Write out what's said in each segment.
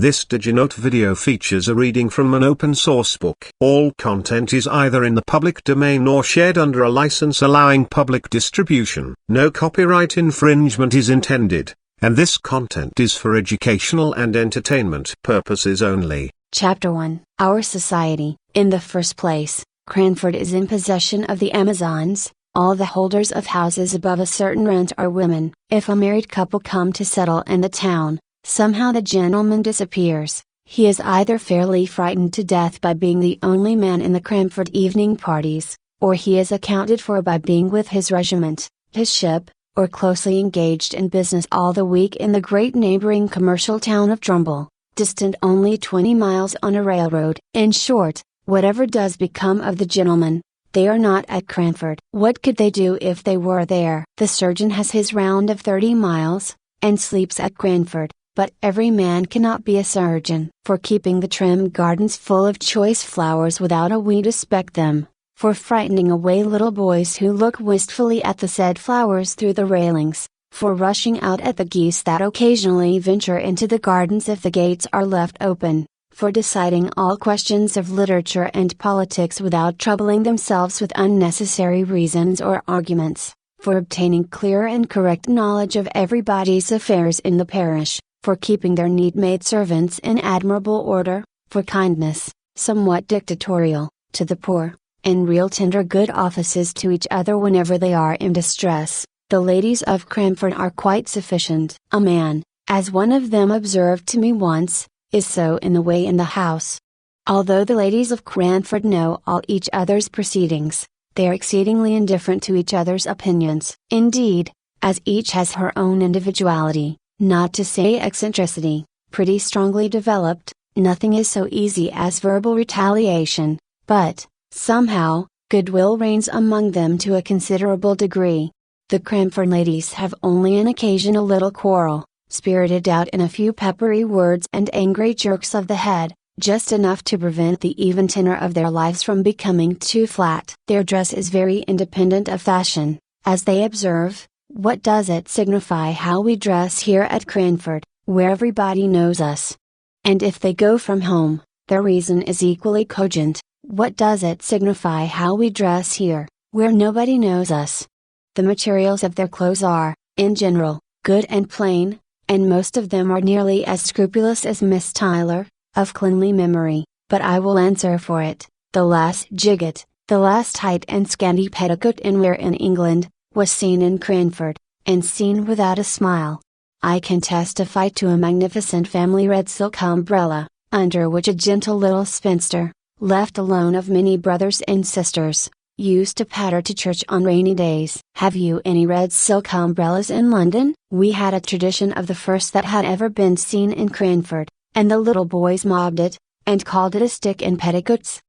This Did You Note video features a reading from an open source book. All content is either in the public domain or shared under a license allowing public distribution. No copyright infringement is intended, and this content is for educational and entertainment purposes only. Chapter 1. Our Society. In the first place, Cranford is in possession of the Amazons. All the holders of houses above a certain rent are women. If a married couple come to settle in the town, somehow the gentleman disappears. He is either fairly frightened to death by being the only man in the Cranford evening parties, or he is accounted for by being with his regiment, his ship, or closely engaged in business all the week in the great neighboring commercial town of Drumble, distant only 20 miles on a railroad. In short, whatever does become of the gentlemen, they are not at Cranford. What could they do if they were there? The surgeon has his round of 30 miles, and sleeps at Cranford. But every man cannot be a surgeon. For keeping the trim gardens full of choice flowers without a weed to speck them, for frightening away little boys who look wistfully at the said flowers through the railings, for rushing out at the geese that occasionally venture into the gardens if the gates are left open, for deciding all questions of literature and politics without troubling themselves with unnecessary reasons or arguments, for obtaining clear and correct knowledge of everybody's affairs in the parish, for keeping their neat maidservants in admirable order, for kindness, somewhat dictatorial, to the poor, and real tender good offices to each other whenever they are in distress, the ladies of Cranford are quite sufficient. A man, as one of them observed to me once, is so in the way in the house. Although the ladies of Cranford know all each other's proceedings, they are exceedingly indifferent to each other's opinions. Indeed, as each has her own individuality, not to say eccentricity, pretty strongly developed, nothing is so easy as verbal retaliation, but, somehow, goodwill reigns among them to a considerable degree. The Cranford ladies have only an occasional little quarrel, spirited out in a few peppery words and angry jerks of the head, just enough to prevent the even tenor of their lives from becoming too flat. Their dress is very independent of fashion, as they observe. What does it signify how we dress here at Cranford, where everybody knows us? And if they go from home, their reason is equally cogent. What does it signify how we dress here, where nobody knows us? The materials of their clothes are, in general, good and plain, and most of them are nearly as scrupulous as Miss Tyler, of cleanly memory, but I will answer for it, the last gigot, the last tight and scanty petticoat in wear in England, was seen in Cranford, and seen without a smile. I can testify to a magnificent family red silk umbrella, under which a gentle little spinster, left alone of many brothers and sisters, used to patter to church on rainy days. Have you any red silk umbrellas in London? We had a tradition of the first that had ever been seen in Cranford, and the little boys mobbed it, and called it a stick in petticoats.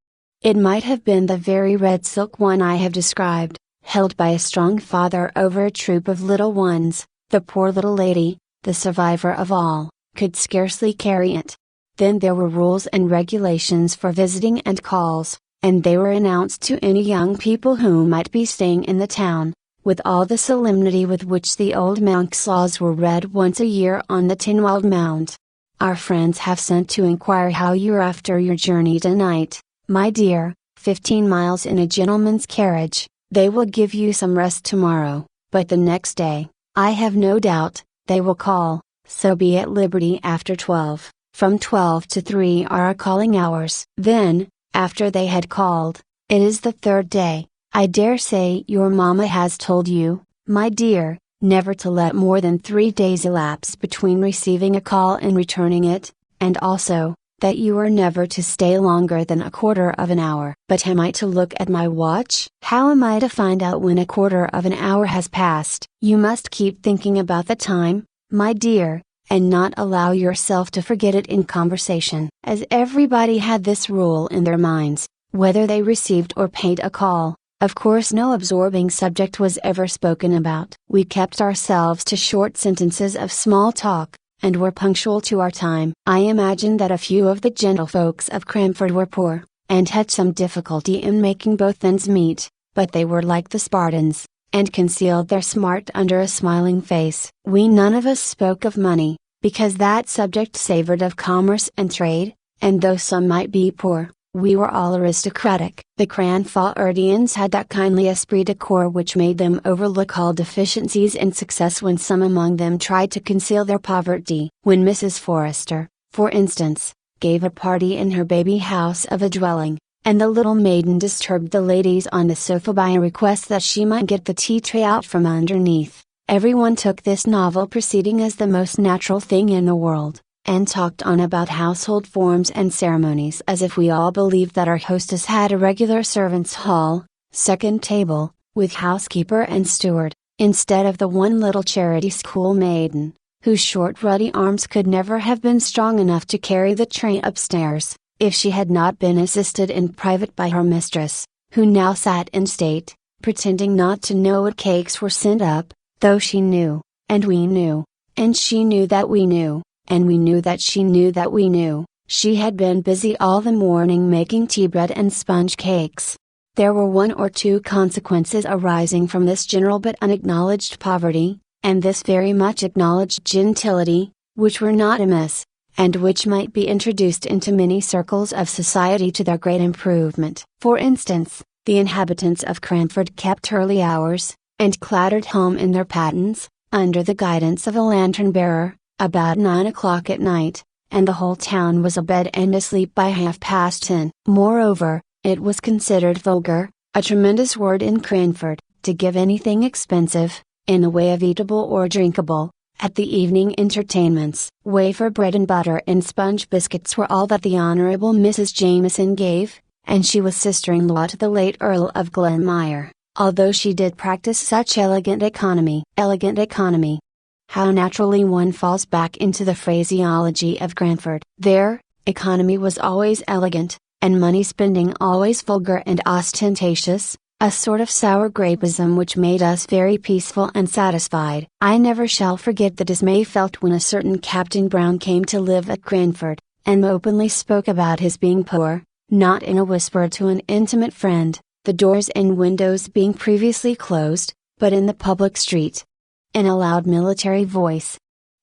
It might have been the very red silk one I have described, held by a strong father over a troop of little ones. The poor little lady, the survivor of all, could scarcely carry it. Then there were rules and regulations for visiting and calls, and they were announced to any young people who might be staying in the town, with all the solemnity with which the old monk's laws were read once a year on the Tinwald Mound. Our friends have sent to inquire how you are after your journey tonight, my dear. 15 miles in a gentleman's carriage. They will give you some rest tomorrow, but the next day, I have no doubt, they will call, so be at liberty after 12. From 12 to 3 are our calling hours. Then, after they had called, it is the third day. I dare say your mamma has told you, my dear, never to let more than 3 days elapse between receiving a call and returning it, and also, that you are never to stay longer than a quarter of an hour. But am I to look at my watch? How am I to find out when a quarter of an hour has passed? You must keep thinking about the time, my dear, and not allow yourself to forget it in conversation. As everybody had this rule in their minds, whether they received or paid a call, of course no absorbing subject was ever spoken about. We kept ourselves to short sentences of small talk, and were punctual to our time. I imagine that a few of the gentlefolks of Cranford were poor, and had some difficulty in making both ends meet, but they were like the Spartans, and concealed their smart under a smiling face. We none of us spoke of money, because that subject savored of commerce and trade, and though some might be poor, we were all aristocratic. The Cranfordians had that kindly esprit de corps which made them overlook all deficiencies in success when some among them tried to conceal their poverty. When Mrs. Forrester, for instance, gave a party in her baby house of a dwelling, and the little maiden disturbed the ladies on the sofa by a request that she might get the tea tray out from underneath, everyone took this novel proceeding as the most natural thing in the world, and talked on about household forms and ceremonies as if we all believed that our hostess had a regular servants' hall, second table, with housekeeper and steward, instead of the one little charity school maiden, whose short ruddy arms could never have been strong enough to carry the tray upstairs, if she had not been assisted in private by her mistress, who now sat in state, pretending not to know what cakes were sent up, though she knew, and we knew, and she knew that we knew, and we knew that she knew that we knew, she had been busy all the morning making tea bread and sponge cakes. There were one or two consequences arising from this general but unacknowledged poverty, and this very much acknowledged gentility, which were not amiss, and which might be introduced into many circles of society to their great improvement. For instance, the inhabitants of Cranford kept early hours, and clattered home in their pattens, under the guidance of a lantern-bearer, about 9 o'clock at night, and the whole town was abed and asleep by 10:30. Moreover, it was considered vulgar, a tremendous word in Cranford, to give anything expensive, in the way of eatable or drinkable, at the evening entertainments. Wafer bread and butter and sponge biscuits were all that the Honorable Mrs. Jameson gave, and she was sister-in-law to the late Earl of Glenmire, although she did practice such elegant economy. Elegant economy. How naturally one falls back into the phraseology of Cranford. There, economy was always elegant, and money spending always vulgar and ostentatious, a sort of sour grapeism which made us very peaceful and satisfied. I never shall forget the dismay felt when a certain Captain Brown came to live at Cranford, and openly spoke about his being poor, not in a whisper to an intimate friend, the doors and windows being previously closed, but in the public street, in a loud military voice,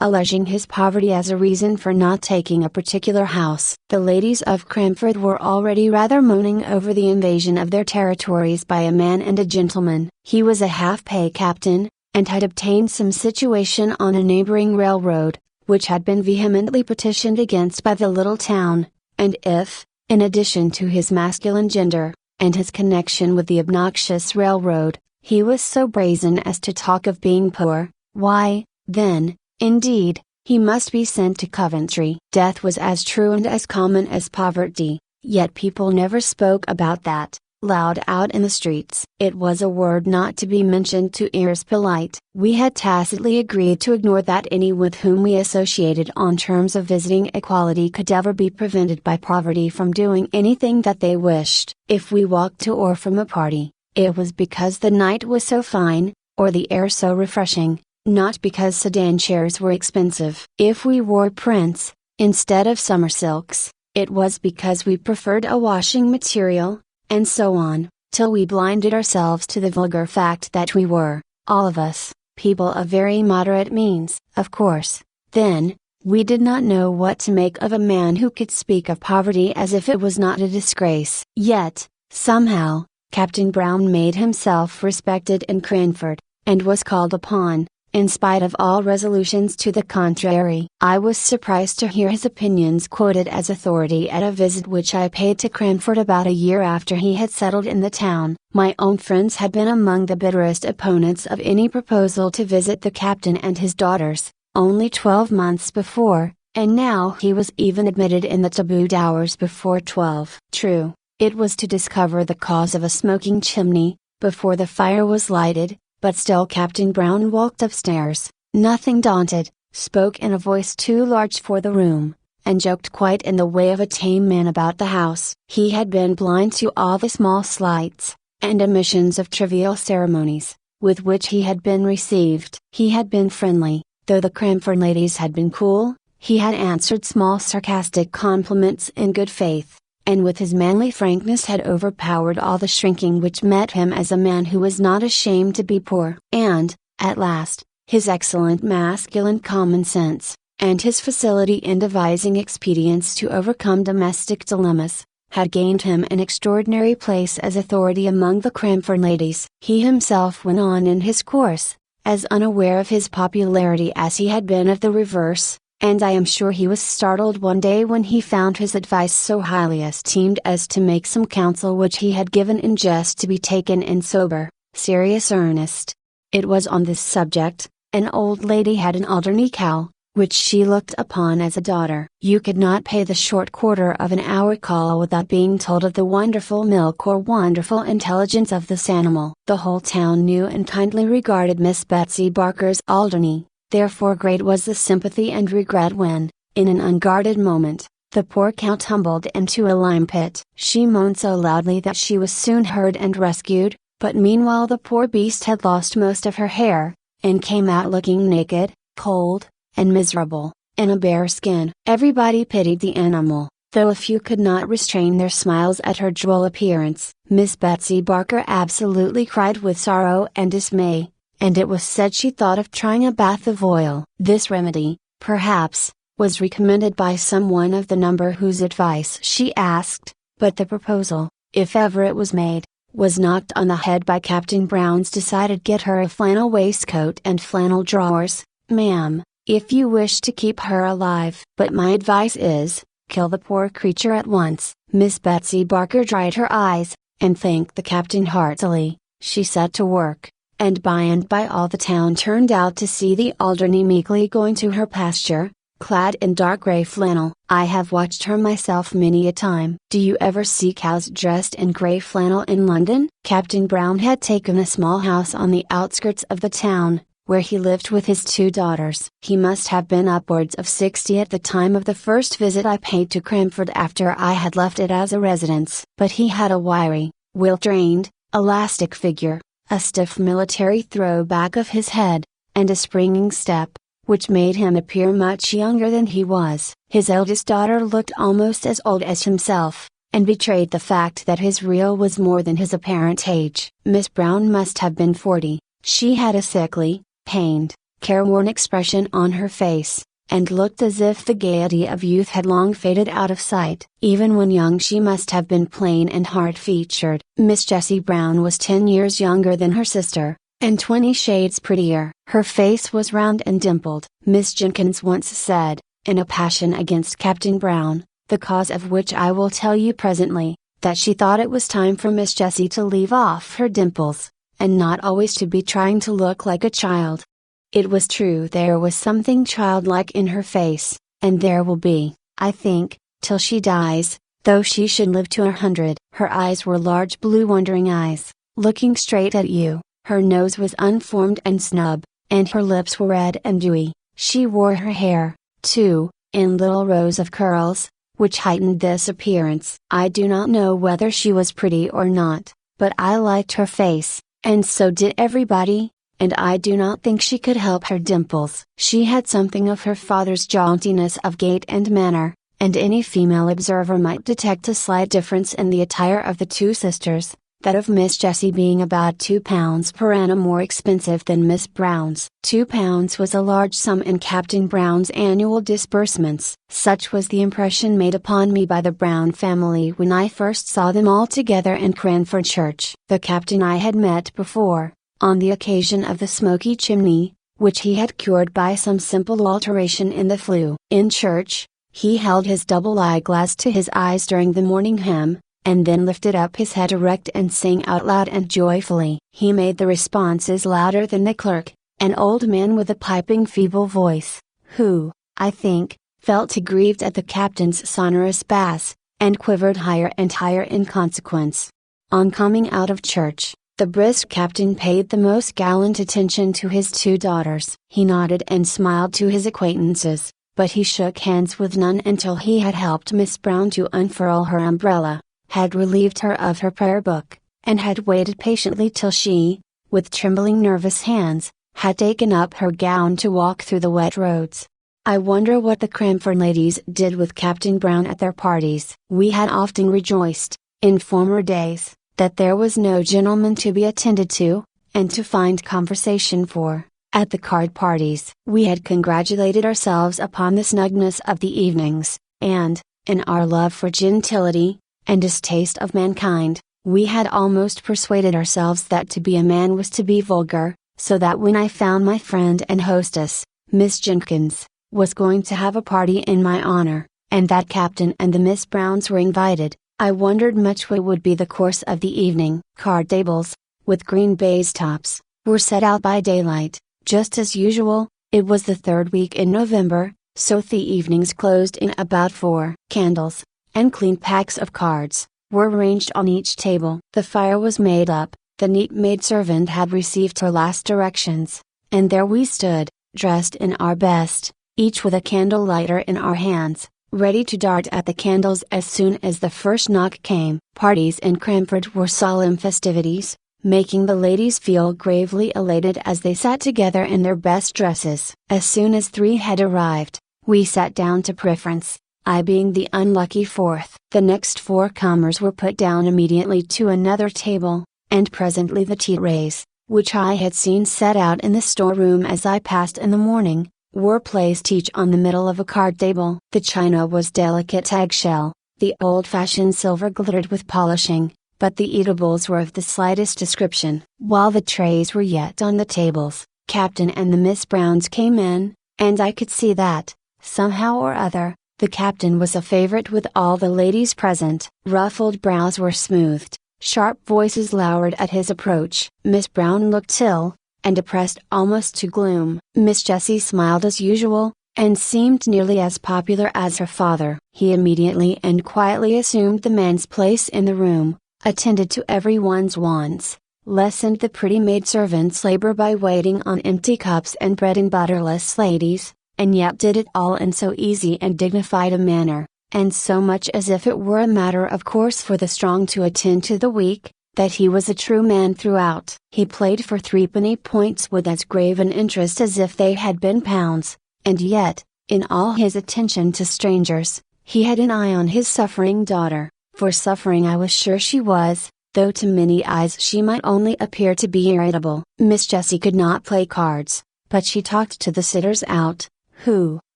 alleging his poverty as a reason for not taking a particular house. The ladies of Cranford were already rather moaning over the invasion of their territories by a man and a gentleman. He was a half-pay captain, and had obtained some situation on a neighboring railroad, which had been vehemently petitioned against by the little town, and if, in addition to his masculine gender, and his connection with the obnoxious railroad, he was so brazen as to talk of being poor, why, then, indeed, he must be sent to Coventry. Death was as true and as common as poverty, yet people never spoke about that, loud out in the streets. It was a word not to be mentioned to ears polite. We had tacitly agreed to ignore that any with whom we associated on terms of visiting equality could ever be prevented by poverty from doing anything that they wished. If we walked to or from a party, it was because the night was so fine, or the air so refreshing, not because sedan chairs were expensive. If we wore prints, instead of summer silks, it was because we preferred a washing material, and so on, till we blinded ourselves to the vulgar fact that we were, all of us, people of very moderate means. Of course, then, we did not know what to make of a man who could speak of poverty as if it was not a disgrace. Yet, somehow, Captain Brown made himself respected in Cranford, and was called upon, in spite of all resolutions to the contrary. I was surprised to hear his opinions quoted as authority at a visit which I paid to Cranford about a year after he had settled in the town. My own friends had been among the bitterest opponents of any proposal to visit the captain and his daughters, only 12 months before, and now he was even admitted in the tabooed hours before 12. True, it was to discover the cause of a smoking chimney, before the fire was lighted, but still Captain Brown walked upstairs, nothing daunted, spoke in a voice too large for the room, and joked quite in the way of a tame man about the house. He had been blind to all the small slights, and omissions of trivial ceremonies, with which he had been received. He had been friendly, though the Cranford ladies had been cool, he had answered small sarcastic compliments in good faith, and with his manly frankness had overpowered all the shrinking which met him as a man who was not ashamed to be poor. And, at last, his excellent masculine common sense, and his facility in devising expedients to overcome domestic dilemmas, had gained him an extraordinary place as authority among the Cranford ladies. He himself went on in his course, as unaware of his popularity as he had been of the reverse, and I am sure he was startled one day when he found his advice so highly esteemed as to make some counsel which he had given in jest to be taken in sober, serious earnest. It was on this subject. An old lady had an Alderney cow, which she looked upon as a daughter. You could not pay the short quarter-of-an-hour call without being told of the wonderful milk or wonderful intelligence of this animal. The whole town knew and kindly regarded Miss Betsy Barker's Alderney, therefore great was the sympathy and regret when, in an unguarded moment, the poor cow tumbled into a lime pit. She moaned so loudly that she was soon heard and rescued, but meanwhile the poor beast had lost most of her hair, and came out looking naked, cold, and miserable, in a bare skin. Everybody pitied the animal, though a few could not restrain their smiles at her droll appearance. Miss Betsy Barker absolutely cried with sorrow and dismay, and it was said she thought of trying a bath of oil. This remedy, perhaps, was recommended by some one of the number whose advice she asked, but the proposal, if ever it was made, was knocked on the head by Captain Brown's decided "Get her a flannel waistcoat and flannel drawers, ma'am, if you wish to keep her alive. But my advice is, kill the poor creature at once." Miss Betsy Barker dried her eyes, and thanked the captain heartily. She set to work, and by all the town turned out to see the Alderney meekly going to her pasture, clad in dark grey flannel. I have watched her myself many a time. Do you ever see cows dressed in grey flannel in London? Captain Brown had taken a small house on the outskirts of the town, where he lived with his 2 daughters. He must have been upwards of 60 at the time of the first visit I paid to Cranford after I had left it as a residence. But he had a wiry, well-trained, elastic figure, a stiff military throw-back of his head, and a springing step, which made him appear much younger than he was. His eldest daughter looked almost as old as himself, and betrayed the fact that his real was more than his apparent age. Miss Brown must have been 40, she had a sickly, pained, careworn expression on her face, and looked as if the gaiety of youth had long faded out of sight. Even when young she must have been plain and hard-featured. Miss Jessie Brown was 10 years younger than her sister, and 20 shades prettier. Her face was round and dimpled. Miss Jenkins once said, in a passion against Captain Brown, the cause of which I will tell you presently, that she thought it was time for Miss Jessie to leave off her dimples, and not always to be trying to look like a child. It was true there was something childlike in her face, and there will be, I think, till she dies, though she should live to 100. Her eyes were large blue wondering eyes, looking straight at you. Her nose was unformed and snub, and her lips were red and dewy. She wore her hair, too, in little rows of curls, which heightened this appearance. I do not know whether she was pretty or not, but I liked her face, and so did everybody, and I do not think she could help her dimples. She had something of her father's jauntiness of gait and manner, and any female observer might detect a slight difference in the attire of the 2 sisters, that of Miss Jessie being about £2 per annum more expensive than Miss Brown's. £2 was a large sum in Captain Brown's annual disbursements. Such was the impression made upon me by the Brown family when I first saw them all together in Cranford Church. The captain I had met before, on the occasion of the smoky chimney, which he had cured by some simple alteration in the flue. In church, he held his double eyeglass to his eyes during the morning hymn, and then lifted up his head erect and sang out loud and joyfully. He made the responses louder than the clerk, an old man with a piping feeble voice, who, I think, felt aggrieved at the captain's sonorous bass, and quivered higher and higher in consequence. On coming out of church, the brisk captain paid the most gallant attention to his 2 daughters. He nodded and smiled to his acquaintances, but he shook hands with none until he had helped Miss Brown to unfurl her umbrella, had relieved her of her prayer book, and had waited patiently till she, with trembling nervous hands, had taken up her gown to walk through the wet roads. I wonder what the Cranford ladies did with Captain Brown at their parties. We had often rejoiced, in former days, that there was no gentleman to be attended to, and to find conversation for, At the card parties, we had congratulated ourselves upon the snugness of the evenings, and, in our love for gentility, and distaste of mankind, we had almost persuaded ourselves that to be a man was to be vulgar, so that when I found my friend and hostess, Miss Jenkins, was going to have a party in my honor, and that Captain and the Miss Browns were invited, I wondered much what would be the course of the evening. Card tables, with green baize tops, were set out by daylight, just as usual. It was the third week in November, so the evenings closed in about 4. Candles, and clean packs of cards, were arranged on each table. The fire was made up, the neat maidservant had received her last directions, and there we stood, dressed in our best, each with a candle lighter in our hands, ready to dart at the candles as soon as the first knock came. Parties in Cranford were solemn festivities, making the ladies feel gravely elated as they sat together in their best dresses. As soon as 3 had arrived, we sat down to preference, I being the unlucky 4th. The next 4 comers were put down immediately to another table, and presently the tea trays, which I had seen set out in the storeroom as I passed in the morning, were placed each on the middle of a card table. The china was delicate eggshell, the old-fashioned silver glittered with polishing, but the eatables were of the slightest description. While the trays were yet on the tables, Captain and the Miss Browns came in, and I could see that, somehow or other, the Captain was a favorite with all the ladies present. Ruffled brows were smoothed, sharp voices lowered at his approach. Miss Brown looked ill, and depressed almost to gloom. Miss Jessie smiled as usual, and seemed nearly as popular as her father. He immediately and quietly assumed the man's place in the room, attended to everyone's wants, lessened the pretty maidservant's labor by waiting on empty cups and bread and butterless ladies, and yet did it all in so easy and dignified a manner, and so much as if it were a matter of course for the strong to attend to the weak, that he was a true man throughout. He played for 3-penny points with as grave an interest as if they had been pounds, and yet, in all his attention to strangers, he had an eye on his suffering daughter, for suffering I was sure she was, though to many eyes she might only appear to be irritable. Miss Jessie could not play cards, but she talked to the sitters out, who,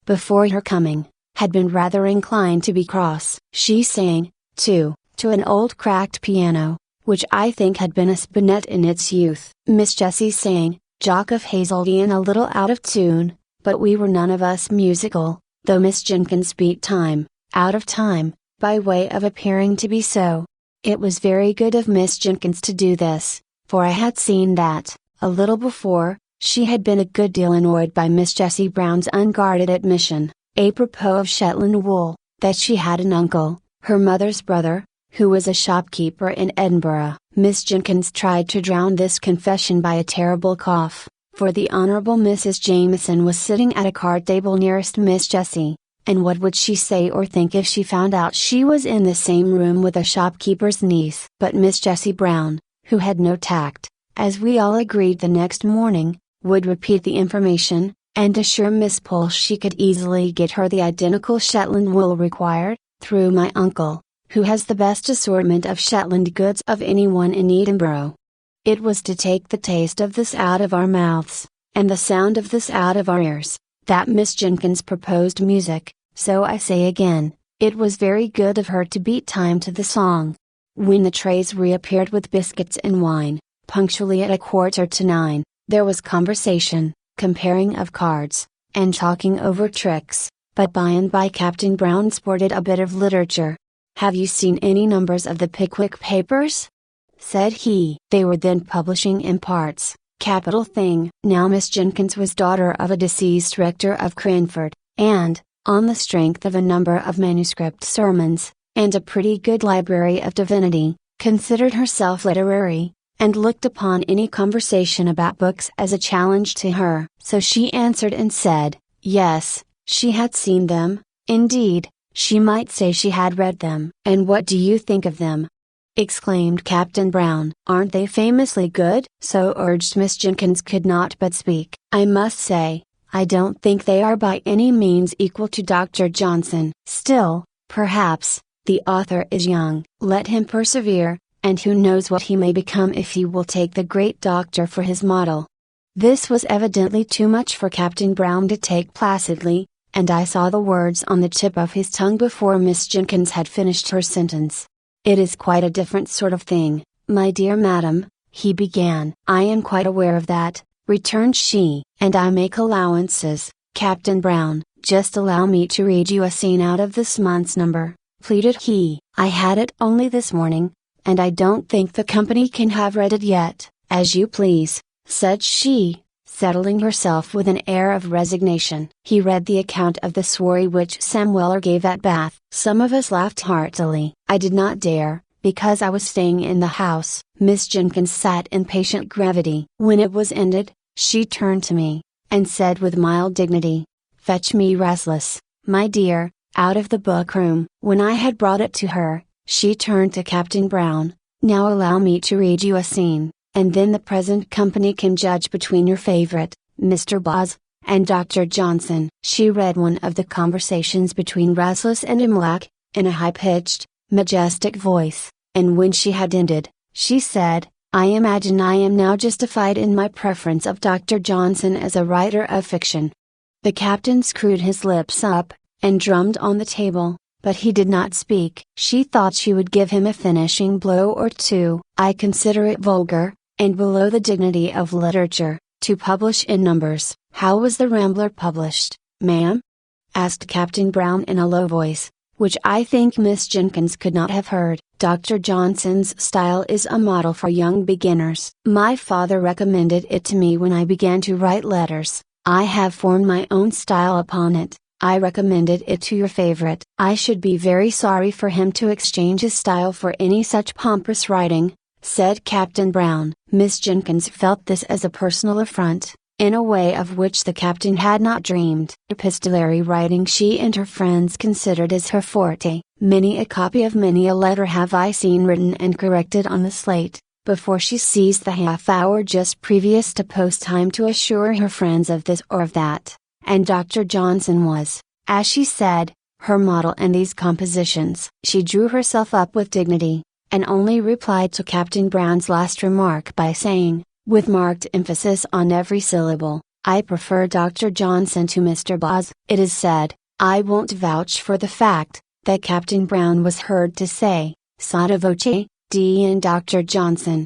before her coming, had been rather inclined to be cross. She sang, too, to an old cracked piano, which I think had been a spinet in its youth. Miss Jessie sang, Jock of Hazeldean a little out of tune, but we were none of us musical, though Miss Jenkins beat time, out of time, by way of appearing to be so. It was very good of Miss Jenkins to do this, for I had seen that, a little before, she had been a good deal annoyed by Miss Jessie Brown's unguarded admission, apropos of Shetland wool, that she had an uncle, her mother's brother, who was a shopkeeper in Edinburgh. Miss Jenkins tried to drown this confession by a terrible cough, for the Honourable Mrs. Jameson was sitting at a card table nearest Miss Jessie, and what would she say or think if she found out she was in the same room with a shopkeeper's niece? But Miss Jessie Brown, who had no tact, as we all agreed the next morning, would repeat the information, and assure Miss Pole she could easily get her the identical Shetland wool required, through my uncle, who has the best assortment of Shetland goods of anyone in Edinburgh. It was to take the taste of this out of our mouths, and the sound of this out of our ears, that Miss Jenkins proposed music, so I say again, it was very good of her to beat time to the song. When the trays reappeared with biscuits and wine, punctually at 8:45, there was conversation, comparing of cards, and talking over tricks, but by and by Captain Brown sported a bit of literature. Have you seen any numbers of the Pickwick papers? Said he. They were then publishing in parts. Capital thing. Now Miss Jenkins was daughter of a deceased rector of Cranford, and, on the strength of a number of manuscript sermons, and a pretty good library of divinity, considered herself literary, and looked upon any conversation about books as a challenge to her. So she answered and said, yes, she had seen them, indeed, she might say she had read them. And what do you think of them? Exclaimed Captain Brown. Aren't they famously good? So urged Miss Jenkins could not but speak. I must say, I don't think they are by any means equal to Dr. Johnson. Still, perhaps, the author is young. Let him persevere, and who knows what he may become if he will take the great doctor for his model. This was evidently too much for Captain Brown to take placidly, and I saw the words on the tip of his tongue before Miss Jenkins had finished her sentence. "It is quite a different sort of thing, my dear madam," he began. "I am quite aware of that," returned she. "And I make allowances, Captain Brown." "Just allow me to read you a scene out of this month's number," pleaded he. "I had it only this morning, and I don't think the company can have read it yet." "As you please," said she, settling herself with an air of resignation. He read the account of the soiree which Sam Weller gave at Bath. Some of us laughed heartily. I did not dare, because I was staying in the house. Miss Jenkins sat in patient gravity. When it was ended, she turned to me, and said with mild dignity, "Fetch me Rasselas, my dear, out of the book room." When I had brought it to her, she turned to Captain Brown. "Now allow me to read you a scene, and then the present company can judge between your favorite, Mr. Boz, and Dr. Johnson." She read one of the conversations between Rasselas and Imlac, in a high-pitched, majestic voice, and when she had ended, she said, "I imagine I am now justified in my preference of Dr. Johnson as a writer of fiction." The captain screwed his lips up, and drummed on the table, but he did not speak. She thought she would give him a finishing blow or two. "I consider it vulgar, and below the dignity of literature, to publish in numbers." "How was the Rambler published, ma'am?" asked Captain Brown in a low voice, which I think Miss Jenkins could not have heard. "Dr. Johnson's style is a model for young beginners. My father recommended it to me when I began to write letters. I have formed my own style upon it. I recommended it to your favorite. I should be very sorry for him to exchange his style for any such pompous writing," said Captain Brown. Miss Jenkins felt this as a personal affront, in a way of which the captain had not dreamed. Epistolary writing she and her friends considered as her forte. Many a copy of many a letter have I seen written and corrected on the slate, before she seized the half hour just previous to post time to assure her friends of this or of that, and Dr. Johnson was, as she said, her model in these compositions. She drew herself up with dignity, and only replied to Captain Brown's last remark by saying, with marked emphasis on every syllable, "I prefer Dr. Johnson to Mr. Boz." It is said, I won't vouch for the fact, that Captain Brown was heard to say, sotto voce, D in Dr. Johnson.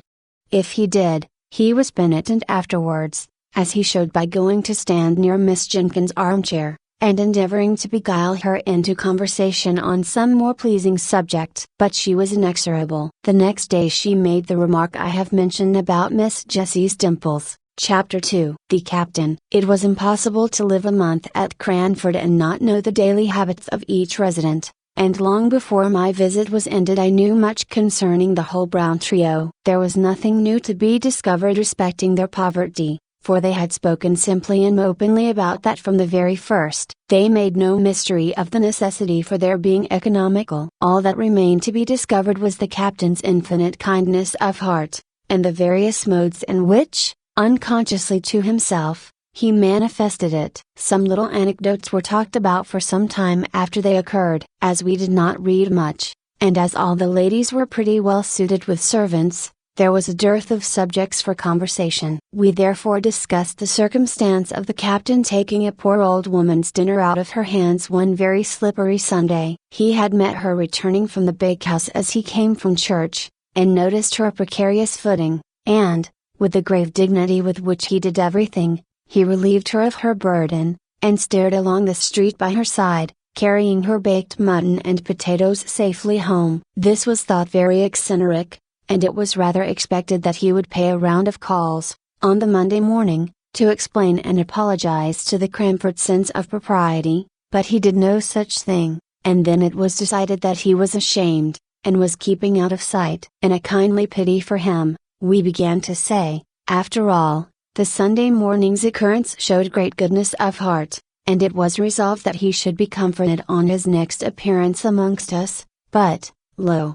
If he did, he was penitent afterwards, as he showed by going to stand near Miss Jenkins' armchair, and endeavoring to beguile her into conversation on some more pleasing subject. But she was inexorable. The next day she made the remark I have mentioned about Miss Jessie's dimples. Chapter 2. The Captain. It was impossible to live a month at Cranford and not know the daily habits of each resident, and long before my visit was ended I knew much concerning the whole Brown trio. There was nothing new to be discovered respecting their poverty, for they had spoken simply and openly about that from the very first. They made no mystery of the necessity for their being economical. All that remained to be discovered was the captain's infinite kindness of heart, and the various modes in which, unconsciously to himself, he manifested it. Some little anecdotes were talked about for some time after they occurred. As we did not read much, and as all the ladies were pretty well suited with servants, there was a dearth of subjects for conversation. We therefore discussed the circumstance of the captain taking a poor old woman's dinner out of her hands one very slippery Sunday. He had met her returning from the bakehouse as he came from church, and noticed her precarious footing, and, with the grave dignity with which he did everything, he relieved her of her burden, and stared along the street by her side, carrying her baked mutton and potatoes safely home. This was thought very eccentric, and it was rather expected that he would pay a round of calls, on the Monday morning, to explain and apologize to the Cranford sense of propriety, but he did no such thing, and then it was decided that he was ashamed, and was keeping out of sight. In a kindly pity for him, we began to say, after all, the Sunday morning's occurrence showed great goodness of heart, and it was resolved that he should be comforted on his next appearance amongst us. But, lo!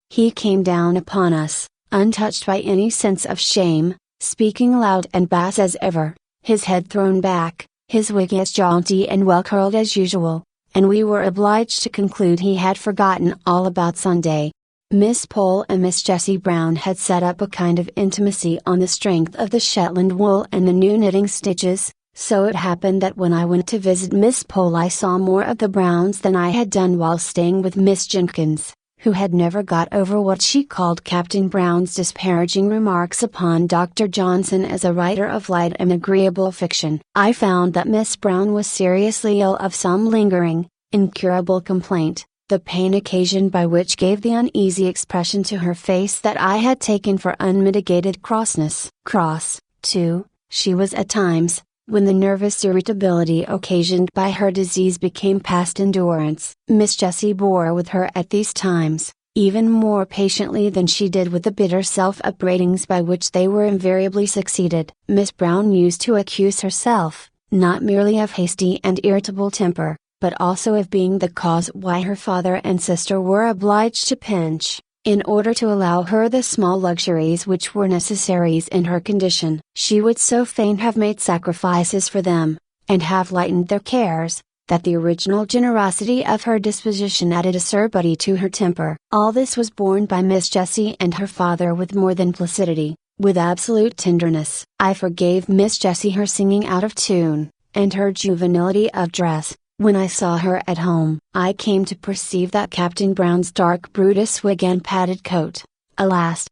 he came down upon us, untouched by any sense of shame, speaking loud and bass as ever, his head thrown back, his wig as jaunty and well curled as usual, and we were obliged to conclude he had forgotten all about Sunday. Miss Pole and Miss Jessie Brown had set up a kind of intimacy on the strength of the Shetland wool and the new knitting stitches, so it happened that when I went to visit Miss Pole I saw more of the Browns than I had done while staying with Miss Jenkins, who had never got over what she called Captain Brown's disparaging remarks upon Dr. Johnson as a writer of light and agreeable fiction. I found that Miss Brown was seriously ill of some lingering, incurable complaint, the pain occasioned by which gave the uneasy expression to her face that I had taken for unmitigated crossness. Cross, too, she was at times, when the nervous irritability occasioned by her disease became past endurance. Miss Jessie bore with her at these times, even more patiently than she did with the bitter self-upbraidings by which they were invariably succeeded. Miss Brown used to accuse herself, not merely of hasty and irritable temper, but also of being the cause why her father and sister were obliged to pinch, in order to allow her the small luxuries which were necessaries in her condition. She would so fain have made sacrifices for them, and have lightened their cares, that the original generosity of her disposition added acerbity to her temper. All this was borne by Miss Jessie and her father with more than placidity, with absolute tenderness. I forgave Miss Jessie her singing out of tune, and her juvenility of dress. When I saw her at home, I came to perceive that Captain Brown's dark Brutus wig and padded coat, alas,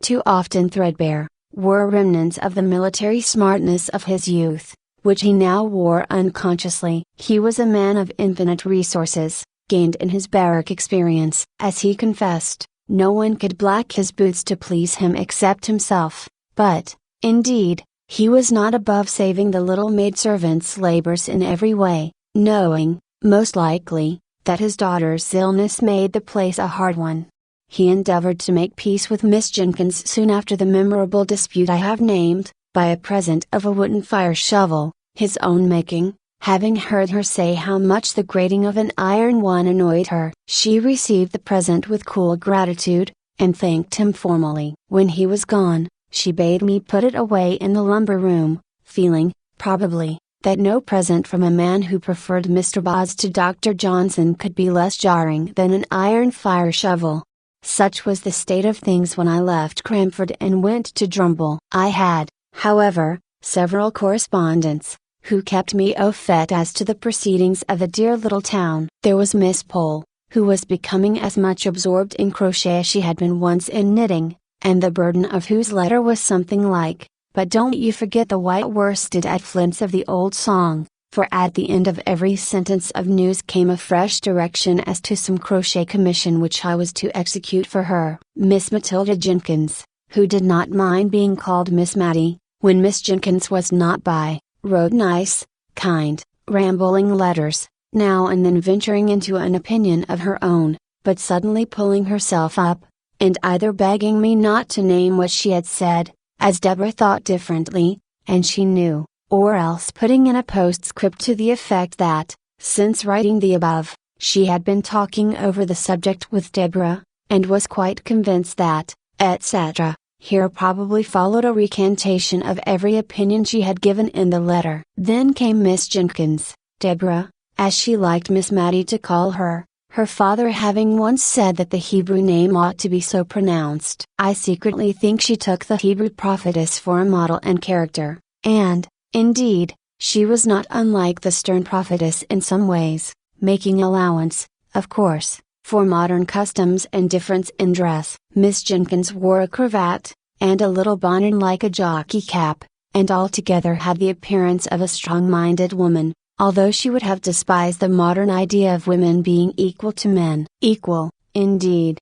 too often threadbare, were remnants of the military smartness of his youth, which he now wore unconsciously. He was a man of infinite resources, gained in his barrack experience. As he confessed, no one could black his boots to please him except himself, but, indeed, he was not above saving the little maidservant's labors in every way. Knowing, most likely, that his daughter's illness made the place a hard one, he endeavored to make peace with Miss Jenkins soon after the memorable dispute I have named, by a present of a wooden fire shovel, his own making. Having heard her say how much the grating of an iron one annoyed her, she received the present with cool gratitude, and thanked him formally. When he was gone, she bade me put it away in the lumber room, feeling, probably, that no present from a man who preferred Mr. Boz to Dr. Johnson could be less jarring than an iron fire shovel. Such was the state of things when I left Cranford and went to Drumble. I had, however, several correspondents, who kept me au fait as to the proceedings of the dear little town. There was Miss Pole, who was becoming as much absorbed in crochet as she had been once in knitting, and the burden of whose letter was something like, "But don't you forget the white worsted at Flint's" of the old song, for at the end of every sentence of news came a fresh direction as to some crochet commission which I was to execute for her. Miss Matilda Jenkins, who did not mind being called Miss Matty, when Miss Jenkins was not by, wrote nice, kind, rambling letters, now and then venturing into an opinion of her own, but suddenly pulling herself up, and either begging me not to name what she had said, as Deborah thought differently, and she knew, or else putting in a postscript to the effect that, since writing the above, she had been talking over the subject with Deborah, and was quite convinced that, etc. Here probably followed a recantation of every opinion she had given in the letter. Then came Miss Jenkins, Deborah, as she liked Miss Matty to call her, her father having once said that the Hebrew name ought to be so pronounced. I secretly think she took the Hebrew prophetess for a model and character, and, indeed, she was not unlike the stern prophetess in some ways, making allowance, of course, for modern customs and difference in dress. Miss Jenkins wore a cravat, and a little bonnet like a jockey cap, and altogether had the appearance of a strong-minded woman, although she would have despised the modern idea of women being equal to men. Equal, indeed.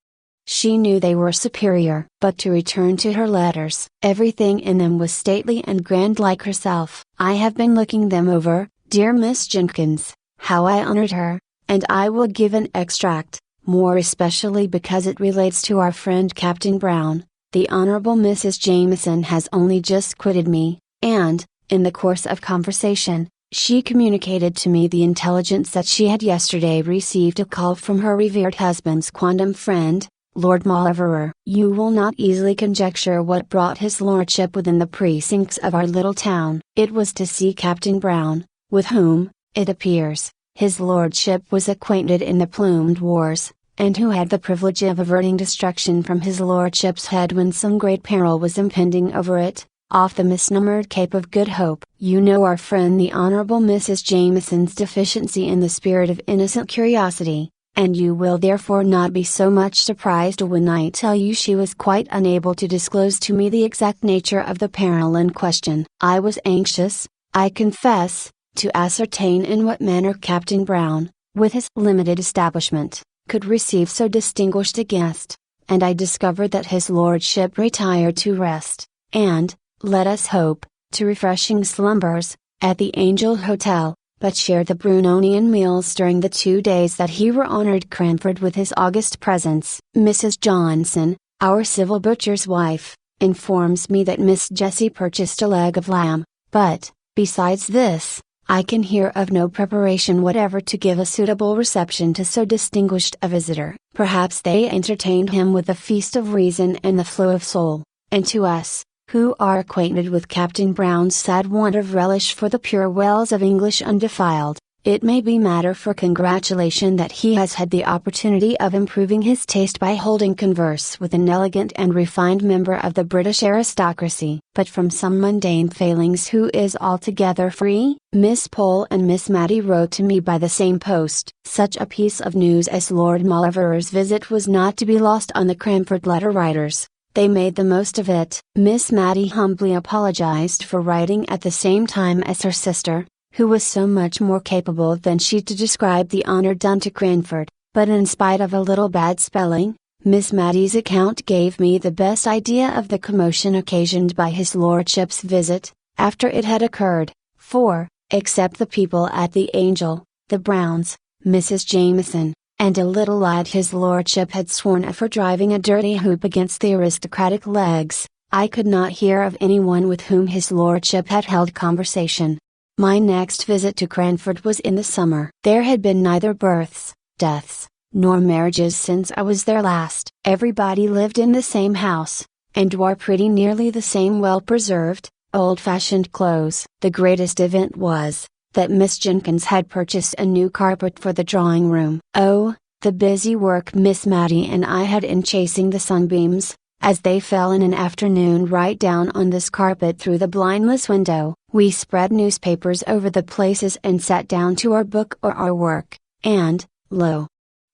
She knew they were superior. But to return to her letters, everything in them was stately and grand like herself. I have been looking them over, dear Miss Jenkins, how I honored her, and I will give an extract, more especially because it relates to our friend Captain Brown. The Honorable Mrs. Jameson has only just quitted me, and, in the course of conversation, she communicated to me the intelligence that she had yesterday received a call from her revered husband's quondam friend, Lord Mauleverer. You will not easily conjecture what brought his lordship within the precincts of our little town. It was to see Captain Brown, with whom, it appears, his lordship was acquainted in the plumed wars, and who had the privilege of averting destruction from his lordship's head when some great peril was impending over it, off the misnomered Cape of Good Hope. You know our friend the Honorable Mrs. Jameson's deficiency in the spirit of innocent curiosity, and you will therefore not be so much surprised when I tell you she was quite unable to disclose to me the exact nature of the peril in question. I was anxious, I confess, to ascertain in what manner Captain Brown, with his limited establishment, could receive so distinguished a guest, and I discovered that his lordship retired to rest, and, let us hope, to refreshing slumbers, at the Angel Hotel, but shared the Brunonian meals during the 2 days that he were honored Cranford with his august presence. Mrs. Johnson, our civil butcher's wife, informs me that Miss Jessie purchased a leg of lamb, but, besides this, I can hear of no preparation whatever to give a suitable reception to so distinguished a visitor. Perhaps they entertained him with the feast of reason and the flow of soul, and to us, who are acquainted with Captain Brown's sad want of relish for the pure wells of English undefiled, it may be matter for congratulation that he has had the opportunity of improving his taste by holding converse with an elegant and refined member of the British aristocracy. But from some mundane failings who is altogether free? Miss Pole and Miss Matty wrote to me by the same post. Such a piece of news as Lord Mauleverer's visit was not to be lost on the Cranford letter writers. They made the most of it. Miss Matty humbly apologized for writing at the same time as her sister, who was so much more capable than she to describe the honor done to Cranford, but in spite of a little bad spelling, Miss Matty's account gave me the best idea of the commotion occasioned by his lordship's visit, after it had occurred, for, except the people at the Angel, the Browns, Mrs. Jameson, and a little lad his lordship had sworn of for driving a dirty hoop against the aristocratic legs, I could not hear of anyone with whom his lordship had held conversation. My next visit to Cranford was in the summer. There had been neither births, deaths, nor marriages since I was there last. Everybody lived in the same house, and wore pretty nearly the same well-preserved, old-fashioned clothes. The greatest event was, that Miss Jenkins had purchased a new carpet for the drawing room. Oh, the busy work Miss Matty and I had in chasing the sunbeams, as they fell in an afternoon right down on this carpet through the blindless window. We spread newspapers over the places and sat down to our book or our work, and, lo!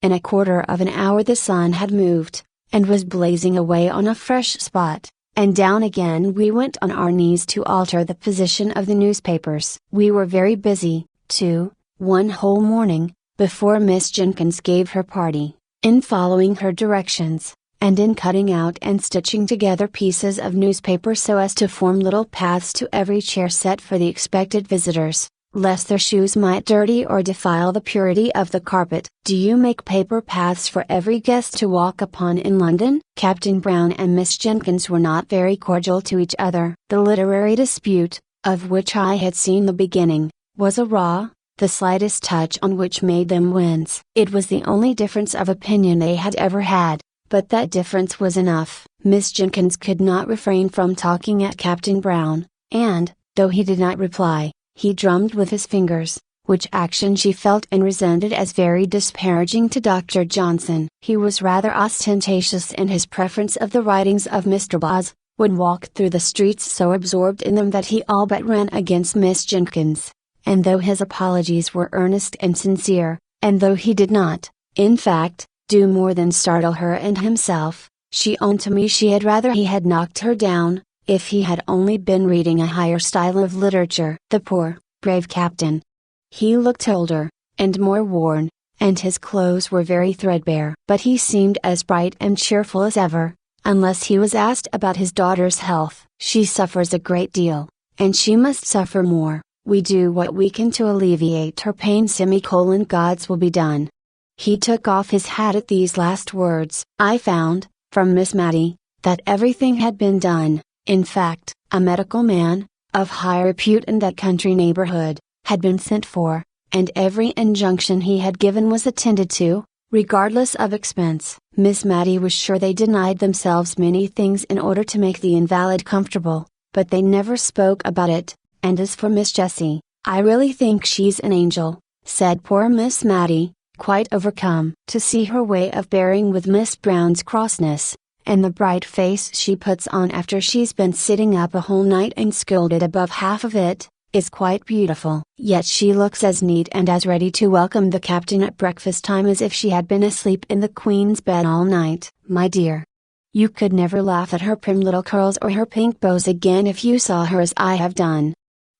In a quarter of an hour the sun had moved, and was blazing away on a fresh spot, and down again we went on our knees to alter the position of the newspapers. We were very busy, too, one whole morning, before Miss Jenkins gave her party, in following her directions, and in cutting out and stitching together pieces of newspaper so as to form little paths to every chair set for the expected visitors, lest their shoes might dirty or defile the purity of the carpet. Do you make paper paths for every guest to walk upon in London? Captain Brown and Miss Jenkins were not very cordial to each other. The literary dispute, of which I had seen the beginning, was a raw, the slightest touch on which made them wince. It was the only difference of opinion they had ever had, but that difference was enough. Miss Jenkins could not refrain from talking at Captain Brown, and, though he did not reply, he drummed with his fingers, which action she felt and resented as very disparaging to Dr. Johnson. He was rather ostentatious in his preference of the writings of Mr. Boz, would walk through the streets so absorbed in them that he all but ran against Miss Jenkins, and though his apologies were earnest and sincere, and though he did not, in fact, do more than startle her and himself, she owned to me she had rather he had knocked her down, if he had only been reading a higher style of literature. The poor, brave captain. He looked older, and more worn, and his clothes were very threadbare. But he seemed as bright and cheerful as ever, unless he was asked about his daughter's health. She suffers a great deal, and she must suffer more. We do what we can to alleviate her pain. God's will be done. He took off his hat at these last words. I found, from Miss Matty, that everything had been done. In fact, a medical man, of high repute in that country neighborhood, had been sent for, and every injunction he had given was attended to, regardless of expense. Miss Matty was sure they denied themselves many things in order to make the invalid comfortable, but they never spoke about it. And as for Miss Jessie, I really think she's an angel, said poor Miss Matty, quite overcome to see her way of bearing with Miss Brown's crossness, and the bright face she puts on after she's been sitting up a whole night and scolded above half of it, is quite beautiful. Yet she looks as neat and as ready to welcome the captain at breakfast time as if she had been asleep in the Queen's bed all night. My dear, you could never laugh at her prim little curls or her pink bows again if you saw her as I have done.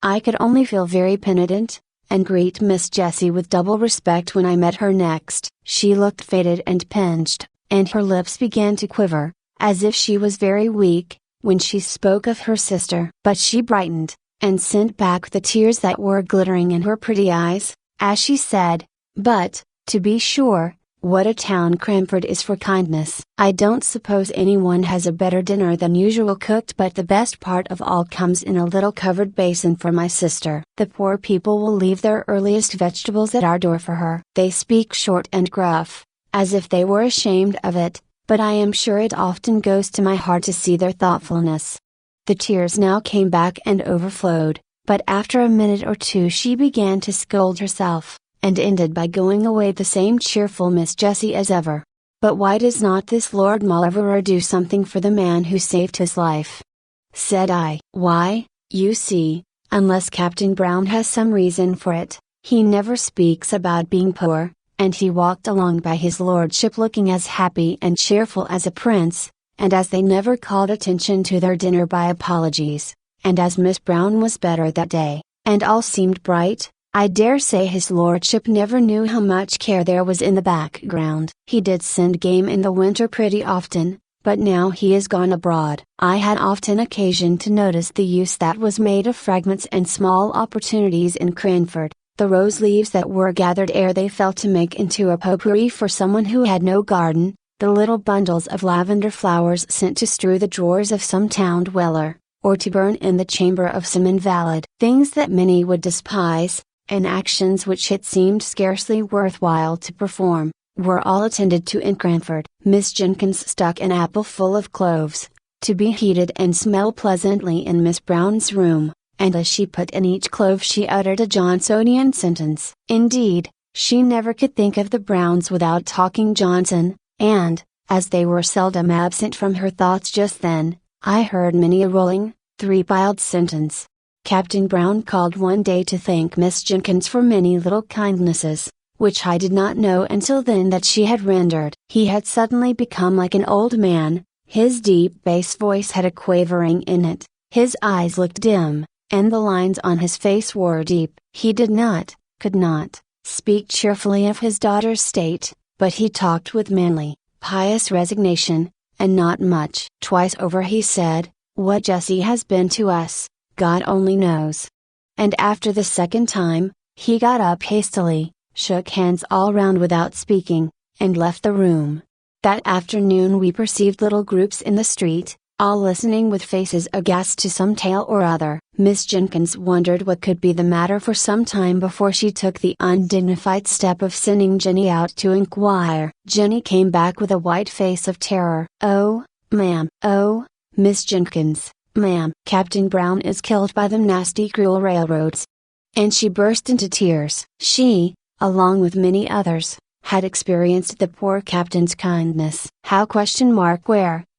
I could only feel very penitent, and greet Miss Jessie with double respect when I met her next. She looked faded and pinched, and her lips began to quiver, as if she was very weak, when she spoke of her sister. But she brightened, and sent back the tears that were glittering in her pretty eyes, as she said, "But, to be sure, what a town Cranford is for kindness. I don't suppose anyone has a better dinner than usual cooked, but the best part of all comes in a little covered basin for my sister. The poor people will leave their earliest vegetables at our door for her. They speak short and gruff, as if they were ashamed of it, but I am sure it often goes to my heart to see their thoughtfulness." The tears now came back and overflowed, but after a minute or two she began to scold herself, and ended by going away the same cheerful Miss Jessie as ever. "But why does not this Lord Mauleverer do something for the man who saved his life?" said I. "Why, you see, unless Captain Brown has some reason for it, he never speaks about being poor," and he walked along by his lordship looking as happy and cheerful as a prince, and as they never called attention to their dinner by apologies, and as Miss Brown was better that day, and all seemed bright, I dare say his lordship never knew how much care there was in the background. He did send game in the winter pretty often, but now he is gone abroad. I had often occasion to notice the use that was made of fragments and small opportunities in Cranford, the rose leaves that were gathered ere they fell to make into a potpourri for someone who had no garden, the little bundles of lavender flowers sent to strew the drawers of some town dweller, or to burn in the chamber of some invalid. Things that many would despise, and actions which it seemed scarcely worthwhile to perform, were all attended to in Cranford. Miss Jenkins stuck an apple full of cloves, to be heated and smell pleasantly in Miss Brown's room, and as she put in each clove she uttered a Johnsonian sentence. Indeed, she never could think of the Browns without talking Johnson, and, as they were seldom absent from her thoughts just then, I heard many a rolling, three-piled sentence. Captain Brown called one day to thank Miss Jenkins for many little kindnesses, which I did not know until then that she had rendered. He had suddenly become like an old man, his deep bass voice had a quavering in it, his eyes looked dim, and the lines on his face were deep. He did not, could not, speak cheerfully of his daughter's state, but he talked with manly, pious resignation, and not much. Twice over he said, "What Jessie has been to us, God only knows." And after the second time, he got up hastily, shook hands all round without speaking, and left the room. That afternoon we perceived little groups in the street, all listening with faces aghast to some tale or other. Miss Jenkins wondered what could be the matter for some time before she took the undignified step of sending Jenny out to inquire. Jenny came back with a white face of terror. "Oh, ma'am, oh, Miss Jenkins, ma'am, Captain Brown is killed by them nasty cruel railroads." And she burst into tears. She, along with many others, had experienced the poor captain's kindness. How?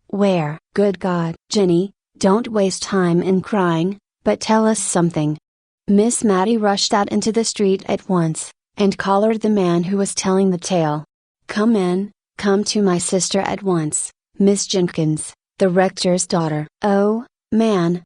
Where? Good God! Jenny, don't waste time in crying, but tell us something. Miss Matty rushed out into the street at once, and collared the man who was telling the tale. Come to my sister at once, Miss Jenkins, the rector's daughter." "Oh, man,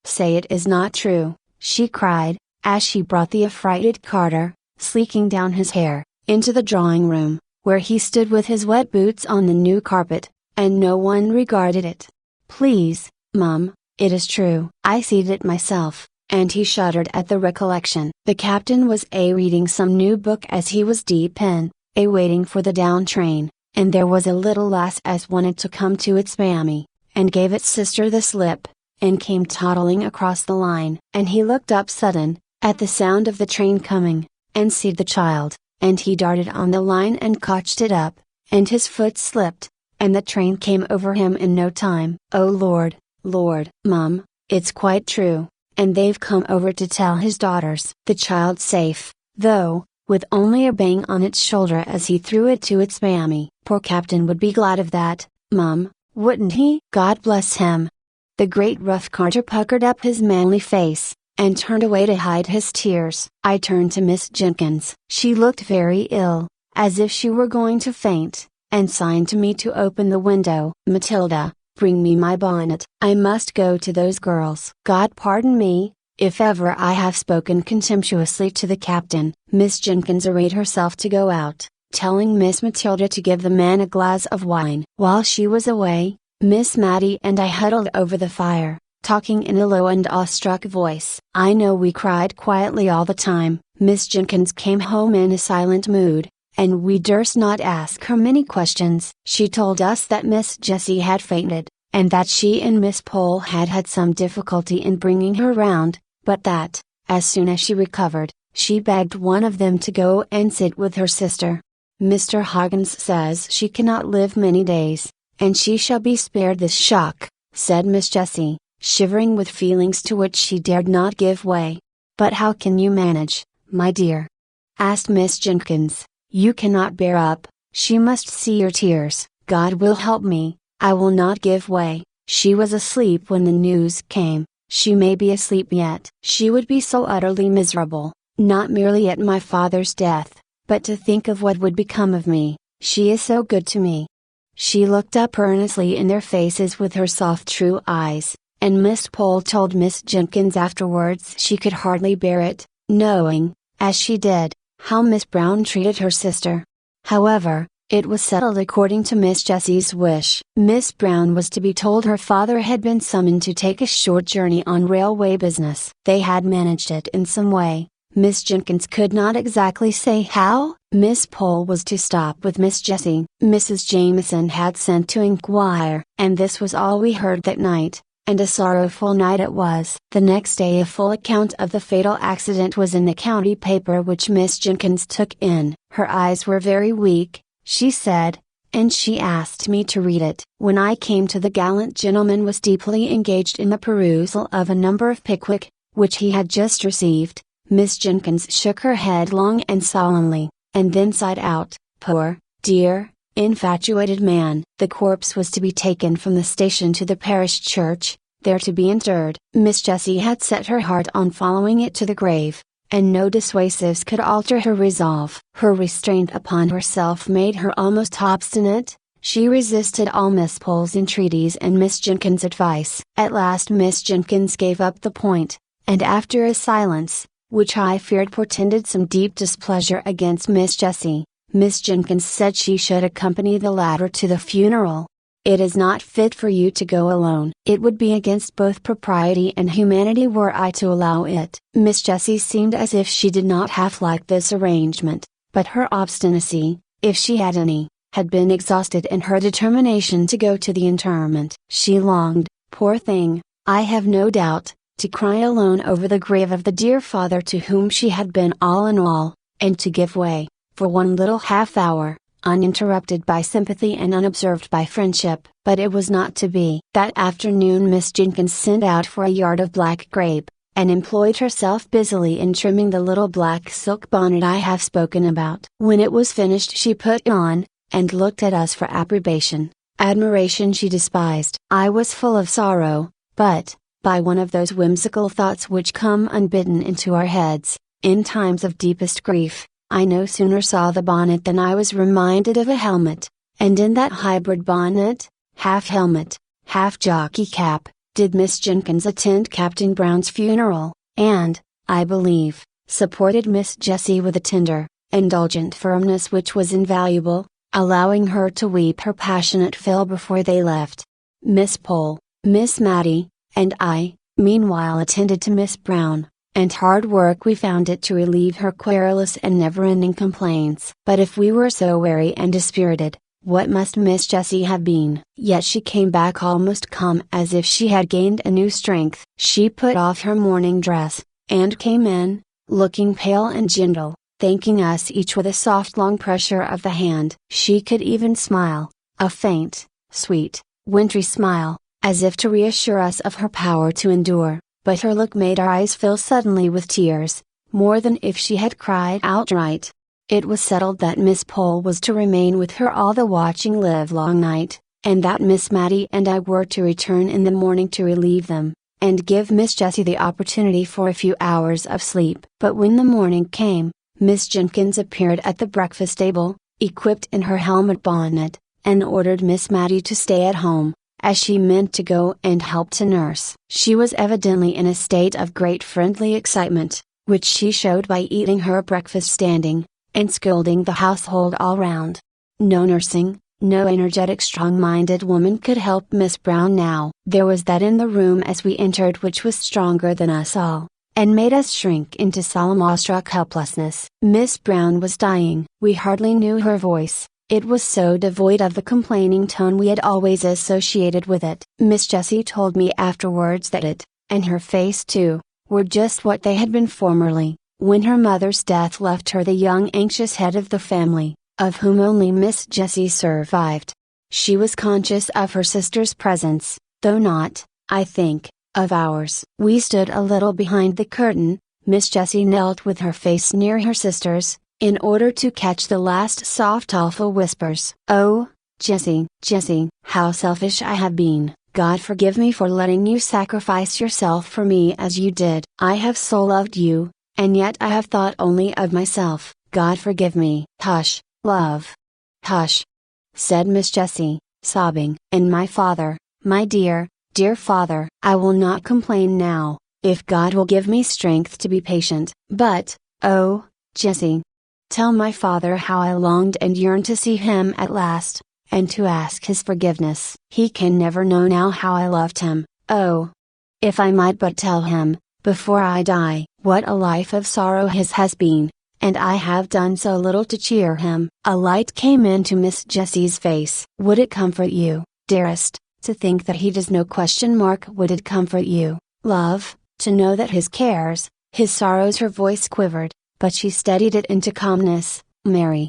say it is not true," she cried, as she brought the affrighted Carter, sleeking down his hair, into the drawing room, where he stood with his wet boots on the new carpet, and no one regarded it. "Please, mum, it is true. I seed it myself," and he shuddered at the recollection. "The captain was reading some new book as he was deep in, waiting for the down train, and there was a little lass as wanted to come to its mammy, and gave its sister the slip, and came toddling across the line. And he looked up sudden, at the sound of the train coming, and seed the child, and he darted on the line and cotched it up, and his foot slipped, and the train came over him in no time." "Oh Lord, mum, it's quite true, and they've come over to tell his daughters. The child's safe, though, with only a bang on its shoulder as he threw it to its mammy. "Poor Captain would be glad of that, Mum, wouldn't he? God bless him." The great rough carter puckered up his manly face, and turned away to hide his tears. I turned to Miss Jenkins. She looked very ill, as if she were going to faint, and signed to me to open the window. "Matilda, bring me my bonnet. I must go to those girls." God pardon me, if ever I have spoken contemptuously to the captain. Miss Jenkins arrayed herself to go out, telling Miss Matilda to give the man a glass of wine. While she was away, Miss Matty and I huddled over the fire, talking in a low and awestruck voice. I know we cried quietly all the time. Miss Jenkins came home in a silent mood, and we durst not ask her many questions. She told us that Miss Jessie had fainted, and that she and Miss Pole had had some difficulty in bringing her round, but that, as soon as she recovered, she begged one of them to go and sit with her sister. "Mr. Hoggins says she cannot live many days, and she shall be spared this shock," said Miss Jessie, shivering with feelings to which she dared not give way. "But how can you manage, my dear?" asked Miss Jenkins. "You cannot bear up, she must see your tears." "God will help me, I will not give way. She was asleep when the news came, she may be asleep yet." She would be so utterly miserable, not merely at my father's death, but to think of what would become of me. She is so good to me. She looked up earnestly in their faces with her soft true eyes, and Miss Pole told Miss Jenkins afterwards she could hardly bear it, knowing, as she did, how Miss Brown treated her sister. However, it was settled according to Miss Jessie's wish. Miss Brown was to be told her father had been summoned to take a short journey on railway business. They had managed it in some way, Miss Jenkins could not exactly say how. Miss Pole was to stop with Miss Jessie. Mrs. Jameson had sent to inquire, and this was all we heard that night, and a sorrowful night it was. The next day a full account of the fatal accident was in the county paper, which Miss Jenkins took in. Her eyes were very weak, she said, and she asked me to read it. When I came to, the gallant gentleman was deeply engaged in the perusal of a number of Pickwick, which he had just received. Miss Jenkins shook her head long and solemnly, and then sighed out, "Poor, dear, infatuated man." The corpse was to be taken from the station to the parish church, there to be interred. Miss Jessie had set her heart on following it to the grave, and no dissuasives could alter her resolve. Her restraint upon herself made her almost obstinate. She resisted all Miss Pole's entreaties and Miss Jenkins' advice. At last Miss Jenkins gave up the point, and after a silence, which I feared portended some deep displeasure against Miss Jessie, Miss Jenkins said she should accompany the latter to the funeral. "It is not fit for you to go alone. It would be against both propriety and humanity were I to allow it." Miss Jessie seemed as if she did not half like this arrangement, but her obstinacy, if she had any, had been exhausted in her determination to go to the interment. She longed, poor thing, I have no doubt, to cry alone over the grave of the dear father to whom she had been all in all, and to give way, for one little half hour, uninterrupted by sympathy and unobserved by friendship. But it was not to be. That afternoon Miss Jenkins sent out for a yard of black grape, and employed herself busily in trimming the little black silk bonnet I have spoken about. When it was finished she put it on, and looked at us for approbation. Admiration she despised. I was full of sorrow, but, by one of those whimsical thoughts which come unbidden into our heads, in times of deepest grief, I no sooner saw the bonnet than I was reminded of a helmet, and in that hybrid bonnet, half helmet, half jockey cap, did Miss Jenkins attend Captain Brown's funeral, and, I believe, supported Miss Jessie with a tender, indulgent firmness which was invaluable, allowing her to weep her passionate fill before they left. Miss Pole, Miss Matty, and I, meanwhile attended to Miss Brown, and hard work we found it to relieve her querulous and never-ending complaints. But if we were so weary and dispirited, what must Miss Jessie have been? Yet she came back almost calm, as if she had gained a new strength. She put off her morning dress, and came in, looking pale and gentle, thanking us each with a soft long pressure of the hand. She could even smile, a faint, sweet, wintry smile, as if to reassure us of her power to endure, but her look made our eyes fill suddenly with tears, more than if she had cried outright. It was settled that Miss Pole was to remain with her all the watching livelong night, and that Miss Matty and I were to return in the morning to relieve them, and give Miss Jessie the opportunity for a few hours of sleep. But when the morning came, Miss Jenkins appeared at the breakfast table, equipped in her helmet bonnet, and ordered Miss Matty to stay at home, as she meant to go and help to nurse. She was evidently in a state of great friendly excitement, which she showed by eating her breakfast standing, and scolding the household all round. No nursing, no energetic strong-minded woman could help Miss Brown now. There was that in the room as we entered which was stronger than us all, and made us shrink into solemn awestruck helplessness. Miss Brown was dying. We hardly knew her voice, it was so devoid of the complaining tone we had always associated with it. Miss Jessie told me afterwards that it, and her face too, were just what they had been formerly, when her mother's death left her the young anxious head of the family, of whom only Miss Jessie survived. She was conscious of her sister's presence, though not, I think, of ours. We stood a little behind the curtain. Miss Jessie knelt with her face near her sister's, in order to catch the last soft awful whispers. "Oh, Jessie, Jessie, how selfish I have been. God forgive me for letting you sacrifice yourself for me as you did. I have so loved you, and yet I have thought only of myself. God forgive me." "Hush, love. Hush," said Miss Jessie, sobbing. "And my father, my dear, dear father. I will not complain now, if God will give me strength to be patient. But, oh, Jessie, tell my father how I longed and yearned to see him at last, and to ask his forgiveness. He can never know now how I loved him. Oh, if I might but tell him, before I die, what a life of sorrow his has been, and I have done so little to cheer him." A light came into Miss Jessie's face. "Would it comfort you, dearest, to think that he does know?" Would it comfort you, love, to know that his cares, his sorrows? Her voice quivered, but she steadied it into calmness. "Mary,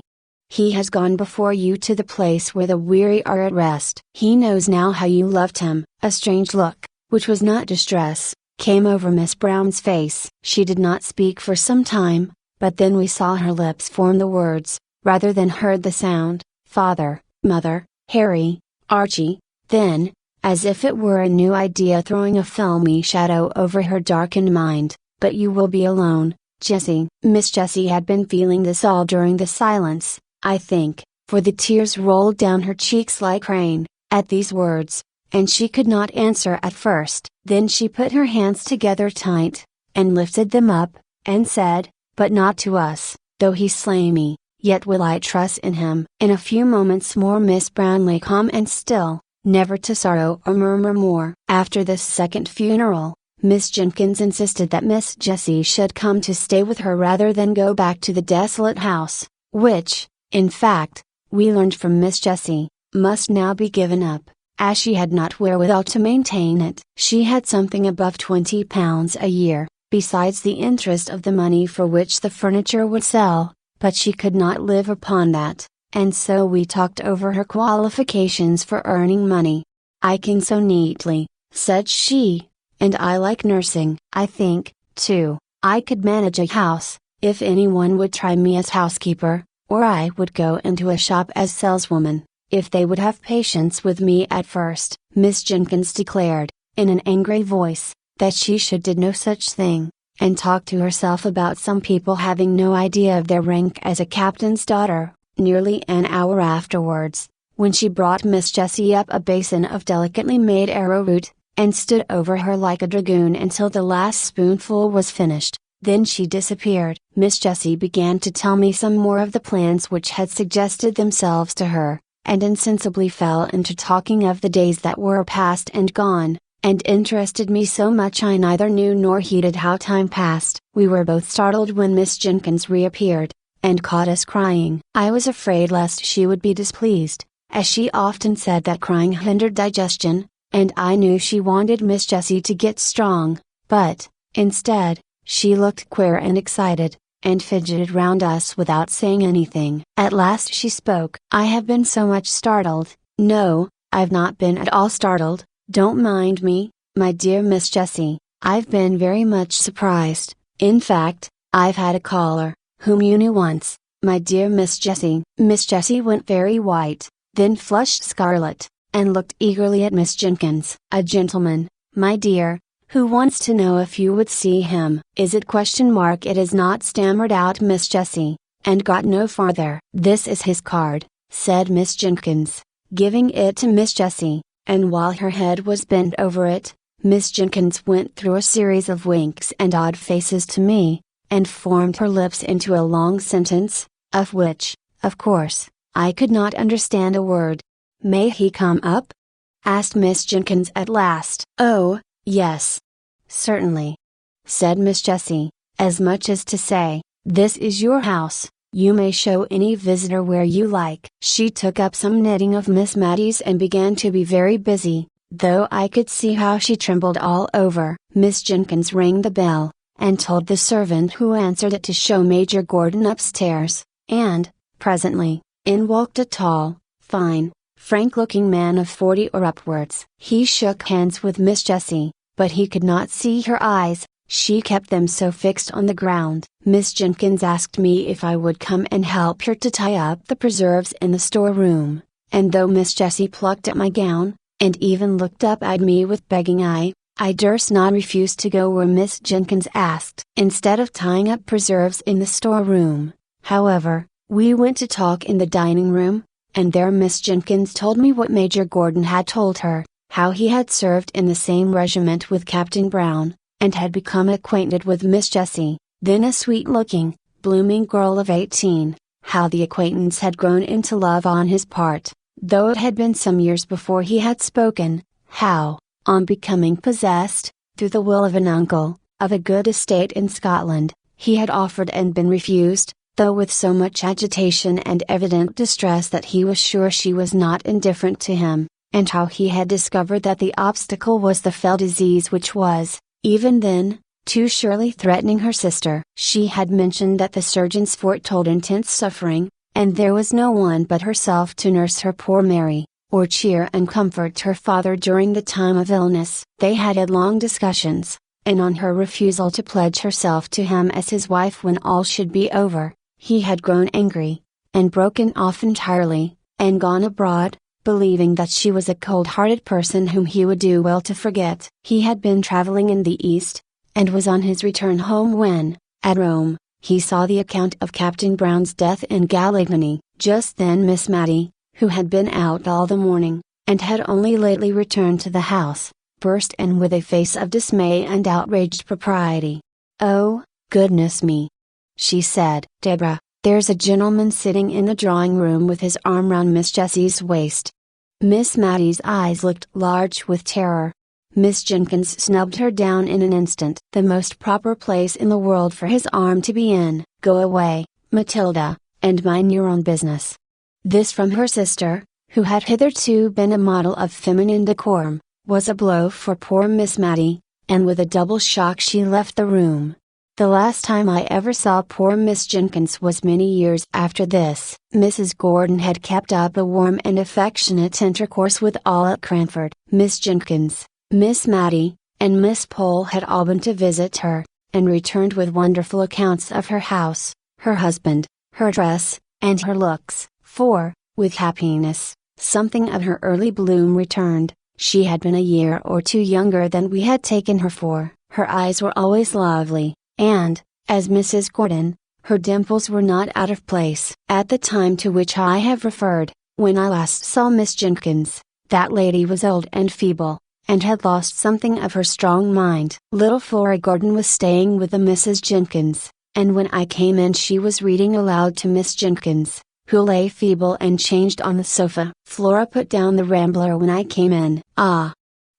he has gone before you to the place where the weary are at rest. He knows now how you loved him." A strange look, which was not distress, came over Miss Brown's face. She did not speak for some time, but then we saw her lips form the words, rather than heard the sound, "Father, Mother, Harry, Archie." Then, as if it were a new idea throwing a filmy shadow over her darkened mind, "But you will be alone, Jessie." Miss Jessie had been feeling this all during the silence, I think, for the tears rolled down her cheeks like rain, at these words, and she could not answer at first. Then she put her hands together tight, and lifted them up, and said, "But not to us, though he slay me, yet will I trust in him." In a few moments more Miss Brown lay calm and still, never to sorrow or murmur more. After this second funeral, Miss Jenkins insisted that Miss Jessie should come to stay with her rather than go back to the desolate house, which, in fact, we learned from Miss Jessie, must now be given up, as she had not wherewithal to maintain it. She had something above £20 a year, besides the interest of the money for which the furniture would sell, but she could not live upon that, and so we talked over her qualifications for earning money. "I can sew neatly," said she, "and I like nursing. I think, too, I could manage a house, if anyone would try me as housekeeper, or I would go into a shop as saleswoman, if they would have patience with me at first." Miss Jenkins declared, in an angry voice, that she should do no such thing, and talked to herself about some people having no idea of their rank as a captain's daughter. Nearly an hour afterwards, when she brought Miss Jessie up a basin of delicately made arrowroot, and stood over her like a dragoon until the last spoonful was finished, then she disappeared. Miss Jessie began to tell me some more of the plans which had suggested themselves to her, and insensibly fell into talking of the days that were past and gone, and interested me so much I neither knew nor heeded how time passed. We were both startled when Miss Jenkins reappeared, and caught us crying. I was afraid lest she would be displeased, as she often said that crying hindered digestion, and I knew she wanted Miss Jessie to get strong, but, instead, she looked queer and excited, and fidgeted round us without saying anything. At last she spoke. "I have been so much startled." "No, I've not been at all startled, don't mind me, my dear Miss Jessie. I've been very much surprised. In fact, I've had a caller, whom you knew once, My dear Miss Jessie. Miss Jessie went very white, then flushed scarlet, and looked eagerly at Miss Jenkins. A gentleman, my dear, who wants to know if you would see him. Is it ? It is not, stammered out Miss Jessie, and got no farther. This is his card, said Miss Jenkins, giving it to Miss Jessie, and while her head was bent over it, Miss Jenkins went through a series of winks and odd faces to me, and formed her lips into a long sentence, of which, of course, I could not understand a word. May he come up? Asked Miss Jenkins at last. Oh, yes. Certainly. Said Miss Jessie, as much as to say, this is your house, you may show any visitor where you like. She took up some knitting of Miss Matty's and began to be very busy, though I could see how she trembled all over. Miss Jenkins rang the bell, and told the servant who answered it to show Major Gordon upstairs, and, presently, in walked a tall, fine, frank-looking man of 40 or upwards. He shook hands with Miss Jessie, but he could not see her eyes, she kept them so fixed on the ground. Miss Jenkins asked me if I would come and help her to tie up the preserves in the storeroom, and though Miss Jessie plucked at my gown, and even looked up at me with begging eye, I durst not refuse to go where Miss Jenkins asked. Instead of tying up preserves in the storeroom, however, we went to talk in the dining room, and there Miss Jenkins told me what Major Gordon had told her, how he had served in the same regiment with Captain Brown, and had become acquainted with Miss Jessie, then a sweet-looking, blooming girl of 18, how the acquaintance had grown into love on his part, though it had been some years before he had spoken, how, on becoming possessed, through the will of an uncle, of a good estate in Scotland, he had offered and been refused, though with so much agitation and evident distress that he was sure she was not indifferent to him, and how he had discovered that the obstacle was the fell disease which was, even then, too surely threatening her sister. She had mentioned that the surgeons foretold intense suffering, and there was no one but herself to nurse her poor Mary, or cheer and comfort her father during the time of illness. They had long discussions, and on her refusal to pledge herself to him as his wife when all should be over, he had grown angry, and broken off entirely, and gone abroad, believing that she was a cold-hearted person whom he would do well to forget. He had been traveling in the East, and was on his return home when, at Rome, he saw the account of Captain Brown's death in Galligany. Just then Miss Matty, who had been out all the morning, and had only lately returned to the house, burst in with a face of dismay and outraged propriety. Oh, goodness me! She said. Deborah, there's a gentleman sitting in the drawing room with his arm round Miss Jessie's waist. Miss Matty's eyes looked large with terror. Miss Jenkins snubbed her down in an instant. The most proper place in the world for his arm to be in. Go away, Matilda, and mind your own business. This from her sister, who had hitherto been a model of feminine decorum, was a blow for poor Miss Matty, and with a double shock she left the room. The last time I ever saw poor Miss Jenkins was many years after this. Mrs. Gordon had kept up a warm and affectionate intercourse with all at Cranford. Miss Jenkins, Miss Matty, and Miss Pole had all been to visit her, and returned with wonderful accounts of her house, her husband, her dress, and her looks, for, with happiness, something of her early bloom returned. She had been a year or two younger than we had taken her for. Her eyes were always lovely, and, as Mrs. Gordon, her dimples were not out of place. At the time to which I have referred, when I last saw Miss Jenkins, that lady was old and feeble, and had lost something of her strong mind. Little Flora Gordon was staying with the Mrs. Jenkins, and when I came in she was reading aloud to Miss Jenkins, who lay feeble and changed on the sofa. Flora put down the Rambler when I came in. Ah!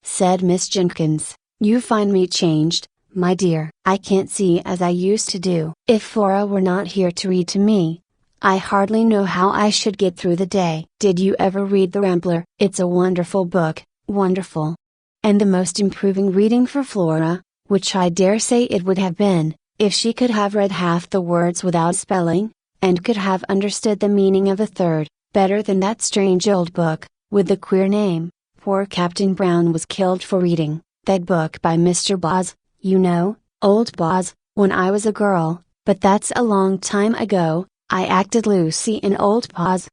Said Miss Jenkins, you find me changed, my dear. I can't see as I used to do. If Flora were not here to read to me, I hardly know how I should get through the day. Did you ever read the Rambler? It's a wonderful book, wonderful. And the most improving reading for Flora, which I dare say it would have been, if she could have read half the words without spelling, and could have understood the meaning of a third, better than that strange old book, with the queer name. Poor Captain Brown was killed for reading that book by Mr. Boz, you know, old Boz, when I was a girl, but that's a long time ago. I acted Lucy in Old Paws.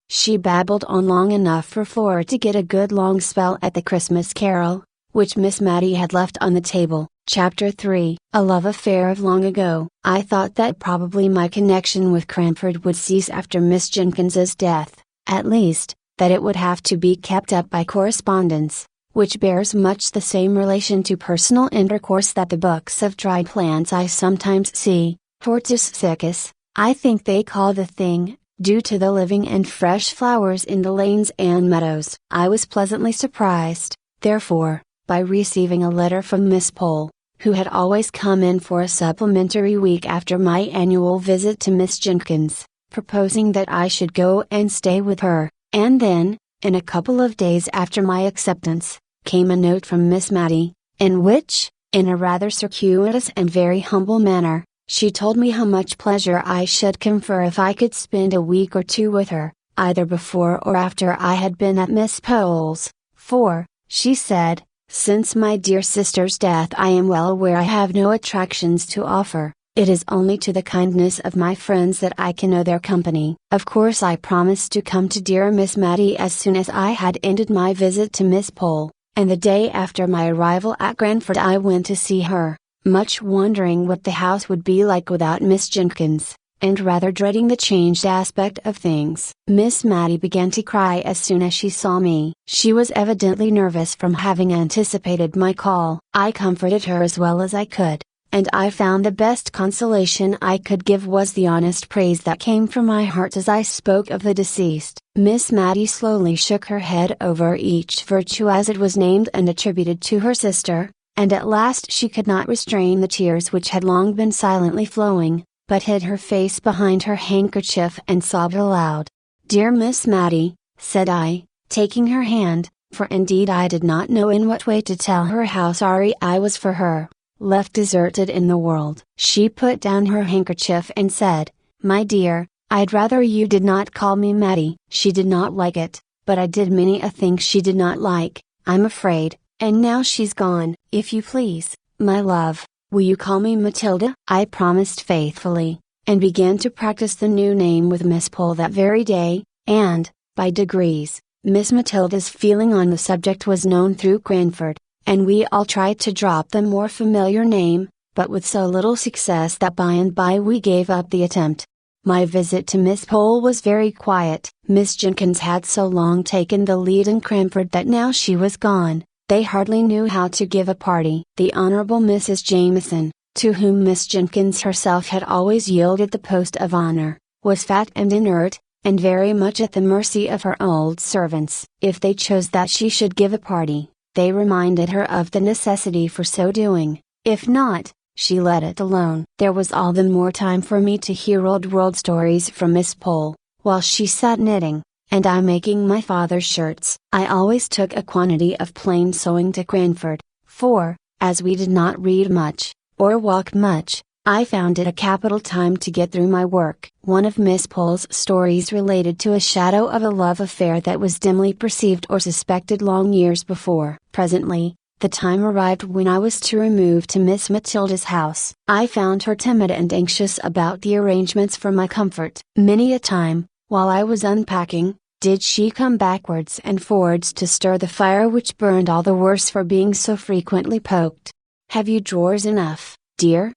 She babbled on long enough for Flora to get a good long spell at the Christmas Carol, which Miss Matty had left on the table. Chapter 3, A Love Affair of Long Ago. I thought that probably my connection with Cranford would cease after Miss Jenkins's death, at least, that it would have to be kept up by correspondence, which bears much the same relation to personal intercourse that the books of dried plants I sometimes see, Hortus siccus, I think they call the thing, due to the living and fresh flowers in the lanes and meadows. I was pleasantly surprised, therefore, by receiving a letter from Miss Pole, who had always come in for a supplementary week after my annual visit to Miss Jenkins, proposing that I should go and stay with her, and then, in a couple of days after my acceptance, came a note from Miss Matty, in which, in a rather circuitous and very humble manner, she told me how much pleasure I should confer if I could spend a week or two with her, either before or after I had been at Miss Pole's, for, she said, since my dear sister's death I am well aware I have no attractions to offer, it is only to the kindness of my friends that I can owe their company. Of course I promised to come to dear Miss Matty as soon as I had ended my visit to Miss Pole, and the day after my arrival at Cranford I went to see her, much wondering what the house would be like without Miss Jenkins, and rather dreading the changed aspect of things. Miss Matty began to cry as soon as she saw me. She was evidently nervous from having anticipated my call. I comforted her as well as I could, and I found the best consolation I could give was the honest praise that came from my heart as I spoke of the deceased. Miss Matty slowly shook her head over each virtue as it was named and attributed to her sister, and at last she could not restrain the tears which had long been silently flowing, but hid her face behind her handkerchief and sobbed aloud. "Dear Miss Matty," said I, taking her hand, for indeed I did not know in what way to tell her how sorry I was for her, left deserted in the world. She put down her handkerchief and said, "My dear, I'd rather you did not call me Matty." She did not like it, but I did many a thing she did not like, I'm afraid, and now she's gone. If you please, my love, will you call me Matilda? I promised faithfully, and began to practice the new name with Miss Pole that very day, and, by degrees, Miss Matilda's feeling on the subject was known through Cranford, and we all tried to drop the more familiar name, but with so little success that by and by we gave up the attempt. My visit to Miss Pole was very quiet. Miss Jenkins had so long taken the lead in Cranford that now she was gone, they hardly knew how to give a party. The Honorable Mrs. Jameson, to whom Miss Jenkins herself had always yielded the post of honor, was fat and inert, and very much at the mercy of her old servants. If they chose that she should give a party, they reminded her of the necessity for so doing; if not, she let it alone. There was all the more time for me to hear old world stories from Miss Pole, while she sat knitting, and I making my father's shirts. I always took a quantity of plain sewing to Cranford, for, as we did not read much, or walk much, I found it a capital time to get through my work. One of Miss Pole's stories related to a shadow of a love affair that was dimly perceived or suspected long years before. Presently, the time arrived when I was to remove to Miss Matilda's house. I found her timid and anxious about the arrangements for my comfort. Many a time, while I was unpacking, did she come backwards and forwards to stir the fire which burned all the worse for being so frequently poked. "Have you drawers enough, dear?"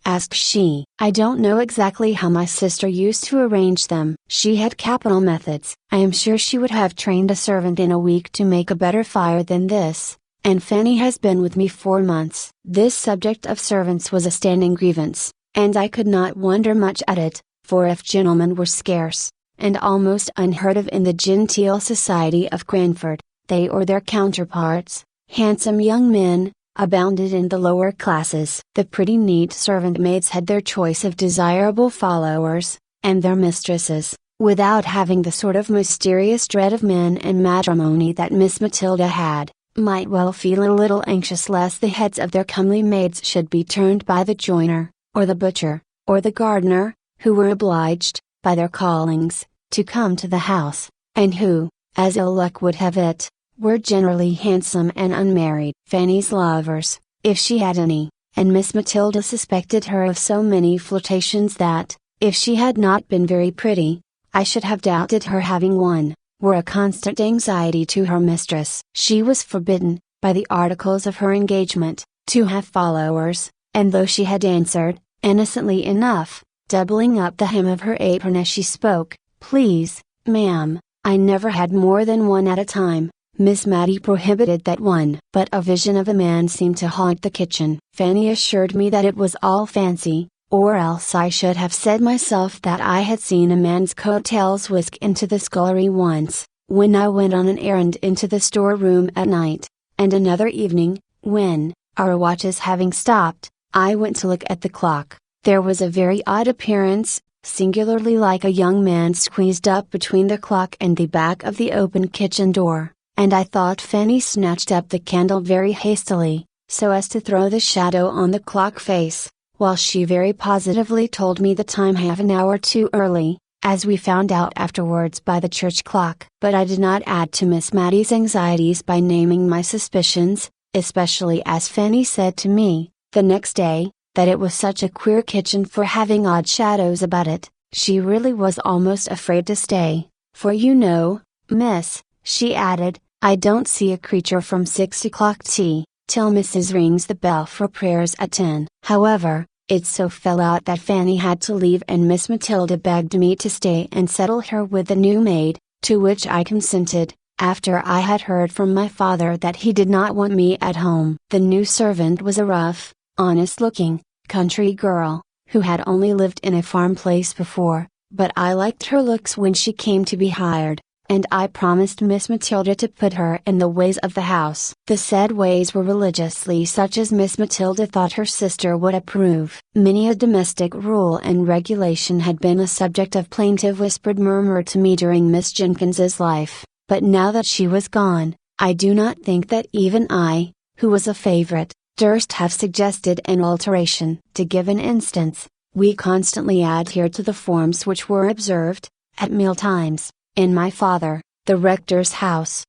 asked she. I don't know exactly how my sister used to arrange them. She had capital methods. I am sure she would have trained a servant in a week to make a better fire than this, and Fanny has been with me 4 months. This subject of servants was a standing grievance, and I could not wonder much at it, for if gentlemen were scarce, and almost unheard of in the genteel society of Cranford, they or their counterparts, handsome young men, abounded in the lower classes. The pretty neat servant maids had their choice of desirable followers, and their mistresses, without having the sort of mysterious dread of men and matrimony that Miss Matilda had, might well feel a little anxious lest the heads of their comely maids should be turned by the joiner, or the butcher, or the gardener, who were obliged, by their callings, to come to the house, and who, as ill luck would have it, were generally handsome and unmarried. Fanny's lovers, if she had any, and Miss Matilda suspected her of so many flirtations that, If she had not been very pretty, I should have doubted her having one, were a constant anxiety to her mistress. She was forbidden, by the articles of her engagement, to have followers, and though she had answered, innocently enough, doubling up the hem of her apron as she spoke, "Please, ma'am, I never had more than one at a time," Miss Matty prohibited that one. But a vision of a man seemed to haunt the kitchen. Fanny assured me that it was all fancy, or else I should have said myself that I had seen a man's coattails whisk into the scullery once, when I went on an errand into the storeroom at night, and another evening, when, our watches having stopped, I went to look at the clock. There was a very odd appearance, singularly like a young man squeezed up between the clock and the back of the open kitchen door, and I thought Fanny snatched up the candle very hastily, so as to throw the shadow on the clock face, while she very positively told me the time half an hour too early, as we found out afterwards by the church clock. But I did not add to Miss Matty's anxieties by naming my suspicions, especially as Fanny said to me, the next day, that it was such a queer kitchen for having odd shadows about it. She really was almost afraid to stay, for you know, miss, she added, I don't see a creature from 6 o'clock tea, till Mrs. rings the bell for prayers at 10. However, it so fell out that Fanny had to leave and Miss Matilda begged me to stay and settle her with the new maid, to which I consented, after I had heard from my father that he did not want me at home. The new servant was a rough, honest-looking, country girl, who had only lived in a farm place before, but I liked her looks when she came to be hired, and I promised Miss Matilda to put her in the ways of the house. The said ways were religiously such as Miss Matilda thought her sister would approve. Many a domestic rule and regulation had been a subject of plaintive whispered murmur to me during Miss Jenkins's life, but now that she was gone, I do not think that even I, who was a favorite, durst have suggested an alteration. To give an instance, we constantly adhered to the forms which were observed, at meal times, in my father, the rector's house.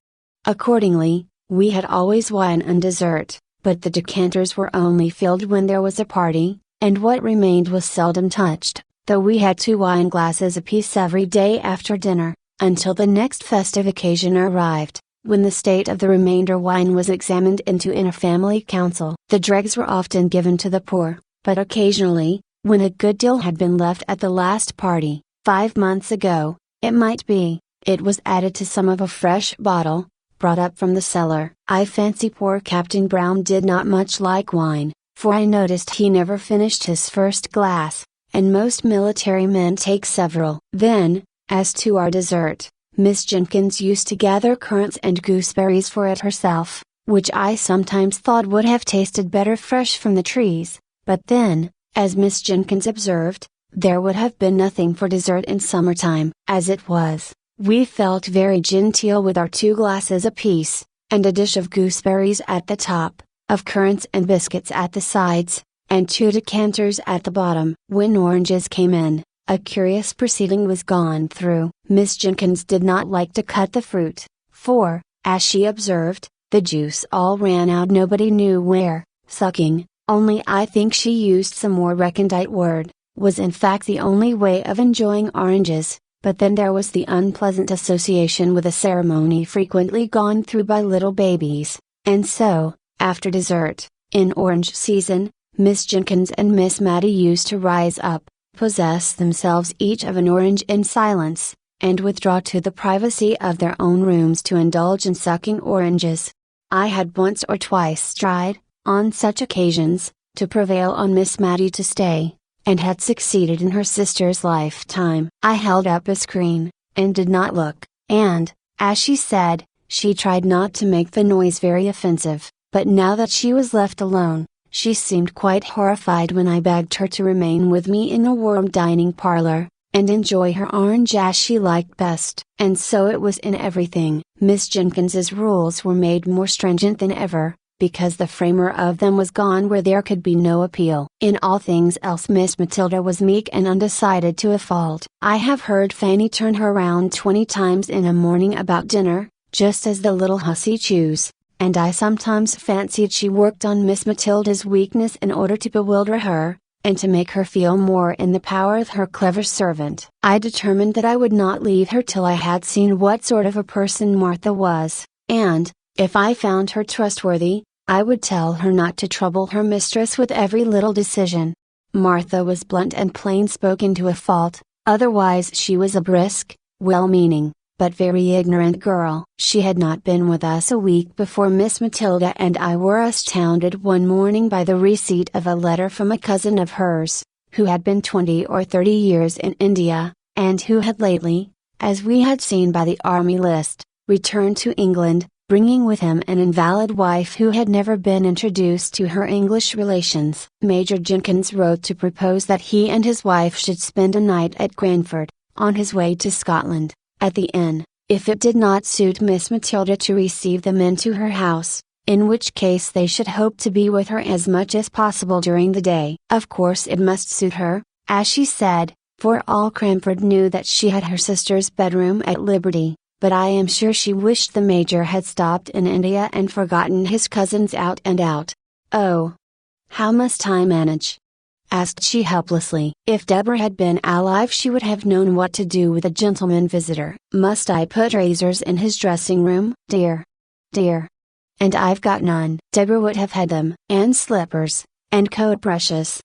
Accordingly, we had always wine and dessert, but the decanters were only filled when there was a party, and what remained was seldom touched, though we had 2 wine glasses apiece every day after dinner, until the next festive occasion arrived, when the state of the remainder wine was examined into in a family council. The dregs were often given to the poor, but occasionally, when a good deal had been left at the last party, 5 months ago, it might be, it was added to some of a fresh bottle, brought up from the cellar. I fancy poor Captain Brown did not much like wine, for I noticed he never finished his first glass, and most military men take several. Then, as to our dessert, Miss Jenkins used to gather currants and gooseberries for it herself, which I sometimes thought would have tasted better fresh from the trees, but then, as Miss Jenkins observed, there would have been nothing for dessert in summertime. As it was, we felt very genteel with our 2 glasses apiece, and a dish of gooseberries at the top, of currants and biscuits at the sides, and 2 decanters at the bottom. When oranges came in, a curious proceeding was gone through. Miss Jenkins did not like to cut the fruit, for, as she observed, the juice all ran out nobody knew where. Sucking, only I think she used some more recondite word, was in fact the only way of enjoying oranges, but then there was the unpleasant association with a ceremony frequently gone through by little babies, and so, after dessert, in orange season, Miss Jenkins and Miss Matty used to rise up, possess themselves each of an orange in silence, and withdraw to the privacy of their own rooms to indulge in sucking oranges. I had once or twice tried, on such occasions, to prevail on Miss Matty to stay, and had succeeded in her sister's lifetime. I held up a screen, and did not look, and, as she said, she tried not to make the noise very offensive, but now that she was left alone, she seemed quite horrified when I begged her to remain with me in the warm dining parlor, and enjoy her orange as she liked best. And so it was in everything. Miss Jenkins's rules were made more stringent than ever, because the framer of them was gone where there could be no appeal. In all things else Miss Matilda was meek and undecided to a fault. I have heard Fanny turn her round 20 times in a morning about dinner, just as the little hussy chews, and I sometimes fancied she worked on Miss Matilda's weakness in order to bewilder her, and to make her feel more in the power of her clever servant. I determined that I would not leave her till I had seen what sort of a person Martha was, and, if I found her trustworthy, I would tell her not to trouble her mistress with every little decision. Martha was blunt and plain-spoken to a fault, otherwise she was a brisk, well-meaning, but very ignorant girl. She had not been with us a week before Miss Matilda and I were astounded one morning by the receipt of a letter from a cousin of hers, who had been 20 or 30 years in India, and who had lately, as we had seen by the army list, returned to England, bringing with him an invalid wife who had never been introduced to her English relations. Major Jenkins wrote to propose that he and his wife should spend a night at Cranford, on his way to Scotland, at the inn, if it did not suit Miss Matilda to receive them into her house, in which case they should hope to be with her as much as possible during the day. Of course it must suit her, as she said, for all Cranford knew that she had her sister's bedroom at liberty, but I am sure she wished the Major had stopped in India and forgotten his cousins out and out. "Oh! How must I manage?" asked she helplessly. If Deborah had been alive she would have known what to do with a gentleman visitor. "Must I put razors in his dressing room, dear? Dear! And I've got none." Deborah would have had them. "And slippers, and coat brushes."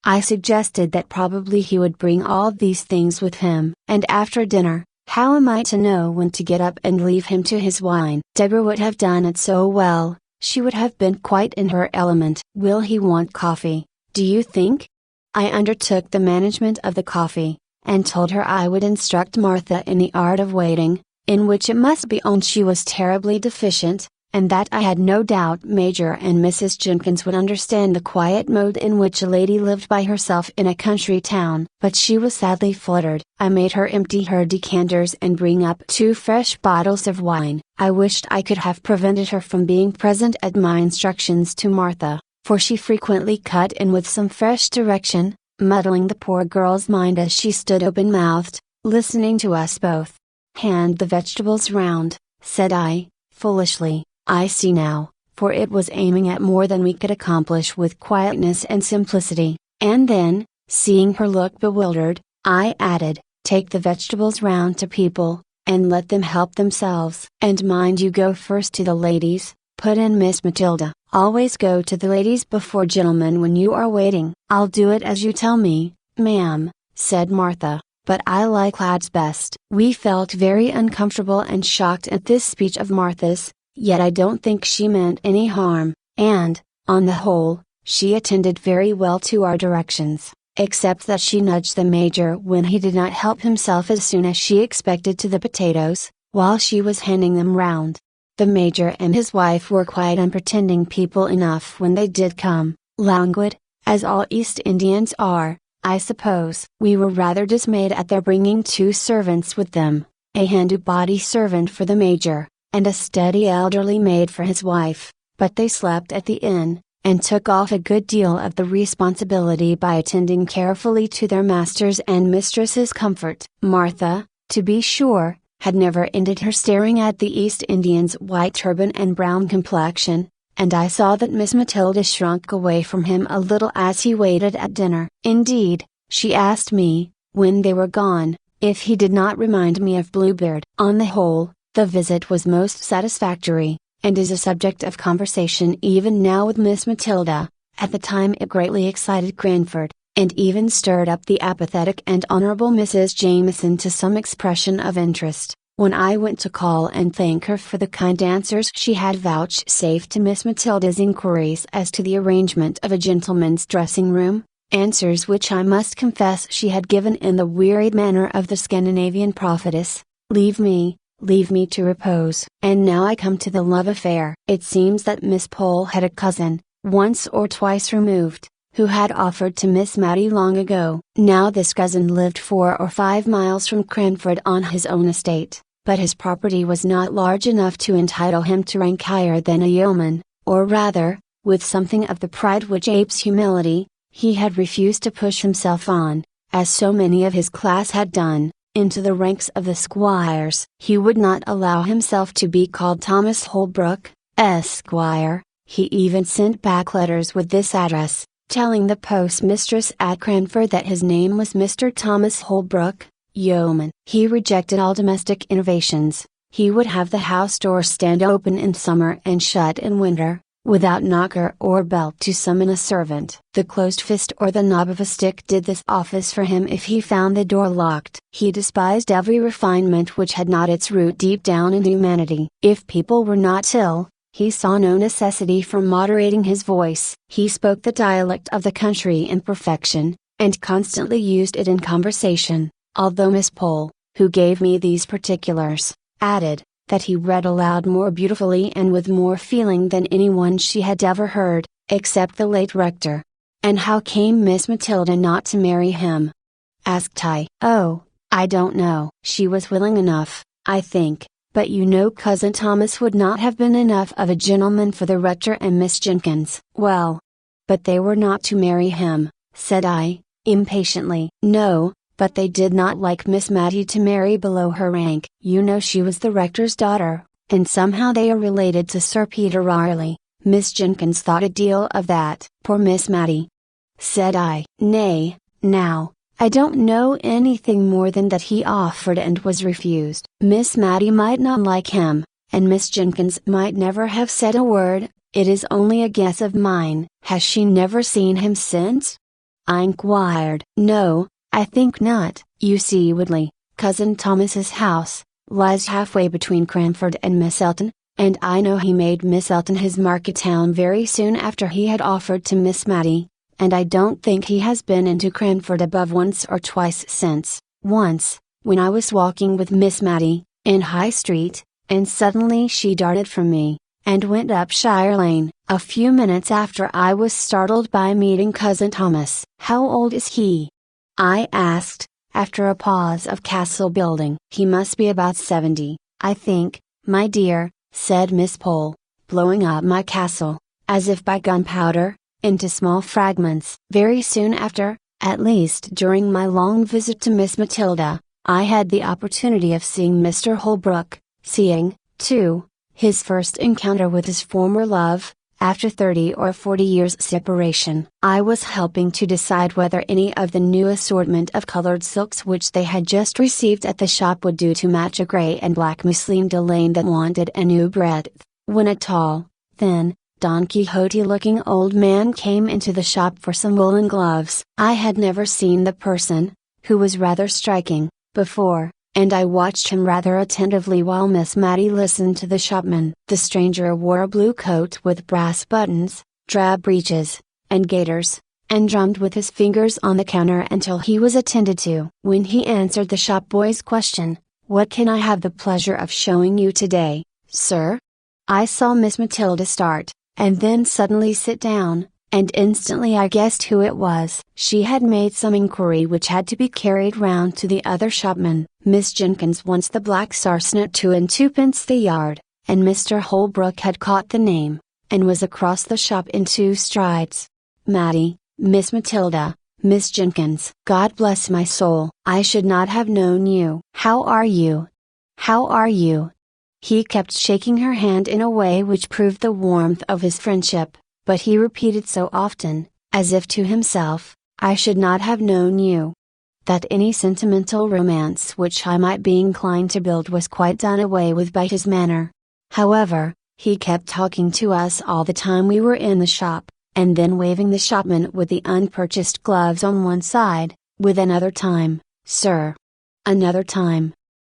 I suggested that probably he would bring all these things with him. "And after dinner, how am I to know when to get up and leave him to his wine?" Deborah would have done it so well, she would have been quite in her element. "Will he want coffee, do you think?" I undertook the management of the coffee, and told her I would instruct Martha in the art of waiting, in which it must be owned she was terribly deficient, and that I had no doubt Major and Mrs. Jenkins would understand the quiet mode in which a lady lived by herself in a country town. But she was sadly fluttered. I made her empty her decanters and bring up 2 fresh bottles of wine. I wished I could have prevented her from being present at my instructions to Martha, for she frequently cut in with some fresh direction, muddling the poor girl's mind as she stood open-mouthed, listening to us both. "Hand the vegetables round," said I, foolishly. I see now, for it was aiming at more than we could accomplish with quietness and simplicity, and then, seeing her look bewildered, I added, "Take the vegetables round to people, and let them help themselves." "And mind you go first to the ladies," put in Miss Matilda. "Always go to the ladies before gentlemen when you are waiting." "I'll do it as you tell me, ma'am," said Martha, "but I like lads best." We felt very uncomfortable and shocked at this speech of Martha's, yet I don't think she meant any harm, and, on the whole, she attended very well to our directions, except that she nudged the Major when he did not help himself as soon as she expected to the potatoes, while she was handing them round. The Major and his wife were quite unpretending people enough when they did come, languid, as all East Indians are, I suppose. We were rather dismayed at their bringing 2 servants with them, a handy-body servant for the Major, and a steady elderly maid for his wife, but they slept at the inn, and took off a good deal of the responsibility by attending carefully to their masters' and mistresses' comfort. Martha, to be sure, had never ended her staring at the East Indian's white turban and brown complexion, and I saw that Miss Matilda shrunk away from him a little as he waited at dinner. Indeed, she asked me, when they were gone, if he did not remind me of Bluebeard. On the whole, the visit was most satisfactory, and is a subject of conversation even now with Miss Matilda. At the time it greatly excited Cranford, and even stirred up the apathetic and honorable Mrs. Jameson to some expression of interest, when I went to call and thank her for the kind answers she had vouchsafed to Miss Matilda's inquiries as to the arrangement of a gentleman's dressing room, answers which I must confess she had given in the wearied manner of the Scandinavian prophetess. Leave me to repose. And now I come to the love affair. It seems that Miss Pole had a cousin, once or twice removed, who had offered to Miss Matty long ago. Now this cousin lived 4 or 5 miles from Cranford on his own estate, but his property was not large enough to entitle him to rank higher than a yeoman, or rather, with something of the pride which apes humility, he had refused to push himself on, as so many of his class had done, into the ranks of the squires. He would not allow himself to be called Thomas Holbrook, Esquire. He even sent back letters with this address: telling the postmistress at Cranford that his name was Mr. Thomas Holbrook, yeoman. He rejected all domestic innovations. He would have the house door stand open in summer and shut in winter, without knocker or bell to summon a servant. The closed fist or the knob of a stick did this office for him if he found the door locked. He despised every refinement which had not its root deep down in humanity. If people were not ill, he saw no necessity for moderating his voice. He spoke the dialect of the country in perfection, and constantly used it in conversation, although Miss Pole, who gave me these particulars, added, that he read aloud more beautifully and with more feeling than anyone she had ever heard, except the late rector. And how came Miss Matilda not to marry him? Asked I. Oh, I don't know. She was willing enough, I think, but you know Cousin Thomas would not have been enough of a gentleman for the rector and Miss Jenkins. Well, but they were not to marry him, said I, impatiently. No, but they did not like Miss Matty to marry below her rank. You know she was the rector's daughter, and somehow they are related to Sir Peter Rarley. Miss Jenkins thought a deal of that. Poor Miss Matty, said I. Nay, now, I don't know anything more than that he offered and was refused. Miss Matty might not like him, and Miss Jenkins might never have said a word. It is only a guess of mine. Has she never seen him since? I inquired. No, I think not. You see, Woodley, Cousin Thomas's house, lies halfway between Cranford and Miss Elton, and I know he made Miss Elton his market town very soon after he had offered to Miss Matty, and I don't think he has been into Cranford above once or twice since. Once, when I was walking with Miss Matty, in High Street, and suddenly she darted from me, and went up Shire Lane. A few minutes after I was startled by meeting Cousin Thomas. How old is he? I asked, after a pause of castle building. He must be about 70, I think, my dear, said Miss Pole, blowing up my castle, as if by gunpowder, into small fragments. Very soon after, at least during my long visit to Miss Matilda, I had the opportunity of seeing Mr. Holbrook, seeing, too, his first encounter with his former love, after 30 or 40 years' separation. I was helping to decide whether any of the new assortment of colored silks which they had just received at the shop would do to match a gray and black mousseline delaine that wanted a new breadth, when a tall, thin, Don Quixote-looking old man came into the shop for some woolen gloves. I had never seen the person, who was rather striking, before, and I watched him rather attentively while Miss Matty listened to the shopman. The stranger wore a blue coat with brass buttons, drab breeches, and gaiters, and drummed with his fingers on the counter until he was attended to. When he answered the shop boy's question, "What can I have the pleasure of showing you today, sir?" I saw Miss Matilda start, and then suddenly sit down, and instantly I guessed who it was. She had made some inquiry which had to be carried round to the other shopman. Miss Jenkins wants the black sarcenet 2 and 2 the yard, and Mr. Holbrook had caught the name, and was across the shop in 2 strides. Matty, Miss Matilda, Miss Jenkins. God bless my soul. I should not have known you. How are you? How are you? He kept shaking her hand in a way which proved the warmth of his friendship, but he repeated so often, as if to himself, I should not have known you, that any sentimental romance which I might be inclined to build was quite done away with by his manner. However, he kept talking to us all the time we were in the shop, and then waving the shopman with the unpurchased gloves on one side, with another time, sir. Another time.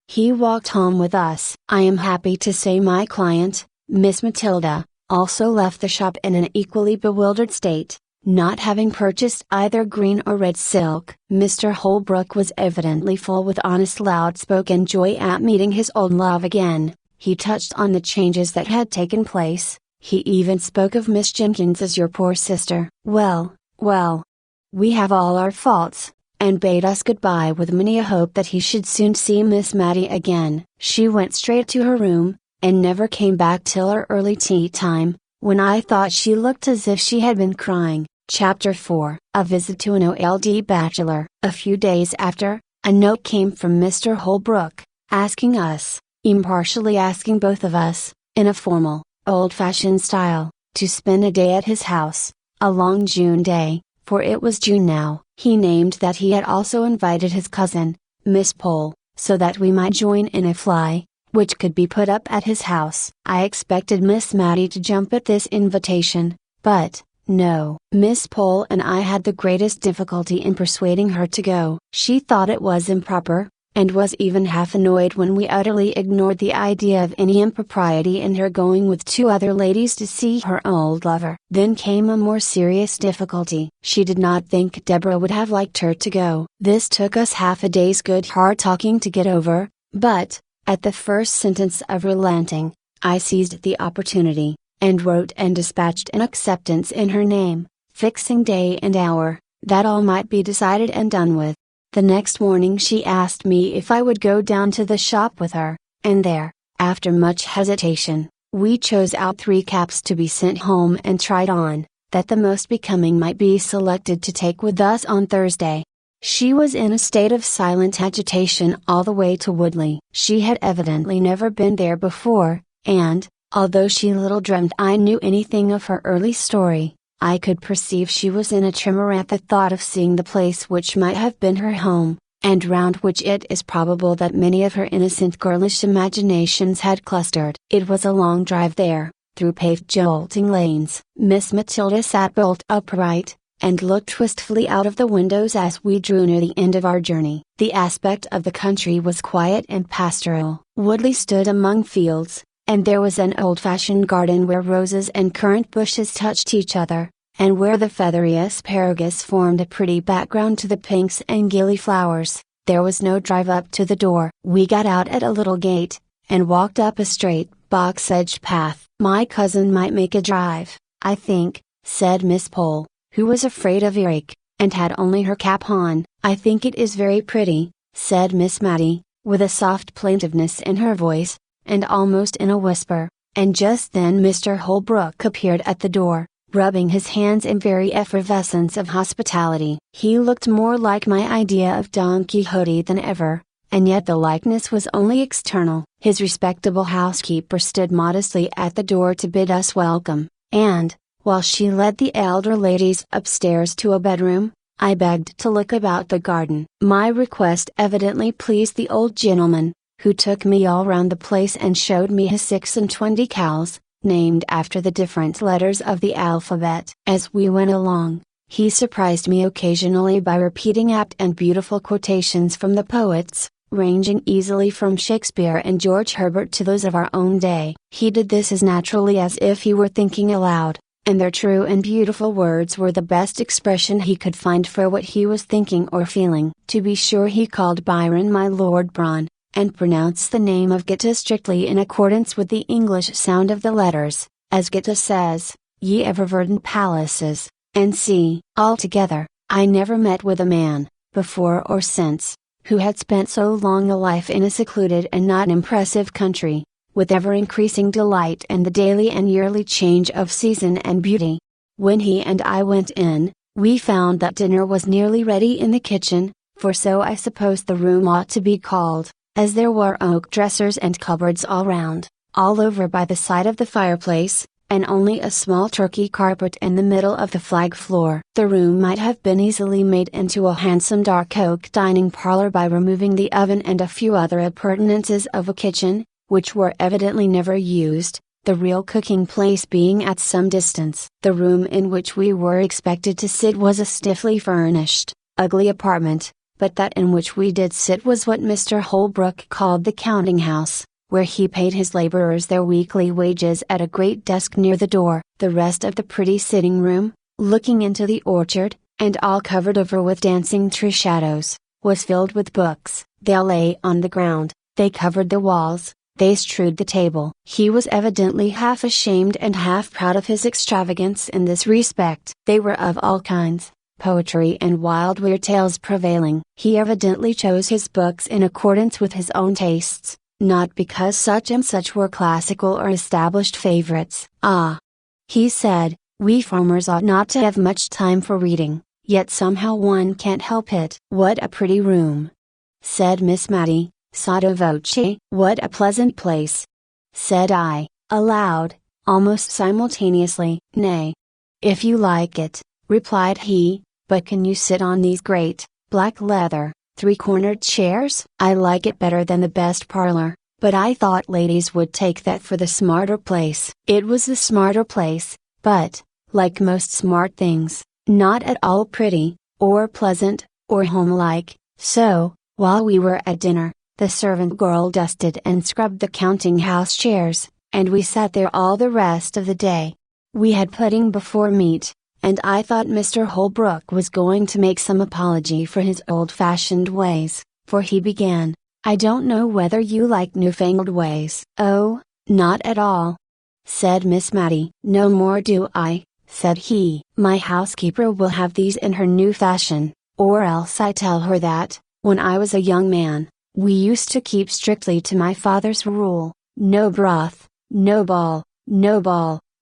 He walked home with us. I am happy to say my client, Miss Matilda, also left the shop in an equally bewildered state, not having purchased either green or red silk. Mr. Holbrook was evidently full with honest loud-spoken joy at meeting his old love again. He touched on the changes that had taken place, he even spoke of Miss Jenkins as your poor sister. Well, well, we have all our faults, and bade us goodbye with many a hope that he should soon see Miss Matty again. She went straight to her room, and never came back till our early tea time, when I thought she looked as if she had been crying. Chapter 4. A visit to an old bachelor. A few days after, a note came from Mr. Holbrook, asking us, impartially asking both of us, in a formal, old-fashioned style, to spend a day at his house. A long June day, for it was June now. He named that he had also invited his cousin, Miss Pole, so that we might join in a fly, which could be put up at his house. I expected Miss Matty to jump at this invitation, but, no. Miss Pole and I had the greatest difficulty in persuading her to go. She thought it was improper, and was even half annoyed when we utterly ignored the idea of any impropriety in her going with two other ladies to see her old lover. Then came a more serious difficulty. She did not think Deborah would have liked her to go. This took us half a day's good hard talking to get over, but, at the first sentence of relenting, I seized the opportunity, and wrote and dispatched an acceptance in her name, fixing day and hour, that all might be decided and done with. The next morning she asked me if I would go down to the shop with her, and there, after much hesitation, we chose out 3 caps to be sent home and tried on, that the most becoming might be selected to take with us on Thursday. She was in a state of silent agitation all the way to Woodley. She had evidently never been there before, and, although she little dreamt I knew anything of her early story, I could perceive she was in a tremor at the thought of seeing the place which might have been her home, and round which it is probable that many of her innocent girlish imaginations had clustered. It was a long drive there, through paved jolting lanes. Miss Matilda sat bolt upright, and looked wistfully out of the windows as we drew near the end of our journey. The aspect of the country was quiet and pastoral. Woodley stood among fields, and there was an old-fashioned garden where roses and currant bushes touched each other, and where the feathery asparagus formed a pretty background to the pinks and gillyflowers. There was no drive up to the door. We got out at a little gate, and walked up a straight, box-edged path. My cousin might make a drive, I think, said Miss Pole, who was afraid of earache, and had only her cap on. I think it is very pretty, said Miss Matty, with a soft plaintiveness in her voice, and almost in a whisper, and just then Mr. Holbrook appeared at the door, rubbing his hands in very effervescence of hospitality. He looked more like my idea of Don Quixote than ever, and yet the likeness was only external. His respectable housekeeper stood modestly at the door to bid us welcome, and, while she led the elder ladies upstairs to a bedroom, I begged to look about the garden. My request evidently pleased the old gentleman, who took me all round the place and showed me his 26 cows, named after the different letters of the alphabet. As we went along, he surprised me occasionally by repeating apt and beautiful quotations from the poets, ranging easily from Shakespeare and George Herbert to those of our own day. He did this as naturally as if he were thinking aloud, and their true and beautiful words were the best expression he could find for what he was thinking or feeling. To be sure, he called Byron my Lord Brawn, and pronounced the name of Goethe strictly in accordance with the English sound of the letters, as Goethe says, ye ever verdant palaces, and see. Altogether, I never met with a man, before or since, who had spent so long a life in a secluded and not impressive country, with ever increasing delight in the daily and yearly change of season and beauty. When he and I went in, we found that dinner was nearly ready in the kitchen, for so I suppose the room ought to be called, as there were oak dressers and cupboards all round, all over by the side of the fireplace, and only a small Turkey carpet in the middle of the flag floor. The room might have been easily made into a handsome dark oak dining parlor by removing the oven and a few other appurtenances of a kitchen, which were evidently never used, the real cooking place being at some distance. The room in which we were expected to sit was a stiffly furnished, ugly apartment, but that in which we did sit was what Mr. Holbrook called the counting house, where he paid his laborers their weekly wages at a great desk near the door. The rest of the pretty sitting room, looking into the orchard, and all covered over with dancing tree shadows, was filled with books. They lay on the ground, they covered the walls, they strewed the table. He was evidently half ashamed and half proud of his extravagance in this respect. They were of all kinds, poetry and wild weird tales prevailing. He evidently chose his books in accordance with his own tastes, not because such and such were classical or established favorites. Ah! He said, we farmers ought not to have much time for reading, yet somehow one can't help it. What a pretty room! Said Miss Matty, sotto voce. What a pleasant place! Said I, aloud, almost simultaneously. Nay, "If you like it," replied he, "but can you sit on these great, black leather, three-cornered chairs?" "I like it better than the best parlor, but I thought ladies would take that for the smarter place." It was the smarter place, but, like most smart things, not at all pretty, or pleasant, or homelike, so, while we were at dinner, the servant girl dusted and scrubbed the counting house chairs, and we sat there all the rest of the day. We had pudding before meat, and I thought Mr. Holbrook was going to make some apology for his old-fashioned ways, for he began, "I don't know whether you like newfangled ways." "Oh, not at all," said Miss Matty. "No more do I," said he. "My housekeeper will have these in her new fashion, or else I tell her that, when I was a young man, we used to keep strictly to my father's rule, no broth, no ball,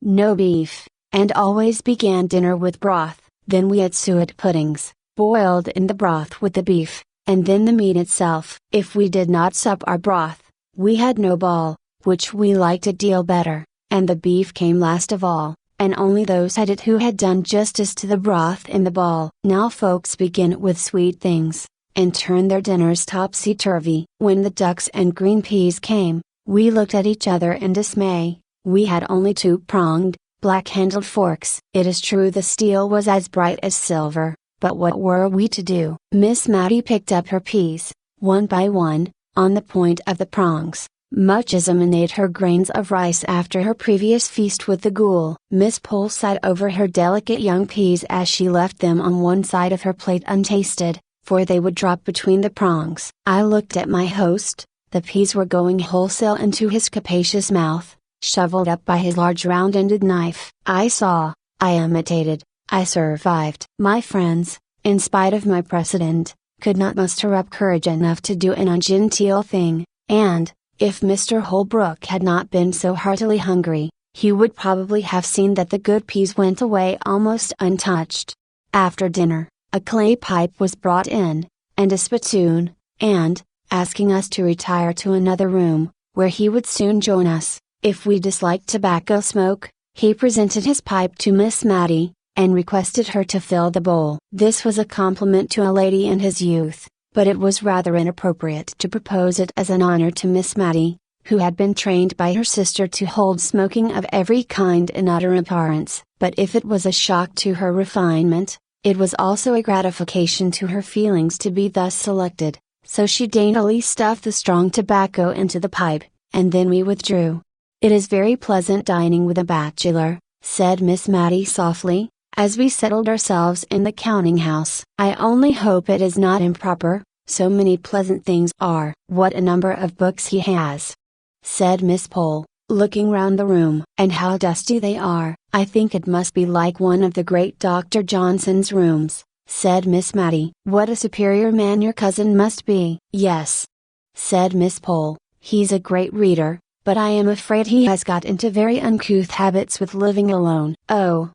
no beef, and always began dinner with broth, then we had suet puddings, boiled in the broth with the beef, and then the meat itself. If we did not sup our broth, we had no ball, which we liked a deal better, and the beef came last of all, and only those had it who had done justice to the broth in the ball. Now folks begin with sweet things, and turn their dinners topsy-turvy. When the ducks and green peas came, we looked at each other in dismay. We had only two-pronged, black-handled forks. It is true the steel was as bright as silver, but what were we to do? Miss Matty picked up her peas, one by one, on the point of the prongs, much as a man ate her grains of rice after her previous feast with the ghoul. Miss Pole sighed over her delicate young peas as she left them on one side of her plate untasted, for they would drop between the prongs. I looked at my host. The peas were going wholesale into his capacious mouth, shoveled up by his large round-ended knife. I saw, I imitated, I survived. My friends, in spite of my precedent, could not muster up courage enough to do an ungenteel thing, and, if Mr. Holbrook had not been so heartily hungry, he would probably have seen that the good peas went away almost untouched. After dinner, a clay pipe was brought in, and a spittoon, and, asking us to retire to another room, where he would soon join us, if we disliked tobacco smoke, he presented his pipe to Miss Matty, and requested her to fill the bowl. This was a compliment to a lady in his youth, but it was rather inappropriate to propose it as an honor to Miss Matty, who had been trained by her sister to hold smoking of every kind in utter abhorrence. But if it was a shock to her refinement, it was also a gratification to her feelings to be thus selected, so she daintily stuffed the strong tobacco into the pipe, and then we withdrew. "It is very pleasant dining with a bachelor," said Miss Matty softly, as we settled ourselves in the counting house. "I only hope it is not improper, so many pleasant things are." "What a number of books he has!" said Miss Pole, looking round the room. "And how dusty they are!" "I think it must be like one of the great Dr. Johnson's rooms," said Miss Matty. "What a superior man your cousin must be!" "Yes," said Miss Pole, "he's a great reader, but I am afraid he has got into very uncouth habits with living alone." "Oh!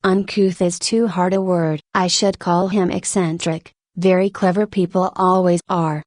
Uncouth is too hard a word. I should call him eccentric. Very clever people always are,"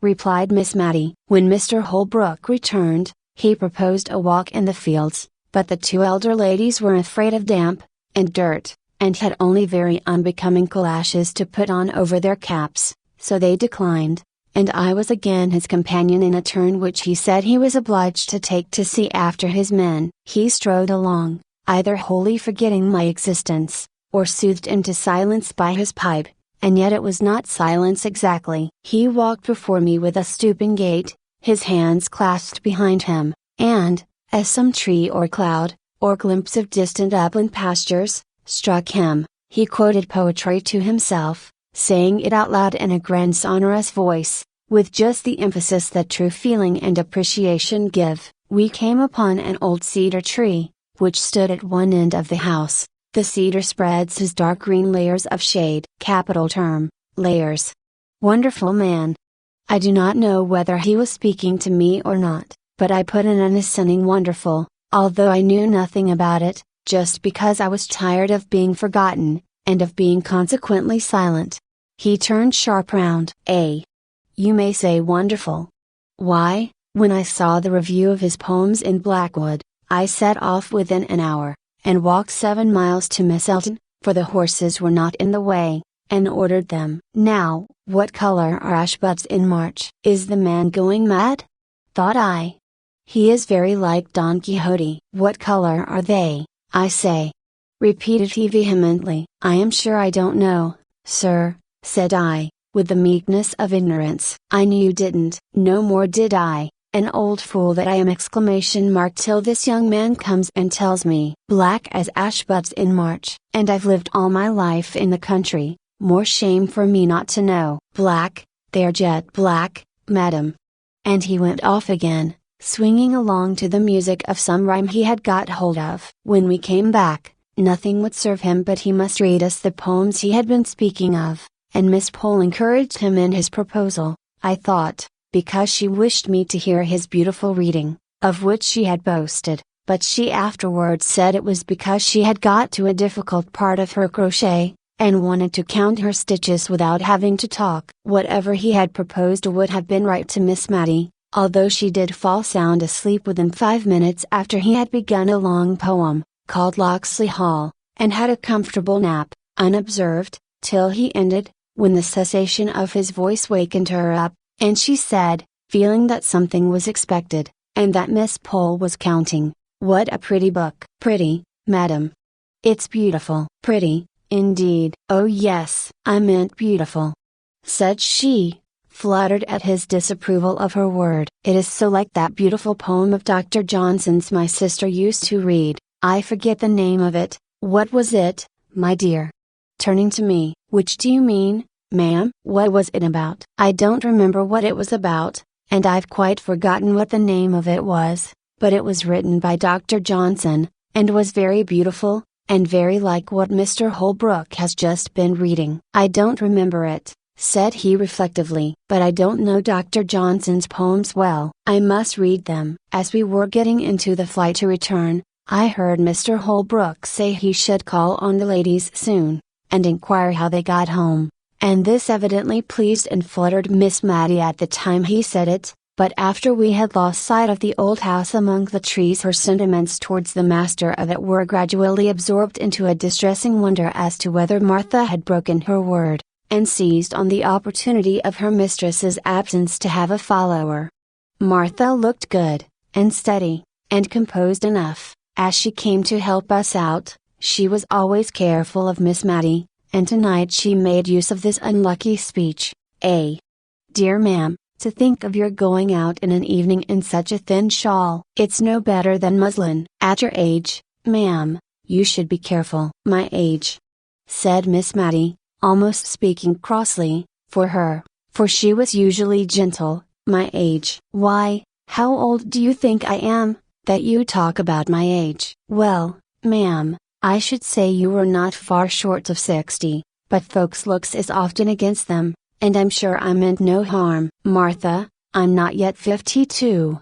replied Miss Matty. When Mr. Holbrook returned, he proposed a walk in the fields, but the two elder ladies were afraid of damp, and dirt, and had only very unbecoming calashes to put on over their caps, so they declined, and I was again his companion in a turn which he said he was obliged to take to see after his men. He strode along, either wholly forgetting my existence, or soothed into silence by his pipe, and yet it was not silence exactly. He walked before me with a stooping gait, his hands clasped behind him, and, as some tree or cloud, or glimpse of distant upland pastures, struck him, he quoted poetry to himself, saying it out loud in a grand sonorous voice, with just the emphasis that true feeling and appreciation give. We came upon an old cedar tree, which stood at one end of the house. The cedar spreads his dark green layers of shade. Capital term, layers. Wonderful man. I do not know whether he was speaking to me or not, but I put in an assenting wonderful, although I knew nothing about it, just because I was tired of being forgotten, and of being consequently silent. He turned sharp round. You may say wonderful. Why, when I saw the review of his poems in Blackwood, I set off within an hour, and walked 7 miles to Miss Elton, for the horses were not in the way, and ordered them. Now, what color are ash buds in March? Is the man going mad? Thought I. He is very like Don Quixote. What color are they, I say? Repeated he vehemently. I am sure I don't know, sir, said I, with the meekness of ignorance. I knew you didn't. No more did I, an old fool that I am! Till this young man comes and tells me. Black as ash buds in March. And I've lived all my life in the country, more shame for me not to know. Black, they're jet black, madam. And he went off again, swinging along to the music of some rhyme he had got hold of. When we came back, nothing would serve him but he must read us the poems he had been speaking of, and Miss Pole encouraged him in his proposal, I thought, because she wished me to hear his beautiful reading, of which she had boasted, but she afterwards said it was because she had got to a difficult part of her crochet, and wanted to count her stitches without having to talk. Whatever he had proposed would have been right to Miss Matty, although she did fall sound asleep within 5 minutes after he had begun a long poem, called Locksley Hall, and had a comfortable nap, unobserved, till he ended, when the cessation of his voice wakened her up, and she said, feeling that something was expected, and that Miss Pole was counting, "What a pretty book!" "Pretty, madam? It's beautiful." "Pretty, indeed." "Oh yes, I meant beautiful," said she, fluttered at his disapproval of her word. "It is so like that beautiful poem of Dr. Johnson's my sister used to read. I forget the name of it. What was it, my dear?" Turning to me. "Which do you mean, ma'am?" "What was it about?" "I don't remember what it was about, and I've quite forgotten what the name of it was, but it was written by Dr. Johnson, and was very beautiful, and very like what Mr. Holbrook has just been reading." "I don't remember it," said he reflectively, "but I don't know Dr. Johnson's poems well. I must read them." As we were getting into the flight to return, I heard Mr. Holbrook say he should call on the ladies soon, and inquire how they got home, and this evidently pleased and fluttered Miss Matty at the time he said it, but after we had lost sight of the old house among the trees her sentiments towards the master of it were gradually absorbed into a distressing wonder as to whether Martha had broken her word, and seized on the opportunity of her mistress's absence to have a follower. Martha looked good, and steady, and composed enough, as she came to help us out. She was always careful of Miss Matty, and tonight she made use of this unlucky speech. "Dear ma'am, to think of your going out in an evening in such a thin shawl. It's no better than muslin. At your age, ma'am, you should be careful." "My age?" said Miss Matty, almost speaking crossly, for her, for she was usually gentle. "My age? Why, how old do you think I am, that you talk about my age?" "Well, ma'am, I should say you were not far short of 60, but folks' looks is often against them, and I'm sure I meant no harm." "Martha, I'm not yet 52,"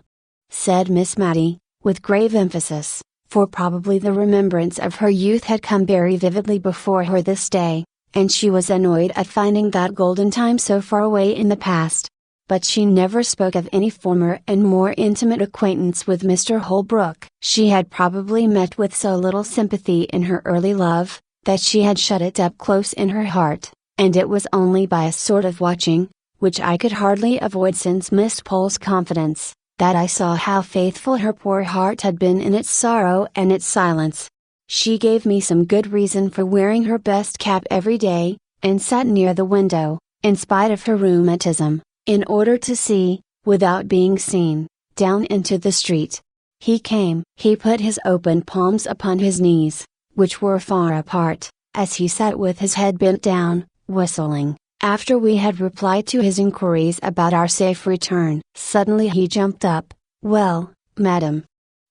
said Miss Matty, with grave emphasis, for probably the remembrance of her youth had come very vividly before her this day, and she was annoyed at finding that golden time so far away in the past. But she never spoke of any former and more intimate acquaintance with Mr. Holbrook. She had probably met with so little sympathy in her early love, that she had shut it up close in her heart, and it was only by a sort of watching, which I could hardly avoid since Miss Pole's confidence, that I saw how faithful her poor heart had been in its sorrow and its silence. She gave me some good reason for wearing her best cap every day, and sat near the window, in spite of her rheumatism, in order to see, without being seen, down into the street. He came. He put his open palms upon his knees, which were far apart, as he sat with his head bent down, whistling, after we had replied to his inquiries about our safe return. Suddenly he jumped up. "Well, madam,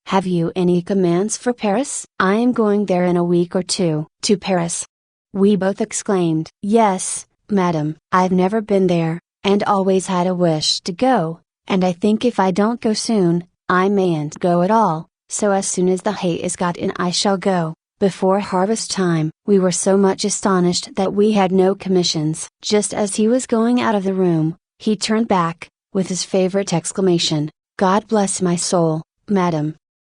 have you any commands for Paris?" "I am going there in a week or two." "To Paris?" we both exclaimed. "Yes, madam. I've never been there, and always had a wish to go, and I think if I don't go soon, I mayn't go at all, so as soon as the hay is got in I shall go, before harvest time." We were so much astonished that we had no commissions. Just as he was going out of the room, he turned back, with his favorite exclamation, "God bless my soul, madam."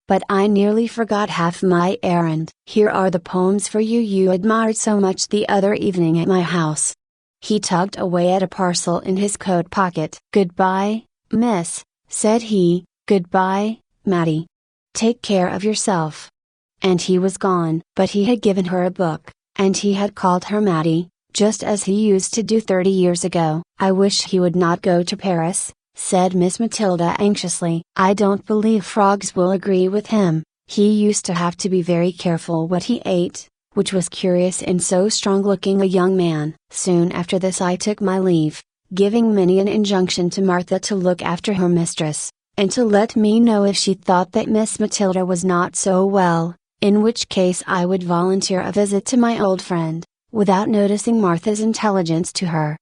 but I nearly forgot half my errand. Here are the poems for you admired so much the other evening at my house." He tugged away at a parcel in his coat pocket. "Goodbye, miss," said he, "goodbye, Matty. Take care of yourself." And he was gone. But he had given her a book, and he had called her Matty, just as he used to do 30 years ago. "I wish he would not go to Paris," said Miss Matilda anxiously. "I don't believe frogs will agree with him. He used to have to be very careful what he ate," which was curious in so strong-looking a young man. Soon after this I took my leave, giving many an injunction to Martha to look after her mistress, and to let me know if she thought that Miss Matilda was not so well, in which case I would volunteer a visit to my old friend, without noticing Martha's intelligence to her.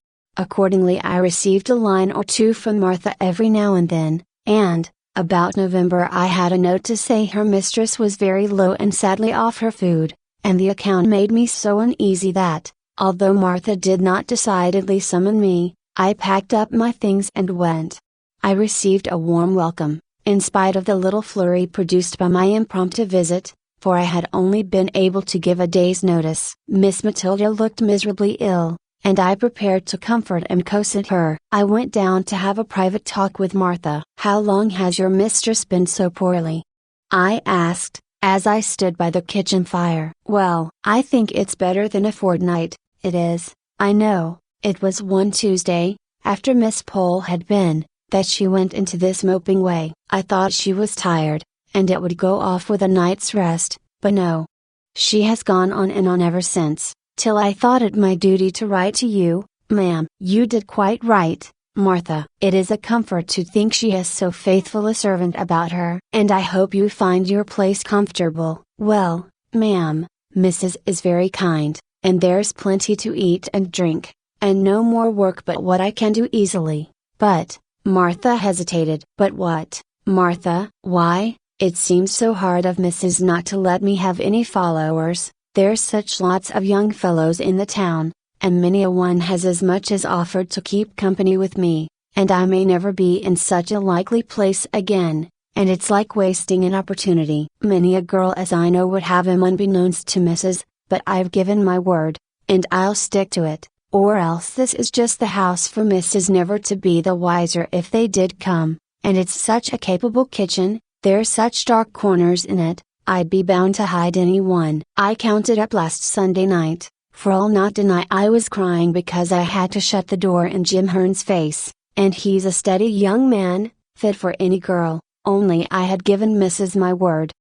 Accordingly I received a line or two from Martha every now and then, and, about November I had a note to say her mistress was very low and sadly off her food, and the account made me so uneasy that, although Martha did not decidedly summon me, I packed up my things and went. I received a warm welcome, in spite of the little flurry produced by my impromptu visit, for I had only been able to give a day's notice. Miss Matilda looked miserably ill, and I prepared to comfort and cosset her. I went down to have a private talk with Martha. "How long has your mistress been so poorly?" I asked, as I stood by the kitchen fire. "Well, I think it's better than a fortnight." "It is, I know. It was one Tuesday, after Miss Pole had been, that she went into this moping way. I thought she was tired, and it would go off with a night's rest, but no. She has gone on and on ever since, till I thought it my duty to write to you, ma'am." "You did quite right, Martha. It is a comfort to think she has so faithful a servant about her. And I hope you find your place comfortable." "Well, ma'am, Mrs. is very kind, and there's plenty to eat and drink, and no more work but what I can do easily, but," Martha hesitated. "But what, Martha?" "Why, it seems so hard of Mrs. not to let me have any followers. There's such lots of young fellows in the town, and many a one has as much as offered to keep company with me, and I may never be in such a likely place again, and it's like wasting an opportunity. Many a girl as I know would have him unbeknownst to Mrs., but I've given my word, and I'll stick to it, or else this is just the house for Mrs. never to be the wiser if they did come, and it's such a capable kitchen, there's such dark corners in it, I'd be bound to hide any one." I counted up last Sunday night, for I'll not deny I was crying because I had to shut the door in Jim Hearn's face, and he's a steady young man, fit for any girl, only I had given Mrs. my word.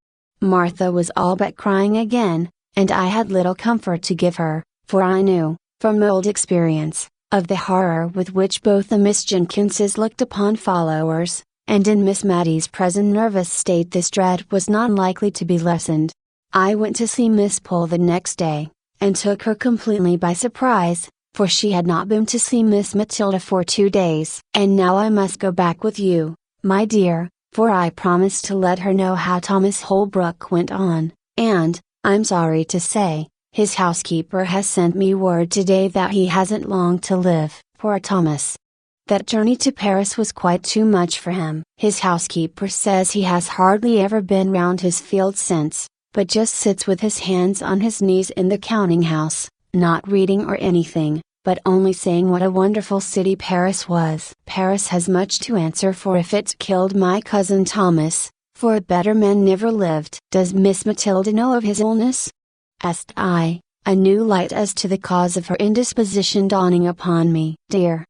Martha was all but crying again, and I had little comfort to give her, for I knew, from old experience, of the horror with which both the Miss Jenkinses looked upon followers, and in Miss Matty's present nervous state this dread was not likely to be lessened. I went to see Miss Pole the next day, and took her completely by surprise, for she had not been to see Miss Matilda for 2 days. "And now I must go back with you, my dear, for I promised to let her know how Thomas Holbrook went on, and, I'm sorry to say, his housekeeper has sent me word today that he hasn't long to live." Poor Thomas! That journey to Paris was quite too much for him. His housekeeper says he has hardly ever been round his field since, but just sits with his hands on his knees in the counting house, not reading or anything, but only saying what a wonderful city Paris was. Paris has much to answer for if it's killed my cousin Thomas, for a better man never lived. "Does Miss Matilda know of his illness?" asked I, a new light as to the cause of her indisposition dawning upon me. "Dear!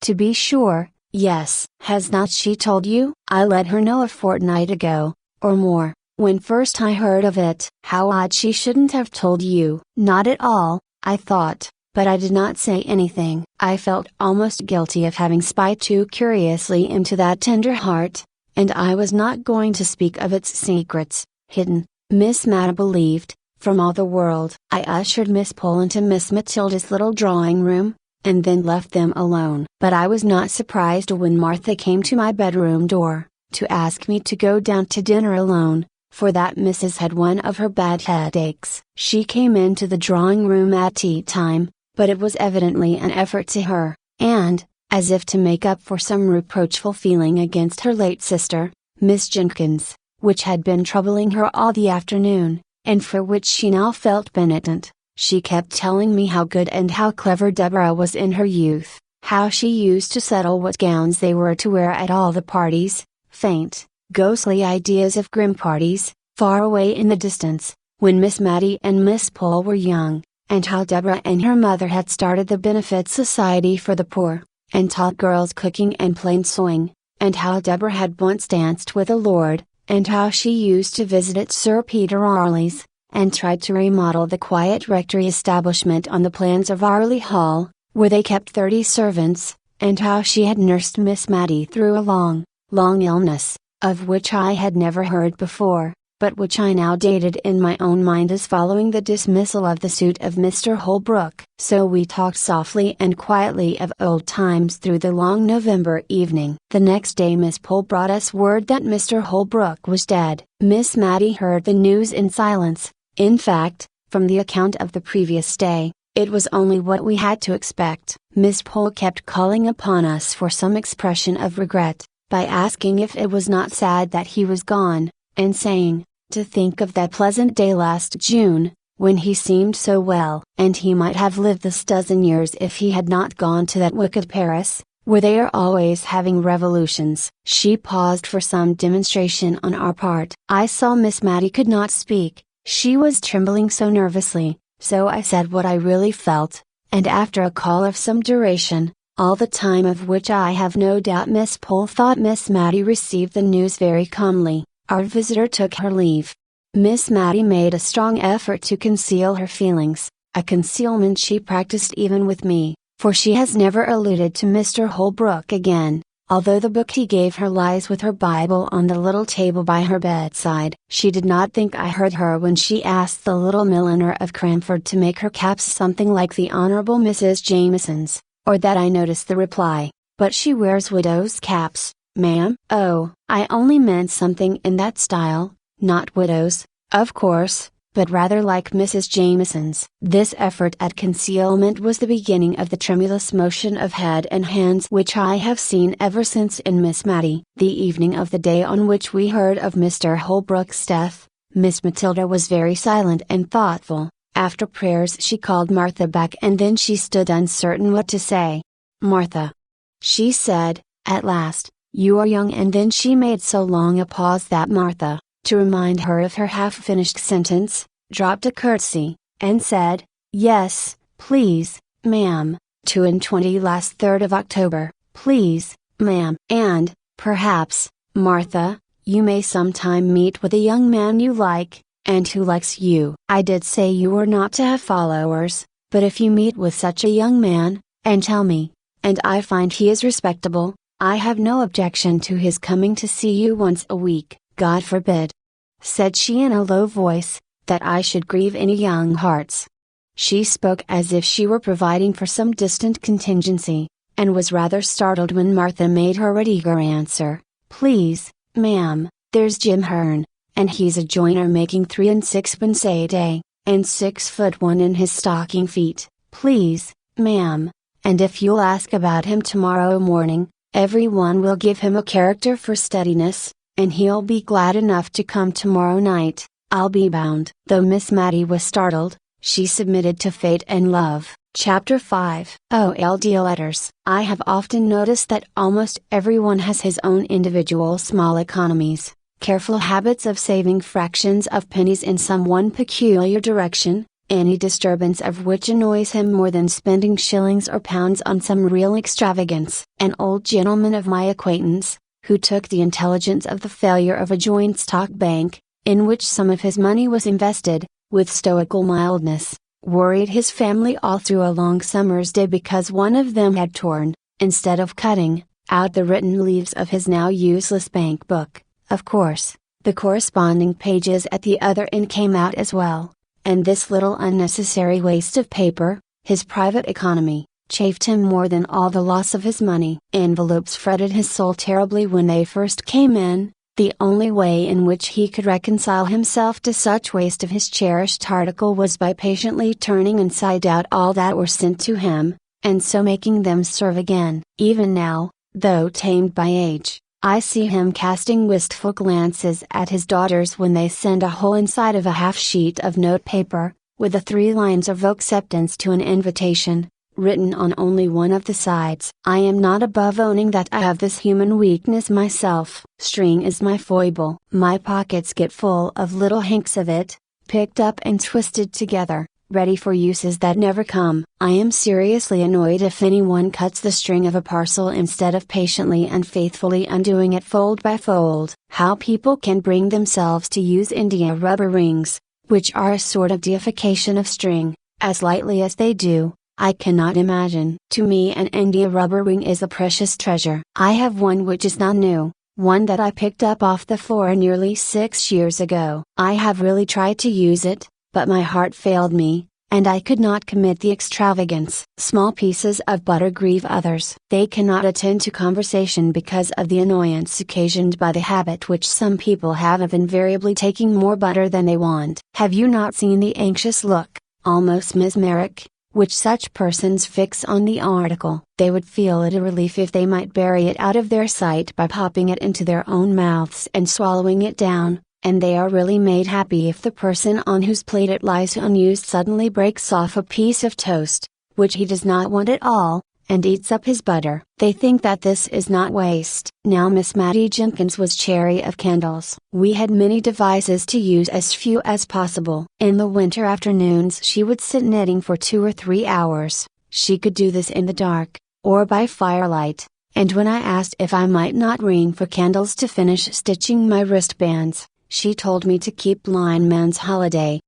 To be sure, yes." "Has not she told you?" "I let her know a fortnight ago, or more, when first I heard of it." "How odd she shouldn't have told you." "Not at all, I thought, but I did not say anything." I felt almost guilty of having spied too curiously into that tender heart, and I was not going to speak of its secrets, hidden, Miss Matty believed, from all the world. I ushered Miss Pole into Miss Matilda's little drawing room, and then left them alone. But I was not surprised when Martha came to my bedroom door, to ask me to go down to dinner alone, for that Mrs. had one of her bad headaches. She came into the drawing room at tea time, but it was evidently an effort to her, and, as if to make up for some reproachful feeling against her late sister, Miss Jenkins, which had been troubling her all the afternoon, and for which she now felt penitent. She kept telling me how good and how clever Deborah was in her youth, how she used to settle what gowns they were to wear at all the parties, faint, ghostly ideas of grim parties, far away in the distance, when Miss Matty and Miss Pole were young, and how Deborah and her mother had started the Benefit Society for the Poor, and taught girls cooking and plain sewing, and how Deborah had once danced with a lord, and how she used to visit at Sir Peter Arley's, and tried to remodel the quiet rectory establishment on the plans of Arley Hall, where they kept 30 servants, and how she had nursed Miss Matty through a long, long illness, of which I had never heard before, but which I now dated in my own mind as following the dismissal of the suit of Mr. Holbrook. So we talked softly and quietly of old times through the long November evening. The next day Miss Pole brought us word that Mr. Holbrook was dead. Miss Matty heard the news in silence. In fact, from the account of the previous day, it was only what we had to expect. Miss Pole kept calling upon us for some expression of regret, by asking if it was not sad that he was gone, and saying, to think of that pleasant day last June, when he seemed so well. And he might have lived this dozen years if he had not gone to that wicked Paris, where they are always having revolutions. She paused for some demonstration on our part. I saw Miss Matty could not speak, she was trembling so nervously, so I said what I really felt, and after a call of some duration, all the time of which I have no doubt Miss Pole thought Miss Matty received the news very calmly, our visitor took her leave. Miss Matty made a strong effort to conceal her feelings, a concealment she practiced even with me, for she has never alluded to Mr. Holbrook again, although the book he gave her lies with her Bible on the little table by her bedside. She did not think I heard her when she asked the little milliner of Cranford to make her caps something like the Honorable Mrs. Jameson's, or that I noticed the reply, but she wears widow's caps, ma'am. Oh, I only meant something in that style, not widows, of course, but rather like Mrs. Jameson's. This effort at concealment was the beginning of the tremulous motion of head and hands which I have seen ever since in Miss Matty. The evening of the day on which we heard of Mr. Holbrook's death, Miss Matilda was very silent and thoughtful. After prayers she called Martha back and then she stood uncertain what to say. Martha, she said, at last, you are young, and then she made so long a pause that Martha, to remind her of her half-finished sentence, dropped a curtsy, and said, yes, please, ma'am, 22 last 3rd of October, please, ma'am. And, perhaps, Martha, you may sometime meet with a young man you like, and who likes you. I did say you were not to have followers, but if you meet with such a young man, and tell me, and I find he is respectable, I have no objection to his coming to see you once a week. God forbid, said she in a low voice, that I should grieve any young hearts. She spoke as if she were providing for some distant contingency, and was rather startled when Martha made her eager answer, please, ma'am, there's Jim Hearn, and he's a joiner making 3 and 6pence a day, and 6'1" in his stocking feet, please, ma'am, and if you'll ask about him tomorrow morning, everyone will give him a character for steadiness, and he'll be glad enough to come tomorrow night, I'll be bound. Though Miss Matty was startled, she submitted to fate and love. Chapter 5. OLD Letters. I have often noticed that almost everyone has his own individual small economies, careful habits of saving fractions of pennies in some one peculiar direction, any disturbance of which annoys him more than spending shillings or pounds on some real extravagance. An old gentleman of my acquaintance, who took the intelligence of the failure of a joint stock bank, in which some of his money was invested, with stoical mildness, worried his family all through a long summer's day because one of them had torn, instead of cutting, out the written leaves of his now useless bank book. Of course, the corresponding pages at the other end came out as well, and this little unnecessary waste of paper, his private economy, chafed him more than all the loss of his money. Envelopes fretted his soul terribly when they first came in. The only way in which he could reconcile himself to such waste of his cherished article was by patiently turning inside out all that were sent to him, and so making them serve again. Even now, though tamed by age, I see him casting wistful glances at his daughters when they send a hole inside of a half sheet of notepaper, with the 3 lines of acceptance to an invitation, written on only one of the sides. I am not above owning that I have this human weakness myself. String is my foible. My pockets get full of little hanks of it, picked up and twisted together, ready for uses that never come. I am seriously annoyed if anyone cuts the string of a parcel instead of patiently and faithfully undoing it fold by fold. How people can bring themselves to use India rubber rings, which are a sort of deification of string, as lightly as they do, I cannot imagine. To me an India rubber ring is a precious treasure. I have one which is not new, one that I picked up off the floor nearly 6 years ago. I have really tried to use it, but my heart failed me, and I could not commit the extravagance. Small pieces of butter grieve others. They cannot attend to conversation because of the annoyance occasioned by the habit which some people have of invariably taking more butter than they want. Have you not seen the anxious look, almost mesmeric, which such persons fix on the article? They would feel it a relief if they might bury it out of their sight by popping it into their own mouths and swallowing it down, and they are really made happy if the person on whose plate it lies unused suddenly breaks off a piece of toast, which he does not want at all, and eats up his butter. They think that this is not waste. Now Miss Matty Jenkins was chary of candles. We had many devices to use as few as possible. In the winter afternoons she would sit knitting for 2 or 3 hours. She could do this in the dark, or by firelight, and when I asked if I might not ring for candles to finish stitching my wristbands, she told me to keep lineman's holiday.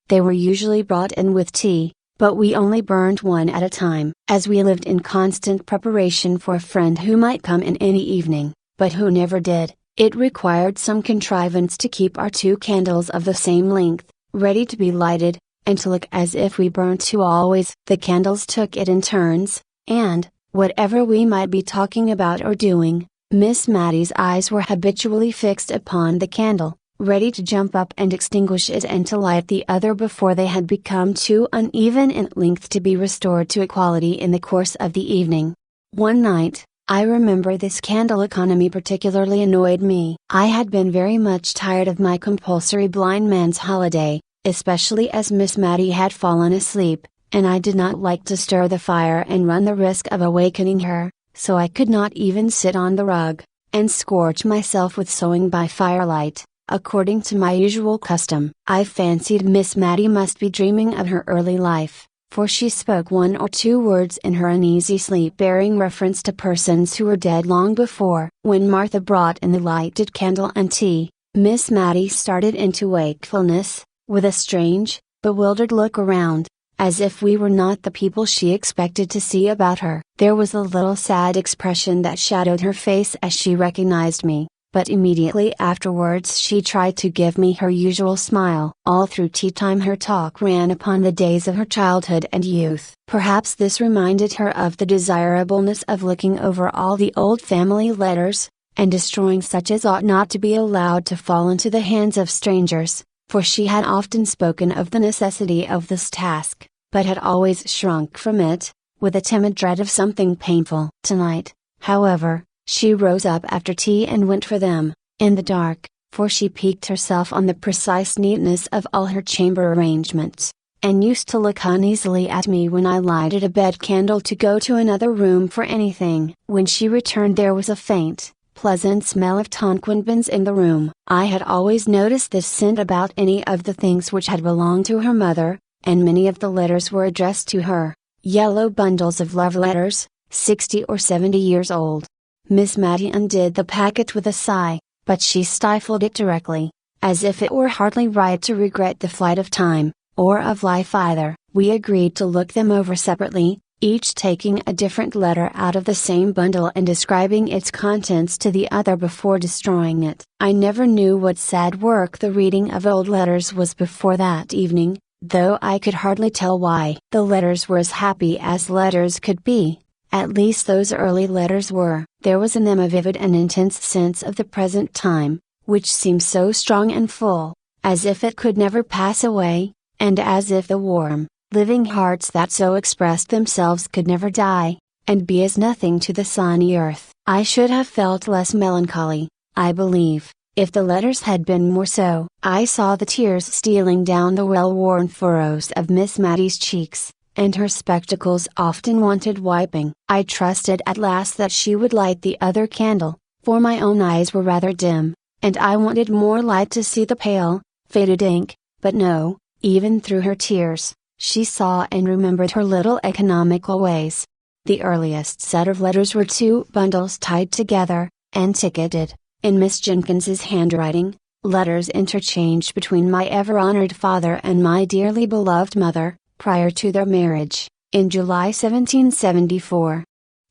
They were usually brought in with tea, but we only burned one at a time. As we lived in constant preparation for a friend who might come in any evening, but who never did, it required some contrivance to keep our 2 candles of the same length, ready to be lighted, and to look as if we burnt 2 always. The candles took it in turns, and, whatever we might be talking about or doing, Miss Matty's eyes were habitually fixed upon the candle, ready to jump up and extinguish it and to light the other before they had become too uneven in length to be restored to equality in the course of the evening. One night, I remember this candle economy particularly annoyed me. I had been very much tired of my compulsory blind man's holiday, especially as Miss Matty had fallen asleep, and I did not like to stir the fire and run the risk of awakening her, so I could not even sit on the rug, and scorch myself with sewing by firelight. According to my usual custom, I fancied Miss Matty must be dreaming of her early life, for she spoke 1 or 2 words in her uneasy sleep bearing reference to persons who were dead long before. When Martha brought in the lighted candle and tea, Miss Matty started into wakefulness, with a strange, bewildered look around, as if we were not the people she expected to see about her. There was a little sad expression that shadowed her face as she recognized me, but immediately afterwards she tried to give me her usual smile. All through tea time her talk ran upon the days of her childhood and youth. Perhaps this reminded her of the desirableness of looking over all the old family letters, and destroying such as ought not to be allowed to fall into the hands of strangers, for she had often spoken of the necessity of this task, but had always shrunk from it, with a timid dread of something painful. Tonight, however, she rose up after tea and went for them, in the dark, for she piqued herself on the precise neatness of all her chamber arrangements, and used to look uneasily at me when I lighted a bed candle to go to another room for anything. When she returned there was a faint, pleasant smell of Tonquin beans in the room. I had always noticed this scent about any of the things which had belonged to her mother, and many of the letters were addressed to her, yellow bundles of love letters, 60 or 70 years old. Miss Matty undid the packet with a sigh, but she stifled it directly, as if it were hardly right to regret the flight of time, or of life either. We agreed to look them over separately, each taking a different letter out of the same bundle and describing its contents to the other before destroying it. I never knew what sad work the reading of old letters was before that evening, though I could hardly tell why. The letters were as happy as letters could be. At least those early letters were. There was in them a vivid and intense sense of the present time, which seemed so strong and full, as if it could never pass away, and as if the warm, living hearts that so expressed themselves could never die, and be as nothing to the sunny earth. I should have felt less melancholy, I believe, if the letters had been more so. I saw the tears stealing down the well-worn furrows of Miss Matty's cheeks, and her spectacles often wanted wiping. I trusted at last that she would light the other candle, for my own eyes were rather dim, and I wanted more light to see the pale, faded ink, but no, even through her tears, she saw and remembered her little economical ways. The earliest set of letters were 2 bundles tied together, and ticketed, in Miss Jenkins's handwriting, letters interchanged between my ever-honored father and my dearly beloved mother, prior to their marriage, in July 1774.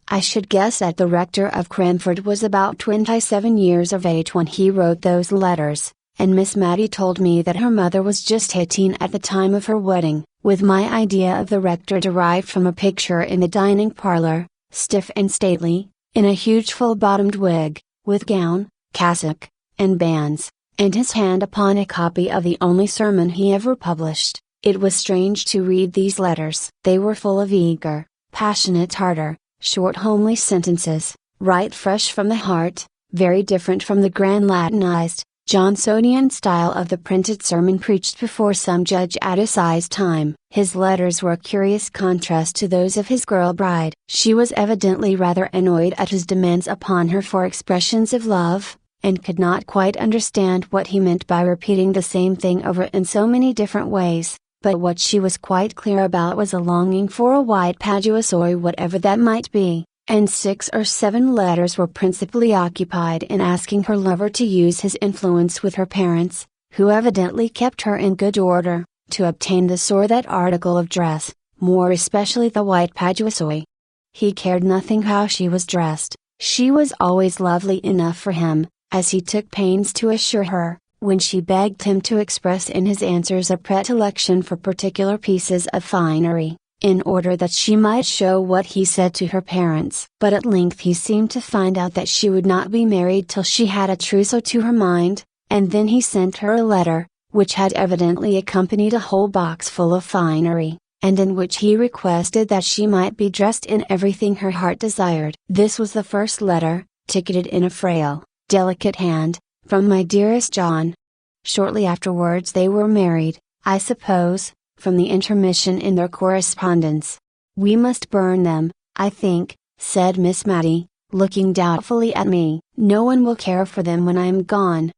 I should guess that the rector of Cranford was about 27 years of age when he wrote those letters, and Miss Matty told me that her mother was just 18 at the time of her wedding, with my idea of the rector derived from a picture in the dining parlor, stiff and stately, in a huge full-bottomed wig, with gown, cassock, and bands, and his hand upon a copy of the only sermon he ever published. It was strange to read these letters. They were full of eager, passionate ardor, short homely sentences, right fresh from the heart, very different from the grand Latinized, Johnsonian style of the printed sermon preached before some judge at a size time. His letters were a curious contrast to those of his girl bride. She was evidently rather annoyed at his demands upon her for expressions of love, and could not quite understand what he meant by repeating the same thing over in so many different ways. But what she was quite clear about was a longing for a white paduasoy, whatever that might be, and 6 or 7 letters were principally occupied in asking her lover to use his influence with her parents, who evidently kept her in good order, to obtain this or that article of dress, more especially the white paduasoy. He cared nothing how she was dressed, she was always lovely enough for him, as he took pains to assure her, when she begged him to express in his answers a predilection for particular pieces of finery, in order that she might show what he said to her parents. But at length he seemed to find out that she would not be married till she had a trousseau to her mind, and then he sent her a letter, which had evidently accompanied a whole box full of finery, and in which he requested that she might be dressed in everything her heart desired. This was the first letter, ticketed in a frail, delicate hand, from my dearest John. Shortly afterwards they were married, I suppose, from the intermission in their correspondence. We must burn them, I think, said Miss Matty, looking doubtfully at me. No one will care for them when I am gone.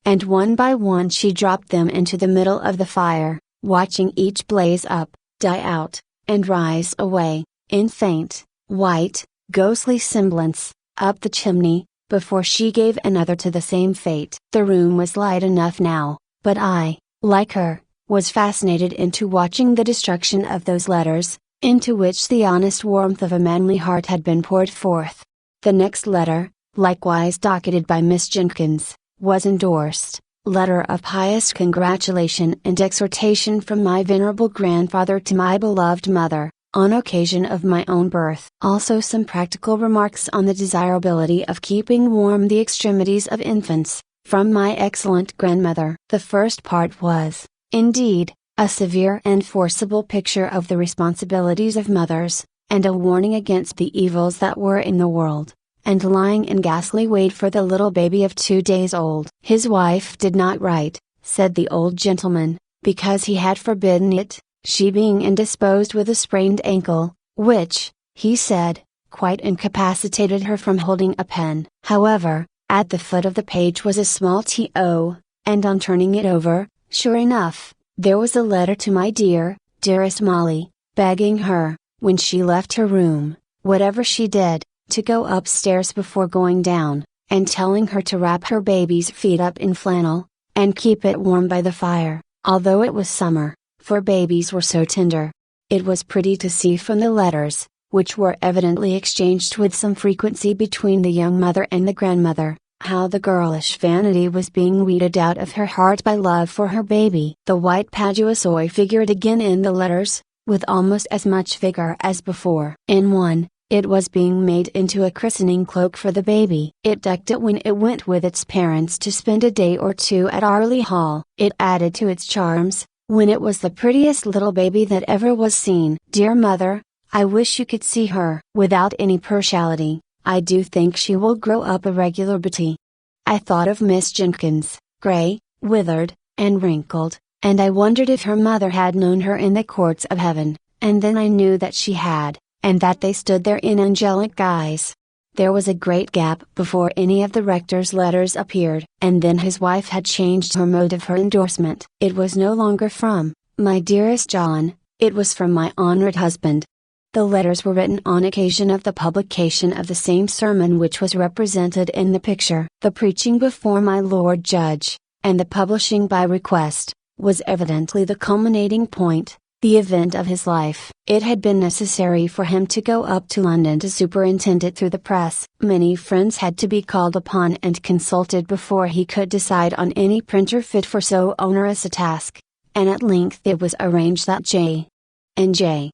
And one by one she dropped them into the middle of the fire, watching each blaze up, die out, and rise away, in faint, white, ghostly semblance, up the chimney, before she gave another to the same fate. The room was light enough now, but I, like her, was fascinated into watching the destruction of those letters, into which the honest warmth of a manly heart had been poured forth. The next letter, likewise docketed by Miss Jenkins, was endorsed, "Letter of pious congratulation and exhortation from my venerable grandfather to my beloved mother, on occasion of my own birth." Also some practical remarks on the desirability of keeping warm the extremities of infants, from my excellent grandmother. The first part was, indeed, a severe and forcible picture of the responsibilities of mothers, and a warning against the evils that were in the world, and lying in ghastly wait for the little baby of 2 days old. His wife did not write, said the old gentleman, because he had forbidden it, she being indisposed with a sprained ankle, which, he said, quite incapacitated her from holding a pen. However, at the foot of the page was a small to, and on turning it over, sure enough, there was a letter to my dearest Molly, begging her, when she left her room, whatever she did, to go upstairs before going down, and telling her to wrap her baby's feet up in flannel, and keep it warm by the fire, although it was summer, for babies were so tender. It was pretty to see from the letters, which were evidently exchanged with some frequency between the young mother and the grandmother, how the girlish vanity was being weeded out of her heart by love for her baby. The white paduasoy figured again in the letters, with almost as much vigor as before. In one, it was being made into a christening cloak for the baby. It decked it when it went with its parents to spend a day or 2 at Arley Hall. It added to its charms, when it was the prettiest little baby that ever was seen. Dear mother, I wish you could see her. Without any partiality, I do think she will grow up a regular Betty. I thought of Miss Jenkins, gray, withered, and wrinkled, and I wondered if her mother had known her in the courts of heaven, and then I knew that she had, and that they stood there in angelic guise. There was a great gap before any of the rector's letters appeared, and then his wife had changed her mode of her endorsement. It was no longer from, "My dearest John," it was from "My honored husband." The letters were written on occasion of the publication of the same sermon which was represented in the picture. The preaching before my Lord Judge, and the publishing by request, was evidently the culminating point, the event of his life. It had been necessary for him to go up to London to superintend it through the press. Many friends had to be called upon and consulted before he could decide on any printer fit for so onerous a task, and at length it was arranged that J. and J.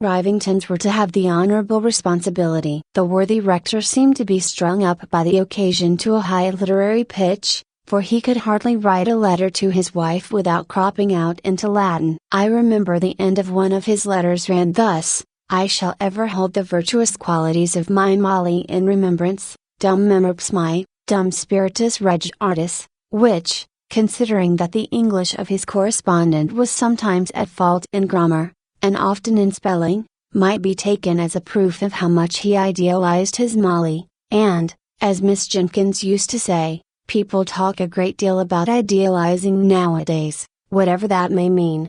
Rivingtons were to have the honorable responsibility. The worthy rector seemed to be strung up by the occasion to a high literary pitch, for he could hardly write a letter to his wife without cropping out into Latin. I remember the end of one of his letters ran thus: "I shall ever hold the virtuous qualities of my Molly in remembrance, dum memoraps my, dum spiritus reg artis," which, considering that the English of his correspondent was sometimes at fault in grammar, and often in spelling, might be taken as a proof of how much he idealized his Molly, and, as Miss Jenkins used to say, people talk a great deal about idealizing nowadays, whatever that may mean.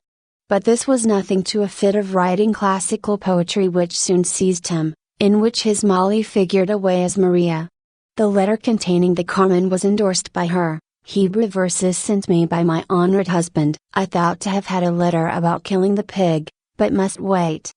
But this was nothing to a fit of writing classical poetry which soon seized him, in which his Molly figured away as Maria. The letter containing the Carmen was endorsed by her, "Hebrew verses sent me by my honored husband." I thought to have had a letter about killing the pig, but must wait,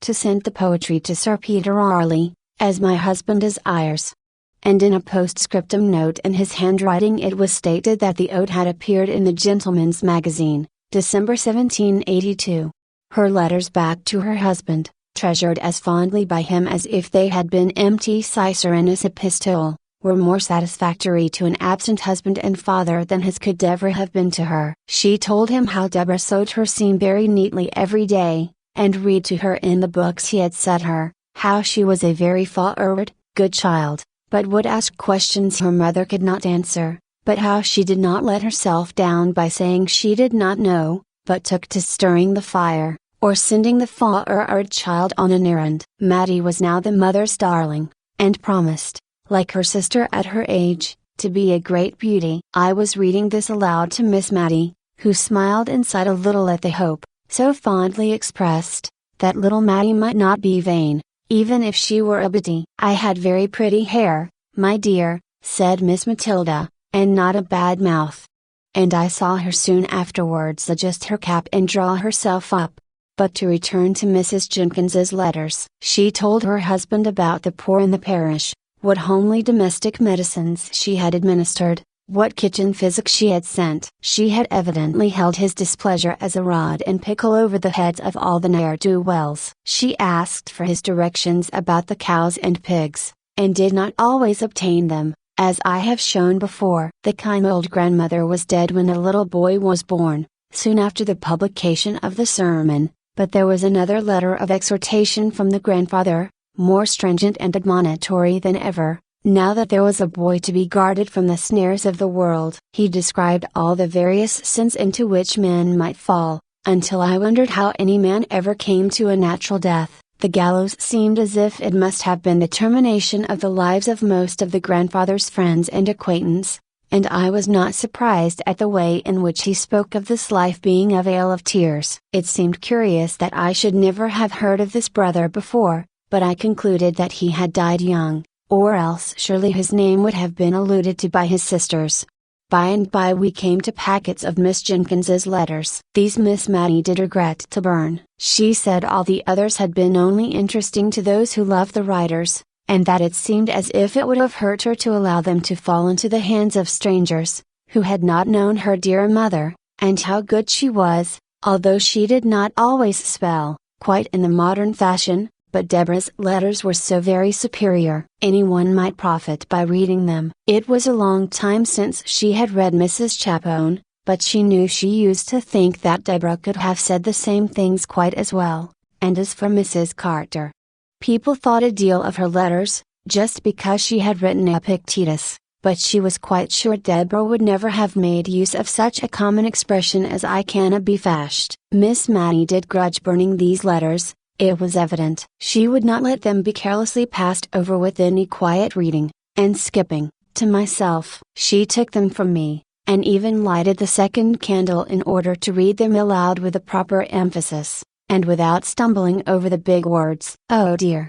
to send the poetry to Sir Peter Arley, as my husband desires. And in a postscriptum note in his handwriting it was stated that the ode had appeared in the Gentleman's Magazine, December 1782. Her letters back to her husband, treasured as fondly by him as if they had been empty Ciceronis epistole, were more satisfactory to an absent husband and father than his could ever have been to her. She told him how Deborah sewed her seam very neatly every day, and read to her in the books he had set her, how she was a very forward, good child, but would ask questions her mother could not answer, but how she did not let herself down by saying she did not know, but took to stirring the fire, or sending the forward child on an errand. Matty was now the mother's darling, and promised, like her sister at her age, to be a great beauty. I was reading this aloud to Miss Matty, who smiled and sighed a little at the hope, so fondly expressed, that little Matty might not be vain, even if she were a Betty. "I had very pretty hair, my dear," said Miss Matilda, "and not a bad mouth." And I saw her soon afterwards adjust her cap and draw herself up. But to return to Mrs. Jenkins's letters. She told her husband about the poor in the parish, what homely domestic medicines she had administered, what kitchen physic she had sent. She had evidently held his displeasure as a rod and pickle over the heads of all the ne'er-do-wells. She asked for his directions about the cows and pigs, and did not always obtain them, as I have shown before. The kind old grandmother was dead when a little boy was born, soon after the publication of the sermon, but there was another letter of exhortation from the grandfather, more stringent and admonitory than ever, now that there was a boy to be guarded from the snares of the world. He described all the various sins into which men might fall, until I wondered how any man ever came to a natural death. The gallows seemed as if it must have been the termination of the lives of most of the grandfather's friends and acquaintance, and I was not surprised at the way in which he spoke of this life being a vale of tears. It seemed curious that I should never have heard of this brother before, but I concluded that he had died young, or else surely his name would have been alluded to by his sisters. By and by we came to packets of Miss Jenkins's letters. These Miss Matty did regret to burn. She said all the others had been only interesting to those who loved the writers, and that it seemed as if it would have hurt her to allow them to fall into the hands of strangers, who had not known her dear mother, and how good she was, although she did not always spell, quite in the modern fashion. But Deborah's letters were so very superior. Anyone might profit by reading them. It was a long time since she had read Mrs. Chapone, but she knew she used to think that Deborah could have said the same things quite as well, and as for Mrs. Carter. People thought a deal of her letters, just because she had written Epictetus, but she was quite sure Deborah would never have made use of such a common expression as "I canna be fashed." Miss Matty did grudge burning these letters, it was evident. She would not let them be carelessly passed over with any quiet reading, and skipping. To myself, she took them from me, and even lighted the second candle in order to read them aloud with a proper emphasis, and without stumbling over the big words. Oh dear!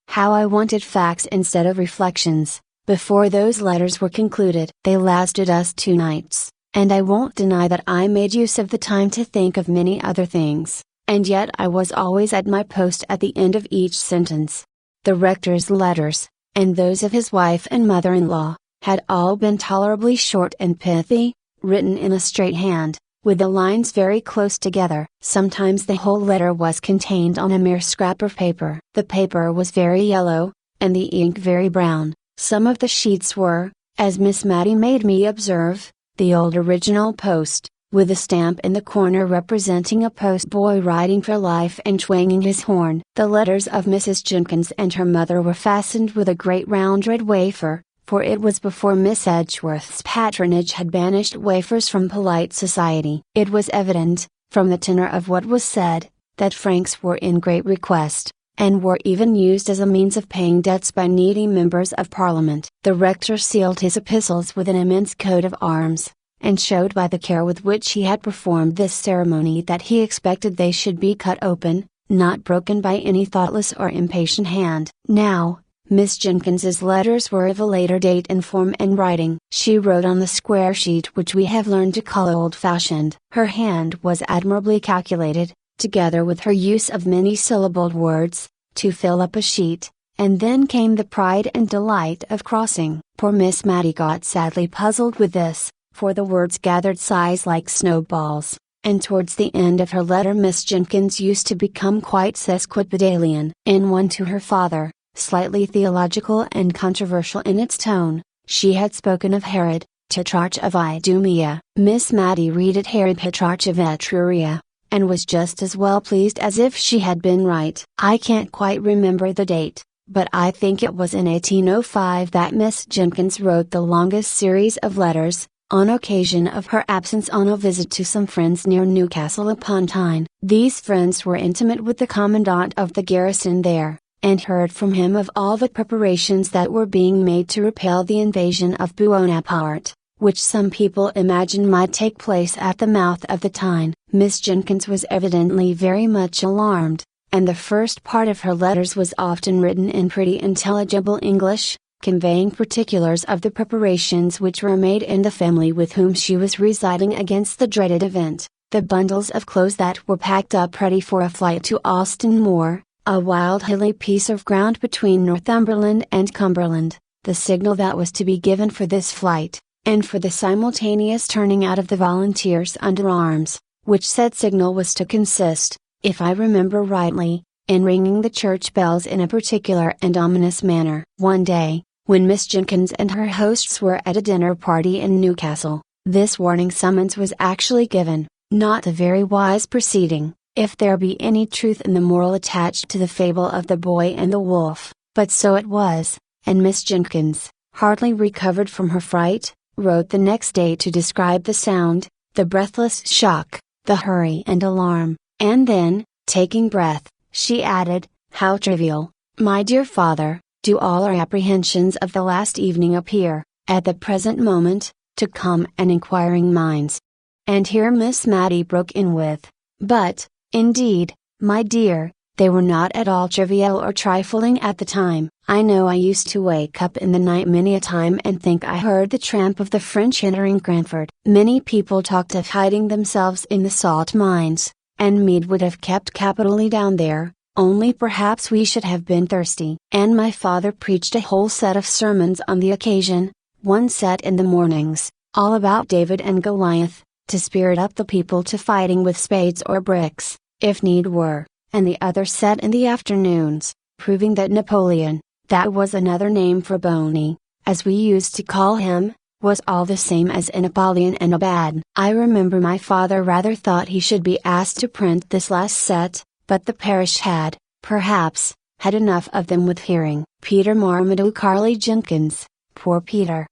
How I wanted facts instead of reflections, before those letters were concluded. They lasted us 2 nights, and I won't deny that I made use of the time to think of many other things, and yet I was always at my post at the end of each sentence. The rector's letters, and those of his wife and mother-in-law, had all been tolerably short and pithy, written in a straight hand, with the lines very close together. Sometimes the whole letter was contained on a mere scrap of paper. The paper was very yellow, and the ink very brown. Some of the sheets were, as Miss Matty made me observe, the old original post, with a stamp in the corner representing a post boy riding for life and twanging his horn. The letters of Mrs. Jenkins and her mother were fastened with a great round red wafer, for it was before Miss Edgeworth's patronage had banished wafers from polite society. It was evident, from the tenor of what was said, that franks were in great request, and were even used as a means of paying debts by needy members of Parliament. The rector sealed his epistles with an immense coat of arms, and showed by the care with which he had performed this ceremony that he expected they should be cut open, not broken by any thoughtless or impatient hand. Now, Miss Jenkins's letters were of a later date in form and writing. She wrote on the square sheet which we have learned to call old-fashioned. Her hand was admirably calculated, together with her use of many-syllabled words, to fill up a sheet, and then came the pride and delight of crossing. Poor Miss Matty got sadly puzzled with this, for the words gathered size like snowballs, and towards the end of her letter Miss Jenkins used to become quite sesquipedalian. In one to her father, slightly theological and controversial in its tone, she had spoken of Herod, Tetrarch of Idumea. Miss Matty read it Herod Tetrarch of Etruria, and was just as well pleased as if she had been right. I can't quite remember the date, but I think it was in 1805 that Miss Jenkins wrote the longest series of letters, on occasion of her absence on a visit to some friends near Newcastle upon Tyne. These friends were intimate with the commandant of the garrison there, and heard from him of all the preparations that were being made to repel the invasion of Buonaparte, which some people imagine might take place at the mouth of the Tyne. Miss Jenkins was evidently very much alarmed, and the first part of her letters was often written in pretty intelligible English, conveying particulars of the preparations which were made in the family with whom she was residing against the dreaded event, the bundles of clothes that were packed up ready for a flight to Alston Moor, a wild hilly piece of ground between Northumberland and Cumberland, the signal that was to be given for this flight, and for the simultaneous turning out of the volunteers under arms, which said signal was to consist, if I remember rightly, in ringing the church bells in a particular and ominous manner. One day, when Miss Jenkins and her hosts were at a dinner party in Newcastle, this warning summons was actually given, not a very wise proceeding, if there be any truth in the moral attached to the fable of the boy and the wolf, but so it was, and Miss Jenkins, hardly recovered from her fright, wrote the next day to describe the sound, the breathless shock, the hurry and alarm, and then, taking breath, she added, "How trivial, my dear father, do all our apprehensions of the last evening appear, at the present moment, to calm and inquiring minds." And here Miss Matty broke in with, "But, indeed, my dear, they were not at all trivial or trifling at the time. I know I used to wake up in the night many a time and think I heard the tramp of the French entering Cranford. Many people talked of hiding themselves in the salt mines, and mead would have kept capitally down there, only perhaps we should have been thirsty. And my father preached a whole set of sermons on the occasion, one set in the mornings, all about David and Goliath, to spirit up the people to fighting with spades or bricks, if need were, and the other set in the afternoons, proving that Napoleon, that was another name for Boney, as we used to call him, was all the same as a Napoleon and a bad. I remember my father rather thought he should be asked to print this last set, but the parish had, perhaps, had enough of them with hearing. Peter Marmaduke Carly Jenkins, poor Peter,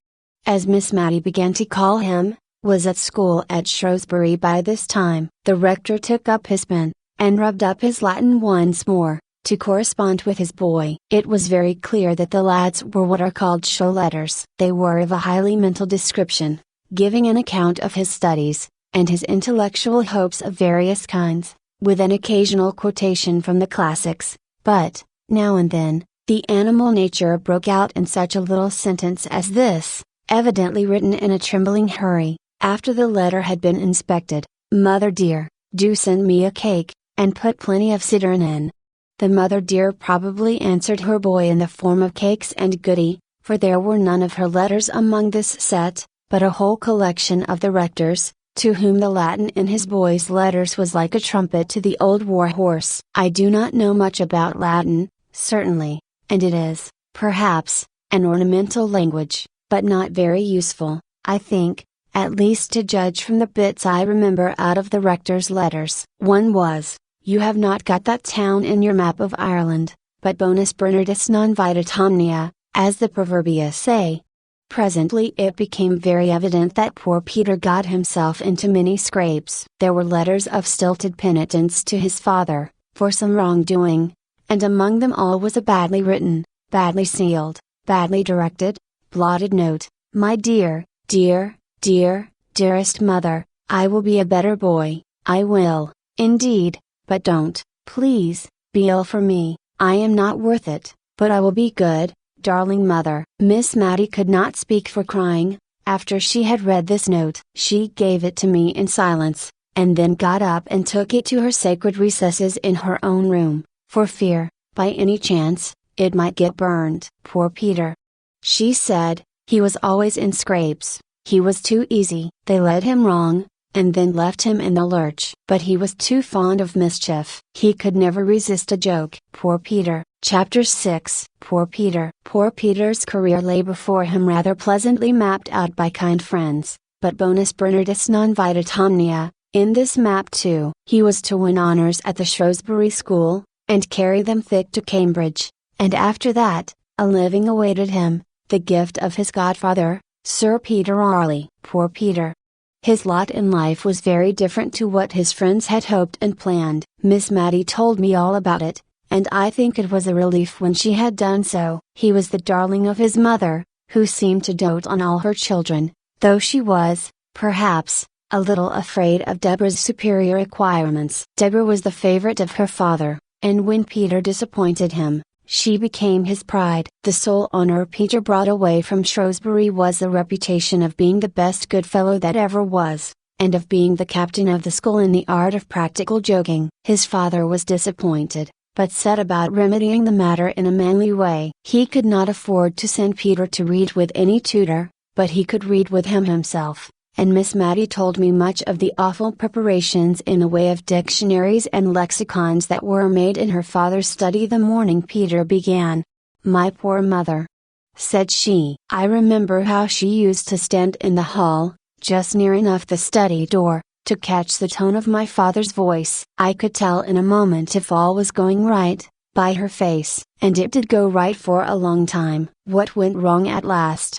as Miss Matty began to call him, was at school at Shrewsbury by this time. The rector took up his pen, and rubbed up his Latin once more, to correspond with his boy. It was very clear that the lads were what are called show letters. They were of a highly mental description, giving an account of his studies, and his intellectual hopes of various kinds, with an occasional quotation from the classics, but, now and then, the animal nature broke out in such a little sentence as this, evidently written in a trembling hurry, after the letter had been inspected: "Mother dear, do send me a cake, and put plenty of citron in." The mother dear probably answered her boy in the form of cakes and goody, for there were none of her letters among this set, but a whole collection of the rector's, to whom the Latin in his boy's letters was like a trumpet to the old war horse. I do not know much about Latin, certainly, and it is, perhaps, an ornamental language, but not very useful, I think, at least to judge from the bits I remember out of the rector's letters. One was: "You have not got that town in your map of Ireland, but bonus Bernardus non vitat omnia, as the proverbians say." Presently it became very evident that poor Peter got himself into many scrapes. There were letters of stilted penitence to his father, for some wrongdoing, and among them all was a badly written, badly sealed, badly directed, blotted note: "My dear, dear, dearest mother, I will be a better boy, I will, indeed, but don't, please, be ill for me, I am not worth it, but I will be good, darling mother." Miss Matty could not speak for crying. After she had read this note, she gave it to me in silence, and then got up and took it to her sacred recesses in her own room, for fear, by any chance, it might get burned. Poor Peter, she said, he was always in scrapes. He was too easy. They led him wrong, and then left him in the lurch. But he was too fond of mischief. He could never resist a joke. Poor Peter. Chapter 6. Poor Peter. Poor Peter's career lay before him rather pleasantly mapped out by kind friends, but bonus Bernardus non vitat omnia, in this map too. He was to win honours at the Shrewsbury School, and carry them thick to Cambridge, and after that, a living awaited him, the gift of his godfather, Sir Peter Arley. Poor Peter. His lot in life was very different to what his friends had hoped and planned. Miss Matty told me all about it, and I think it was a relief when she had done so. He was the darling of his mother, who seemed to dote on all her children, though she was, perhaps, a little afraid of Deborah's superior acquirements. Deborah was the favorite of her father, and when Peter disappointed him, she became his pride. The sole honor Peter brought away from Shrewsbury was the reputation of being the best good fellow that ever was, and of being the captain of the school in the art of practical joking. His father was disappointed, but set about remedying the matter in a manly way. He could not afford to send Peter to read with any tutor, but he could read with him himself, and Miss Matty told me much of the awful preparations in the way of dictionaries and lexicons that were made in her father's study the morning Peter began. "My poor mother," said she. "I remember how she used to stand in the hall, just near enough the study door, to catch the tone of my father's voice. I could tell in a moment if all was going right, by her face. And it did go right for a long time." "What went wrong at last?"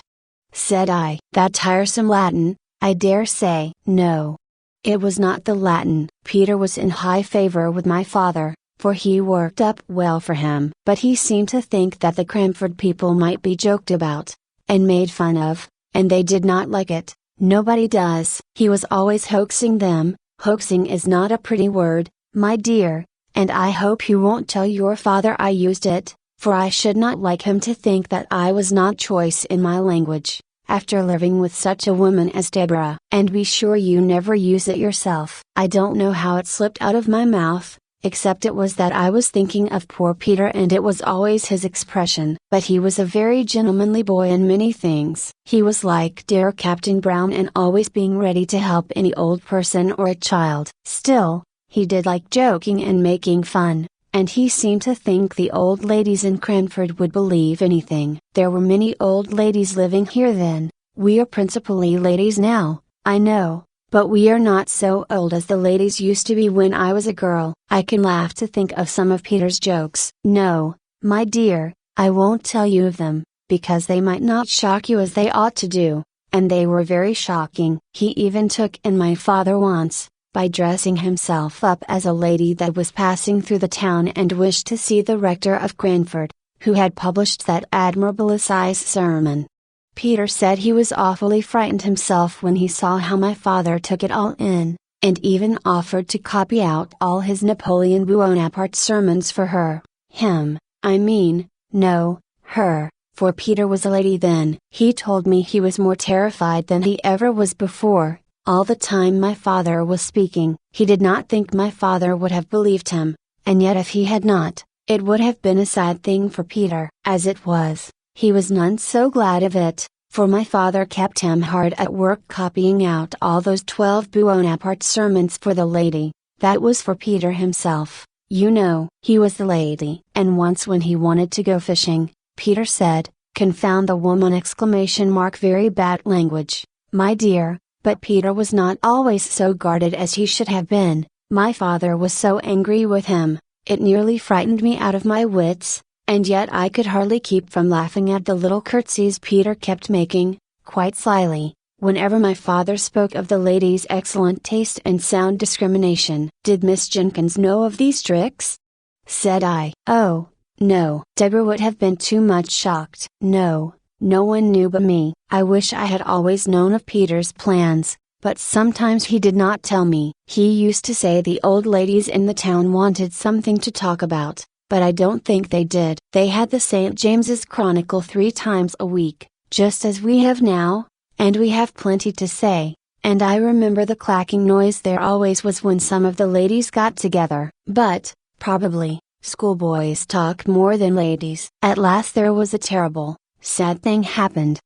said I. "That tiresome Latin, I dare say." "No. It was not the Latin." Peter was in high favor with my father, for he worked up well for him. But he seemed to think that the Cranford people might be joked about, and made fun of, and they did not like it. Nobody does. He was always hoaxing them. Hoaxing is not a pretty word, my dear, and I hope you won't tell your father I used it, for I should not like him to think that I was not choice in my language, after living with such a woman as Deborah. And be sure you never use it yourself. I don't know how it slipped out of my mouth, except it was that I was thinking of poor Peter, and it was always his expression. But he was a very gentlemanly boy in many things. He was like dear Captain Brown in always being ready to help any old person or a child. Still, he did like joking and making fun, and he seemed to think the old ladies in Cranford would believe anything. There were many old ladies living here then. We are principally ladies now, I know, but we are not so old as the ladies used to be when I was a girl. I can laugh to think of some of Peter's jokes. No, My dear, I won't tell you of them, because they might not shock you as they ought to do, and they were very shocking. He even took in my father once, by dressing himself up as a lady that was passing through the town and wished to see the rector of Cranford, who had published that admirable assize sermon. Peter said he was awfully frightened himself when he saw how my father took it all in, and even offered to copy out all his Napoleon Bonaparte sermons for her, no, her, for Peter was a lady then. He told me he was more terrified than he ever was before, all the time my father was speaking. He did not think my father would have believed him, and yet if he had not, it would have been a sad thing for Peter. As it was, he was none so glad of it, for my father kept him hard at work copying out all those 12 Bonaparte sermons for the lady. That was for Peter himself, you know. He was the lady. And once when he wanted to go fishing, Peter said, "Confound the woman!" Very bad language, my dear, but Peter was not always so guarded as he should have been. My father was so angry with him, it nearly frightened me out of my wits, and yet I could hardly keep from laughing at the little curtsies Peter kept making, quite slyly, whenever my father spoke of the lady's excellent taste and sound discrimination. "Did Miss Jenkins know of these tricks?" said I. "Oh, no." Deborah would have been too much shocked. "No, no one knew but me." I wish I had always known of Peter's plans, but sometimes he did not tell me. He used to say the old ladies in the town wanted something to talk about, but I don't think they did. They had the St. James's Chronicle 3 times a week, just as we have now, and we have plenty to say, and I remember the clacking noise there always was when some of the ladies got together. But, probably, schoolboys talk more than ladies. At last there was a terrible, sad thing happened.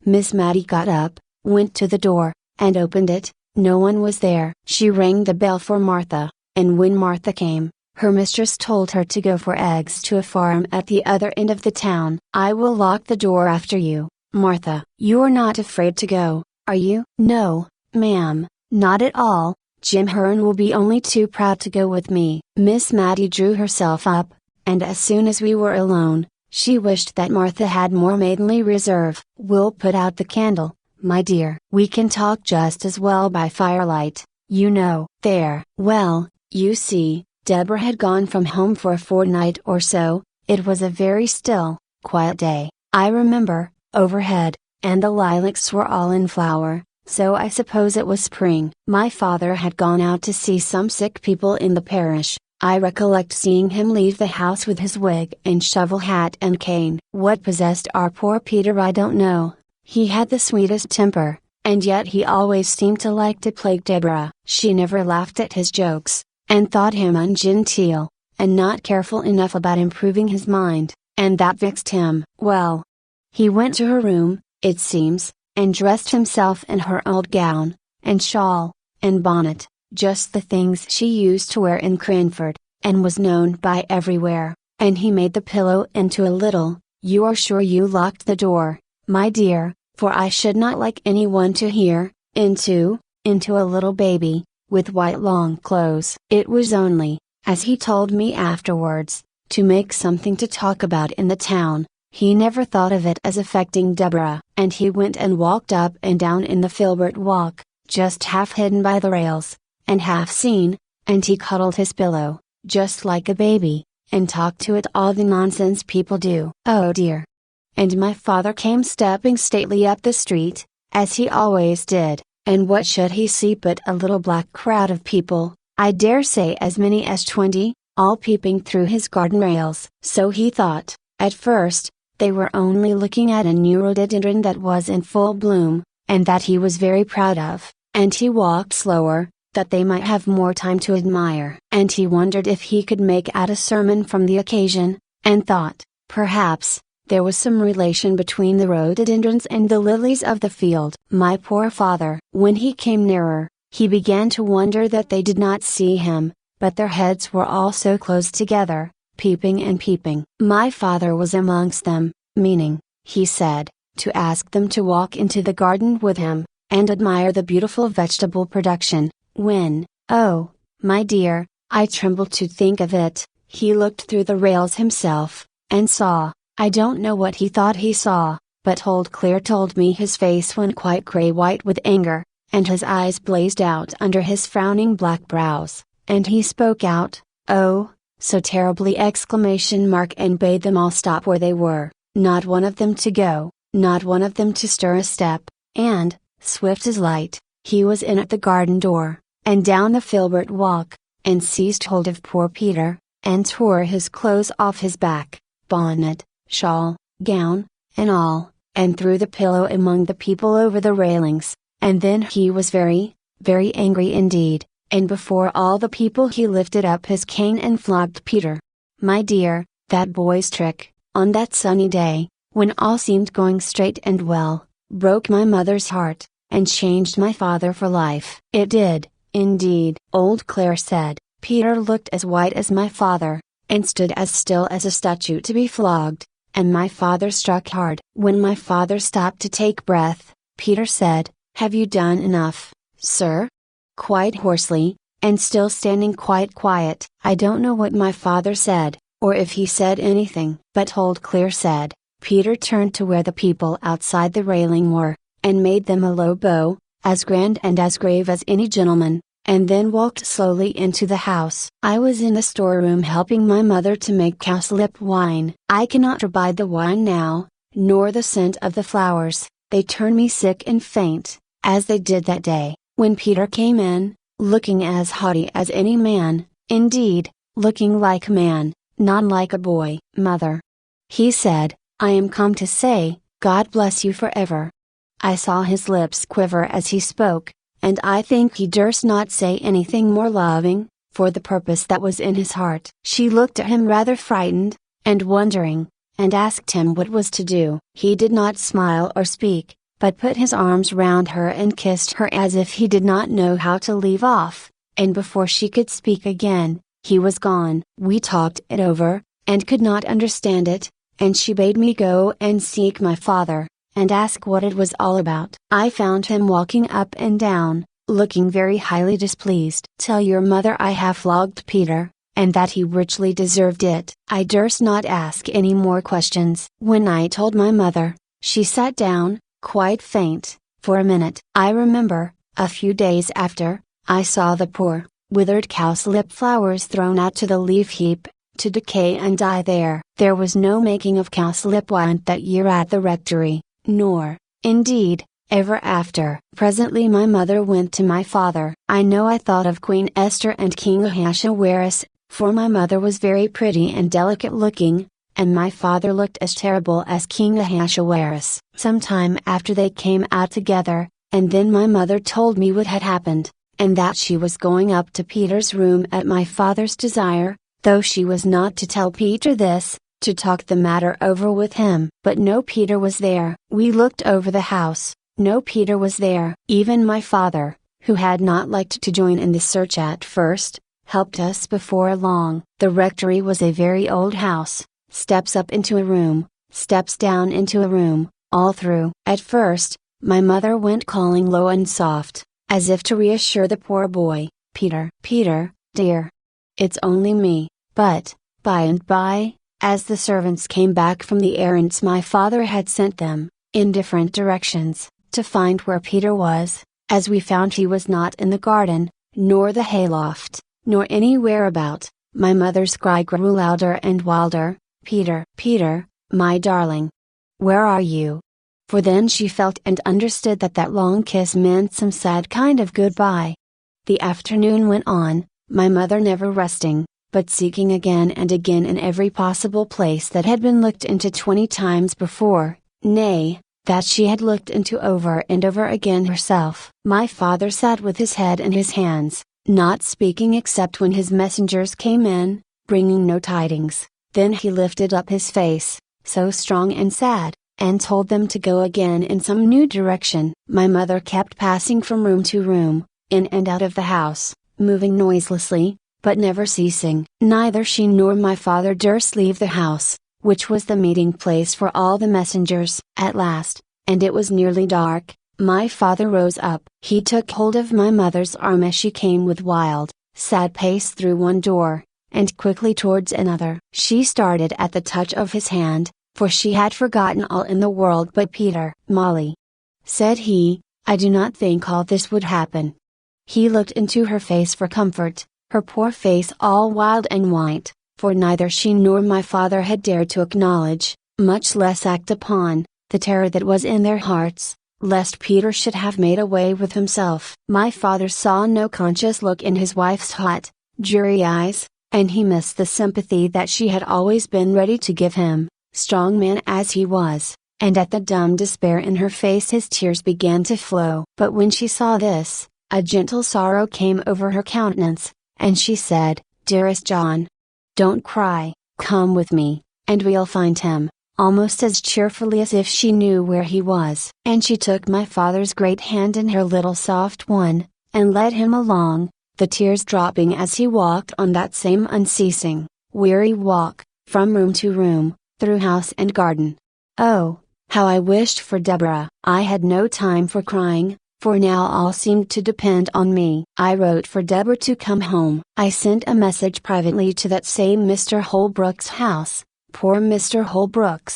Miss Matty got up, went to the door, and opened it. No one was there. She rang the bell for Martha, and when Martha came, her mistress told her to go for eggs to a farm at the other end of the town. "I will lock the door after you, Martha." "You're not afraid to go, are you?" "No, ma'am, not at all. Jim Hearn will be only too proud to go with me." Miss Matty drew herself up, and as soon as we were alone, she wished that Martha had more maidenly reserve. "We'll put out the candle, my dear. We can talk just as well by firelight, you know." "There." Well, you see, Deborah had gone from home for a fortnight or so. It was a very still, quiet day, I remember, overhead, and the lilacs were all in flower, so I suppose it was spring. My father had gone out to see some sick people in the parish. I recollect seeing him leave the house with his wig and shovel hat and cane. What possessed our poor Peter I don't know. He had the sweetest temper, and yet he always seemed to like to plague Deborah. She never laughed at his jokes, and thought him ungenteel, and not careful enough about improving his mind, and that vexed him. Well, he went to her room, it seems, and dressed himself in her old gown, and shawl, and bonnet, just the things she used to wear in Cranford, and was known by everywhere, and he made the pillow into a little— "You are sure you locked the door, my dear, for I should not like anyone to hear— into a little baby, with white long clothes." It was only, as he told me afterwards, to make something to talk about in the town. He never thought of it as affecting Deborah. And he went and walked up and down in the Filbert walk, just half hidden by the rails, and half seen, and he cuddled his pillow, just like a baby, and talked to it all the nonsense people do. Oh dear! And my father came stepping stately up the street, as he always did. And what should he see but a little black crowd of people, I dare say as many as 20, all peeping through his garden rails. So he thought, at first, they were only looking at a new rhododendron that was in full bloom, and that he was very proud of, and he walked slower, that they might have more time to admire. And he wondered if he could make out a sermon from the occasion, and thought, perhaps, there was some relation between the rhododendrons and the lilies of the field. My poor father! When he came nearer, he began to wonder that they did not see him, but their heads were all so close together, peeping and peeping. My father was amongst them, meaning, he said, to ask them to walk into the garden with him, and admire the beautiful vegetable production, when, oh, my dear, I tremble to think of it, he looked through the rails himself, and saw, I don't know what he thought he saw, but old Claire told me his face went quite grey-white with anger, and his eyes blazed out under his frowning black brows, and he spoke out, "Oh, so terribly!" and bade them all stop where they were, not one of them to go, not one of them to stir a step, and, swift as light, he was in at the garden door, and down the filbert walk, and seized hold of poor Peter, and tore his clothes off his back, bonnet, shawl, gown, and all, and threw the pillow among the people over the railings, and then he was very, very angry indeed, and before all the people he lifted up his cane and flogged Peter. My dear, that boy's trick, on that sunny day, when all seemed going straight and well, broke my mother's heart, and changed my father for life. It did, indeed, old Claire said. Peter looked as white as my father, and stood as still as a statue to be flogged, and my father struck hard. When my father stopped to take breath, Peter said, "Have you done enough, sir?" Quite hoarsely, and still standing quite quiet. I don't know what my father said, or if he said anything. But old Claire said, Peter turned to where the people outside the railing were, and made them a low bow, as grand and as grave as any gentleman, and then walked slowly into the house. I was in the storeroom helping my mother to make cowslip wine. I cannot abide the wine now, nor the scent of the flowers. They turn me sick and faint, as they did that day, when Peter came in, looking as haughty as any man, indeed, looking like a man, not like a boy. "Mother," he said, "I am come to say, God bless you forever." I saw his lips quiver as he spoke, and I think he durst not say anything more loving, for the purpose that was in his heart. She looked at him rather frightened, and wondering, and asked him what was to do. He did not smile or speak, but put his arms round her and kissed her as if he did not know how to leave off, and before she could speak again, he was gone. We talked it over, and could not understand it, and she bade me go and seek my father, and ask what it was all about. I found him walking up and down, looking very highly displeased. "Tell your mother I have flogged Peter, and that he richly deserved it." I durst not ask any more questions. When I told my mother, she sat down, quite faint, for a minute. I remember, a few days after, I saw the poor, withered cowslip flowers thrown out to the leaf heap, to decay and die there. There was no making of cowslip wine that year at the rectory, nor, indeed, ever after. Presently my mother went to my father. I know I thought of Queen Esther and King Ahasuerus, for my mother was very pretty and delicate looking, and my father looked as terrible as King Ahasuerus. Some time after they came out together, and then my mother told me what had happened, and that she was going up to Peter's room at my father's desire, though she was not to tell Peter this, to talk the matter over with him. But no Peter was there. We looked over the house, no Peter was there. Even my father, who had not liked to join in the search at first, helped us before long. The rectory was a very old house, steps up into a room, steps down into a room, all through. At first, my mother went calling low and soft, as if to reassure the poor boy, "Peter, Peter, dear. It's only me." But, by and by, as the servants came back from the errands my father had sent them, in different directions, to find where Peter was, as we found he was not in the garden, nor the hayloft, nor anywhere about, my mother's cry grew louder and wilder, "Peter, Peter, my darling. Where are you?" For then she felt and understood that that long kiss meant some sad kind of goodbye. The afternoon went on, my mother never resting, but seeking again and again in every possible place that had been looked into 20 times before, nay, that she had looked into over and over again herself. My father sat with his head in his hands, not speaking except when his messengers came in, bringing no tidings. Then he lifted up his face, so strong and sad, and told them to go again in some new direction. My mother kept passing from room to room, in and out of the house, moving noiselessly, but never ceasing. Neither she nor my father durst leave the house, which was the meeting place for all the messengers. At last, and it was nearly dark, my father rose up. He took hold of my mother's arm as she came with wild, sad pace through one door, and quickly towards another. She started at the touch of his hand, for she had forgotten all in the world but Peter. "Molly," said he, "I do not think all this would happen." He looked into her face for comfort, her poor face all wild and white, for neither she nor my father had dared to acknowledge, much less act upon, the terror that was in their hearts, lest Peter should have made away with himself. My father saw no conscious look in his wife's hot, dreary eyes, and he missed the sympathy that she had always been ready to give him, strong man as he was, and at the dumb despair in her face his tears began to flow. But when she saw this, a gentle sorrow came over her countenance, and she said, "Dearest John, don't cry, come with me, and we'll find him," almost as cheerfully as if she knew where he was. And she took my father's great hand in her little soft one, and led him along, the tears dropping as he walked on that same unceasing, weary walk, from room to room, through house and garden. Oh, how I wished for Deborah! I had no time for crying, for now all seemed to depend on me. I wrote for Deborah to come home. I sent a message privately to that same Mr. Holbrook's house. Poor Mr. Holbrook,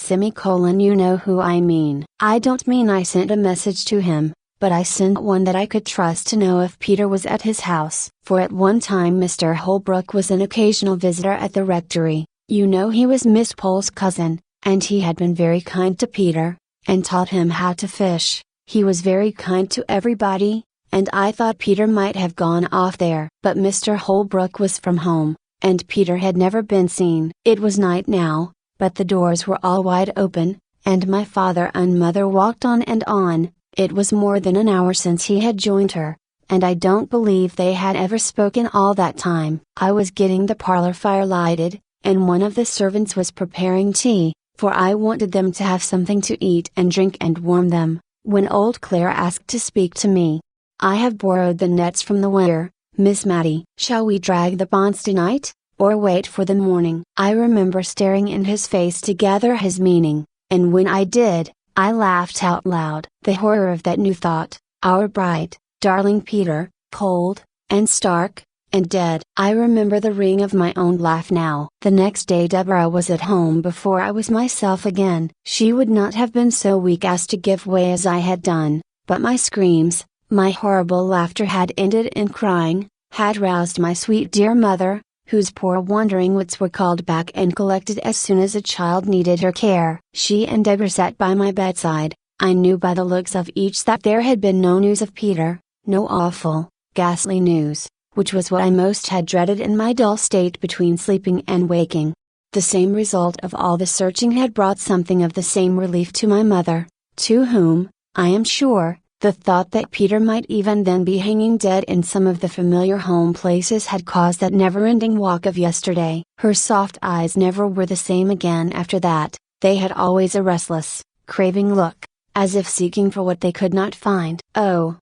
you know who I mean. I don't mean I sent a message to him, but I sent one that I could trust to know if Peter was at his house. For at one time Mr. Holbrook was an occasional visitor at the rectory. You know he was Miss Pole's cousin, and he had been very kind to Peter, and taught him how to fish. He was very kind to everybody, and I thought Peter might have gone off there. But Mr. Holbrook was from home, and Peter had never been seen. It was night now, but the doors were all wide open, and my father and mother walked on and on. It was more than an hour since he had joined her, and I don't believe they had ever spoken all that time. I was getting the parlor fire lighted, and one of the servants was preparing tea, for I wanted them to have something to eat and drink and warm them, when old Claire asked to speak to me. "I have borrowed the nets from the weir, Miss Matty. Shall we drag the ponds tonight, or wait for the morning?" I remember staring in his face to gather his meaning, and when I did, I laughed out loud. The horror of that new thought, our bright, darling Peter, cold, and stark, and dead. I remember the ring of my own laugh now. The next day Deborah was at home before I was myself again. She would not have been so weak as to give way as I had done, but my screams, my horrible laughter had ended in crying, had roused my sweet dear mother, whose poor wandering wits were called back and collected as soon as a child needed her care. She and Deborah sat by my bedside. I knew by the looks of each that there had been no news of Peter, no awful, ghastly news, which was what I most had dreaded in my dull state between sleeping and waking. The same result of all the searching had brought something of the same relief to my mother, to whom, I am sure, the thought that Peter might even then be hanging dead in some of the familiar home places had caused that never-ending walk of yesterday. Her soft eyes never were the same again after that. They had always a restless, craving look, as if seeking for what they could not find. Oh!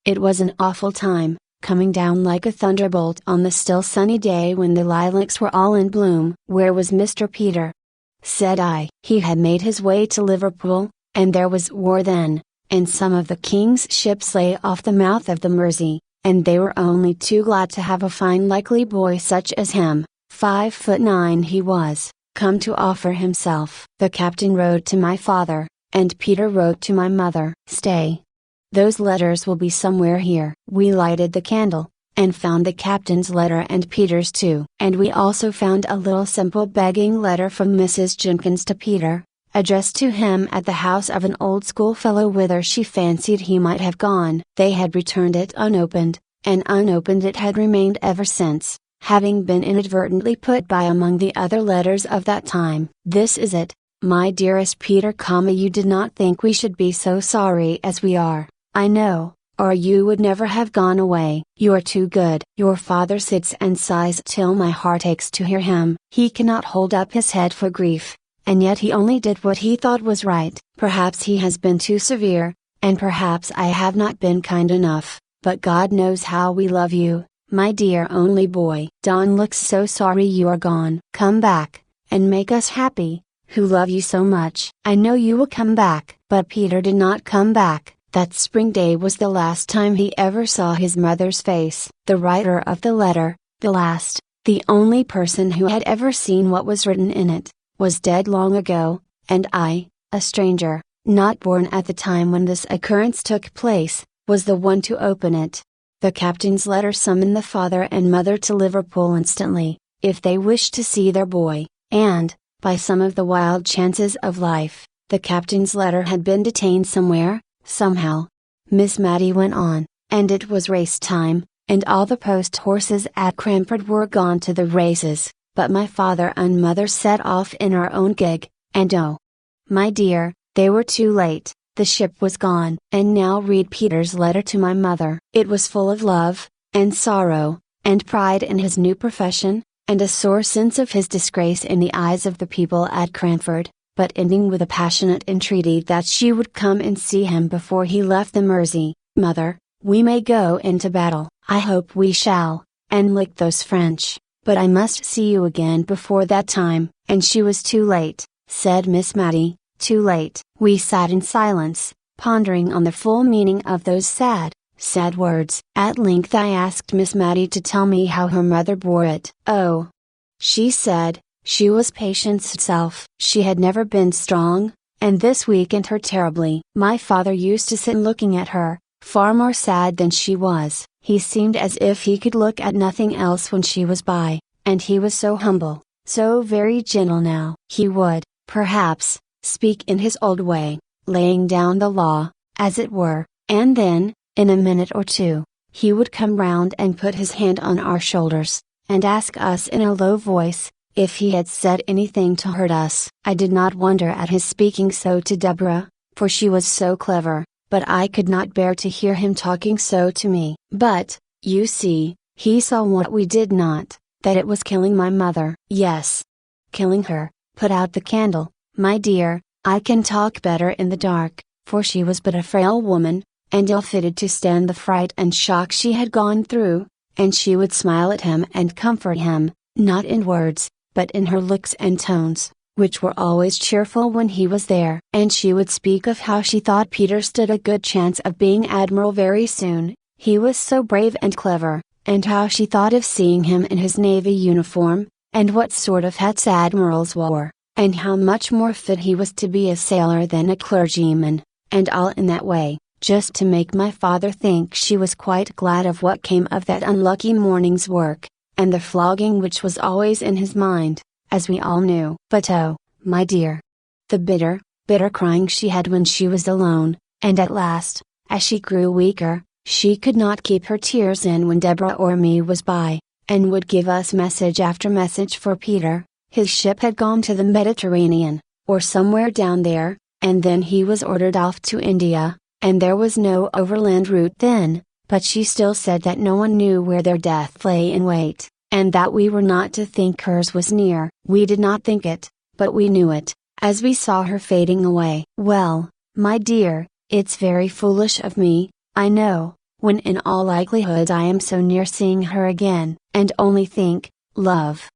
It was an awful time, coming down like a thunderbolt on the still sunny day when the lilacs were all in bloom. "Where was Mr. Peter?" said I. "He had made his way to Liverpool, and there was war then, and some of the king's ships lay off the mouth of the Mersey, and they were only too glad to have a fine likely boy such as him, 5'9" he was, come to offer himself." The captain wrote to my father, and Peter wrote to my mother. Stay! Those letters will be somewhere here. We lighted the candle, and found the captain's letter and Peter's too. And we also found a little simple begging letter from Mrs. Jenkins to Peter, addressed to him at the house of an old schoolfellow whither she fancied he might have gone. They had returned it unopened, and unopened it had remained ever since, having been inadvertently put by among the other letters of that time. "This is it, my dearest Peter, you did not think we should be so sorry as we are, I know, or you would never have gone away. You're too good." Your father sits and sighs till my heart aches to hear him. He cannot hold up his head for grief, and yet he only did what he thought was right. Perhaps he has been too severe, and perhaps I have not been kind enough, but God knows how we love you, my dear only boy. Don looks so sorry you are gone. Come back, and make us happy, who love you so much. I know you will come back. But Peter did not come back. That spring day was the last time he ever saw his mother's face. The writer of the letter, the The only person who had ever seen what was written in it, was dead long ago, and I, a stranger, not born at the time when this occurrence took place, was the one to open it. The captain's letter summoned the father and mother to Liverpool instantly, if they wished to see their boy, and, by some of the wild chances of life, the captain's letter had been detained somewhere, somehow. Miss Matty went on, and it was race time, and all the post horses at Cranford were gone to the races, but my father and mother set off in our own gig, and oh, my dear, they were too late, the ship was gone. And now read Peter's letter to my mother. It was full of love, and sorrow, and pride in his new profession, and a sore sense of his disgrace in the eyes of the people at Cranford, but ending with a passionate entreaty that she would come and see him before he left the Mersey. Mother, we may go into battle, I hope we shall, and lick those French, but I must see you again before that time. And she was too late, said Miss Matty, too late. We sat in silence, pondering on the full meaning of those sad words. At length I asked Miss Matty to tell me how her mother bore it. Oh, she said, she was patience itself. She had never been strong, and this weakened her terribly. My father used to sit looking at her, far more sad than she was. He seemed as if he could look at nothing else when she was by, and he was so humble, so very gentle now. He would, perhaps, speak in his old way, laying down the law, as it were, and then, in a minute or two, he would come round and put his hand on our shoulders, and ask us in a low voice, if he had said anything to hurt us. I did not wonder at his speaking so to Deborah, for she was so clever, but I could not bear to hear him talking so to me. But, you see, he saw what we did not, that it was killing my mother. Yes, killing her. Put out the candle, my dear. I can talk better in the dark, for she was but a frail woman, and ill-fitted to stand the fright and shock she had gone through, and she would smile at him and comfort him, not in words, but in her looks and tones, which were always cheerful when he was there. And she would speak of how she thought Peter stood a good chance of being admiral very soon, he was so brave and clever, and how she thought of seeing him in his navy uniform, and what sort of hats admirals wore, and how much more fit he was to be a sailor than a clergyman, and all in that way, just to make my father think she was quite glad of what came of that unlucky morning's work, and the flogging which was always in his mind, as we all knew. But oh, my dear, the bitter, bitter crying she had when she was alone, and at last, as she grew weaker, she could not keep her tears in when Deborah or me was by, and would give us message after message for Peter. His ship had gone to the Mediterranean, or somewhere down there, and then he was ordered off to India, and there was no overland route then, but she still said that no one knew where their death lay in wait, and that we were not to think hers was near. We did not think it, but we knew it, as we saw her fading away. Well, my dear, it's very foolish of me, I know, when in all likelihood I am so near seeing her again. And only think, love,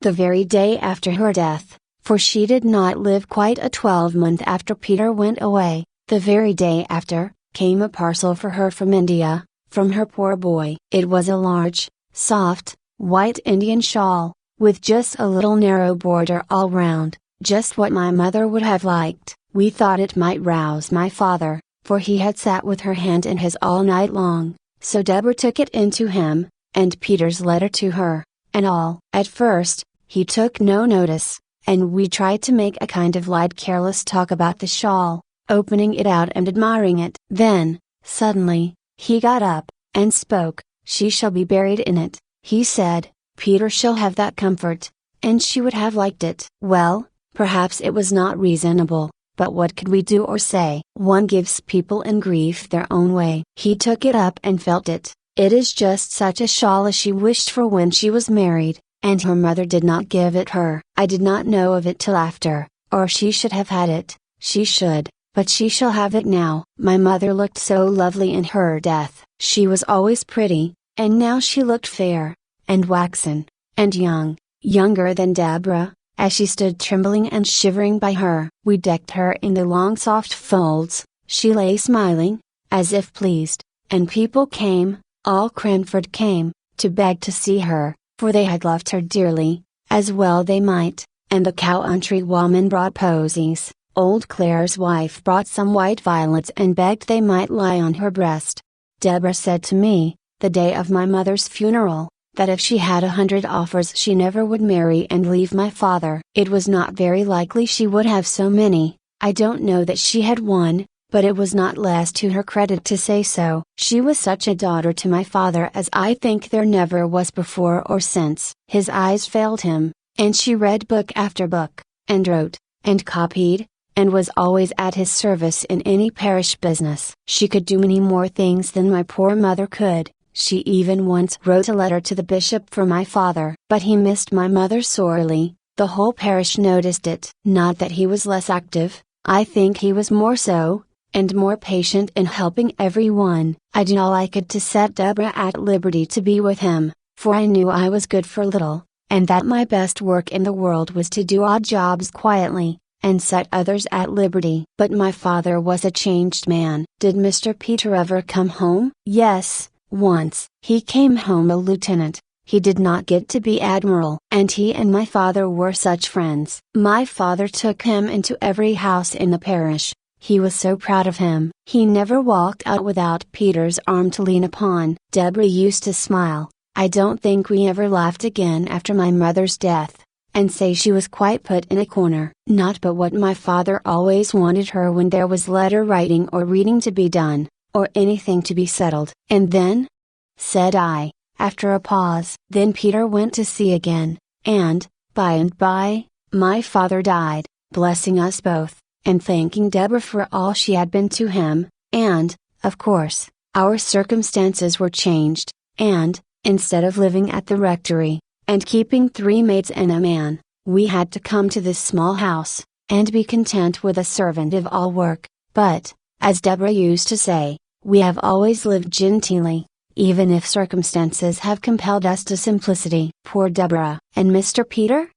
the very day after her death, for she did not live quite a 12-month after Peter went away, the very day after, came a parcel for her from India, from her poor boy. It was a large, soft, white Indian shawl, with just a little narrow border all round, just what my mother would have liked. We thought it might rouse my father, for he had sat with her hand in his all night long, so Deborah took it in to him, and Peter's letter to her, and all. At first, he took no notice, and we tried to make a kind of light careless talk about the shawl, opening it out and admiring it. Then, suddenly, he got up, and spoke. She shall be buried in it, he said. Peter shall have that comfort, and she would have liked it. Well, perhaps it was not reasonable, but what could we do or say? One gives people in grief their own way. He took it up and felt it. It is just such a shawl as she wished for when she was married, and her mother did not give it her. I did not know of it till after, or she should have had it. She should, but she shall have it now. My mother looked so lovely in her death. She was always pretty, and now she looked fair, and waxen, and young, younger than Deborah, as she stood trembling and shivering by her. We decked her in the long soft folds, she lay smiling, as if pleased, and people came, all Cranford came, to beg to see her, for they had loved her dearly, as well they might, and the countrywoman brought posies. Old Clare's wife brought some white violets and begged they might lie on her breast. Deborah said to me, the day of my mother's funeral, that if she had 100 offers she never would marry and leave my father. It was not very likely she would have so many. I don't know that she had one, but it was not less to her credit to say so. She was such a daughter to my father as I think there never was before or since. His eyes failed him, and she read book after book, and wrote, and copied, and was always at his service in any parish business. She could do many more things than my poor mother could. She even once wrote a letter to the bishop for my father. But he missed my mother sorely. The whole parish noticed it. Not that he was less active, I think he was more so, and more patient in helping everyone. I did all I could to set Deborah at liberty to be with him, for I knew I was good for little, and that my best work in the world was to do odd jobs quietly, and set others at liberty. But my father was a changed man. Did Mr. Peter ever come home? Yes, once. He came home a lieutenant. He did not get to be admiral. And he and my father were such friends. My father took him into every house in the parish. He was so proud of him. He never walked out without Peter's arm to lean upon. Deborah used to smile. I don't think we ever laughed again after my mother's death, and say she was quite put in a corner. Not but what my father always wanted her when there was letter writing or reading to be done, or anything to be settled. And then? Said I, after a pause. Then Peter went to sea again, and by, my father died, blessing us both, and thanking Deborah for all she had been to him, and, of course, our circumstances were changed, and, instead of living at the rectory, and keeping 3 maids and a man, we had to come to this small house, and be content with a servant of all work. But, as Deborah used to say, we have always lived genteelly, even if circumstances have compelled us to simplicity. Poor Deborah. And Mr. Peter?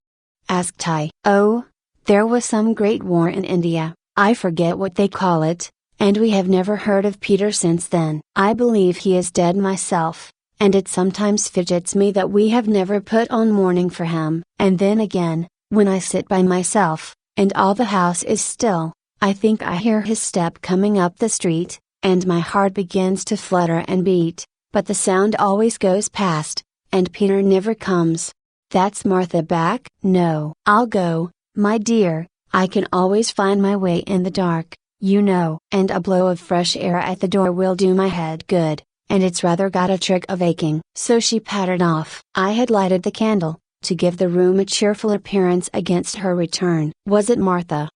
Asked I. Oh, there was some great war in India, I forget what they call it, and we have never heard of Peter since then. I believe he is dead myself, and it sometimes fidgets me that we have never put on mourning for him. And then again, when I sit by myself, and all the house is still, I think I hear his step coming up the street, and my heart begins to flutter and beat, but the sound always goes past, and Peter never comes. That's Martha back? No. I'll go, my dear, I can always find my way in the dark, you know. And a blow of fresh air at the door will do my head good, and it's rather got a trick of aching. So she pattered off. I had lighted the candle, to give the room a cheerful appearance against her return. Was it Martha?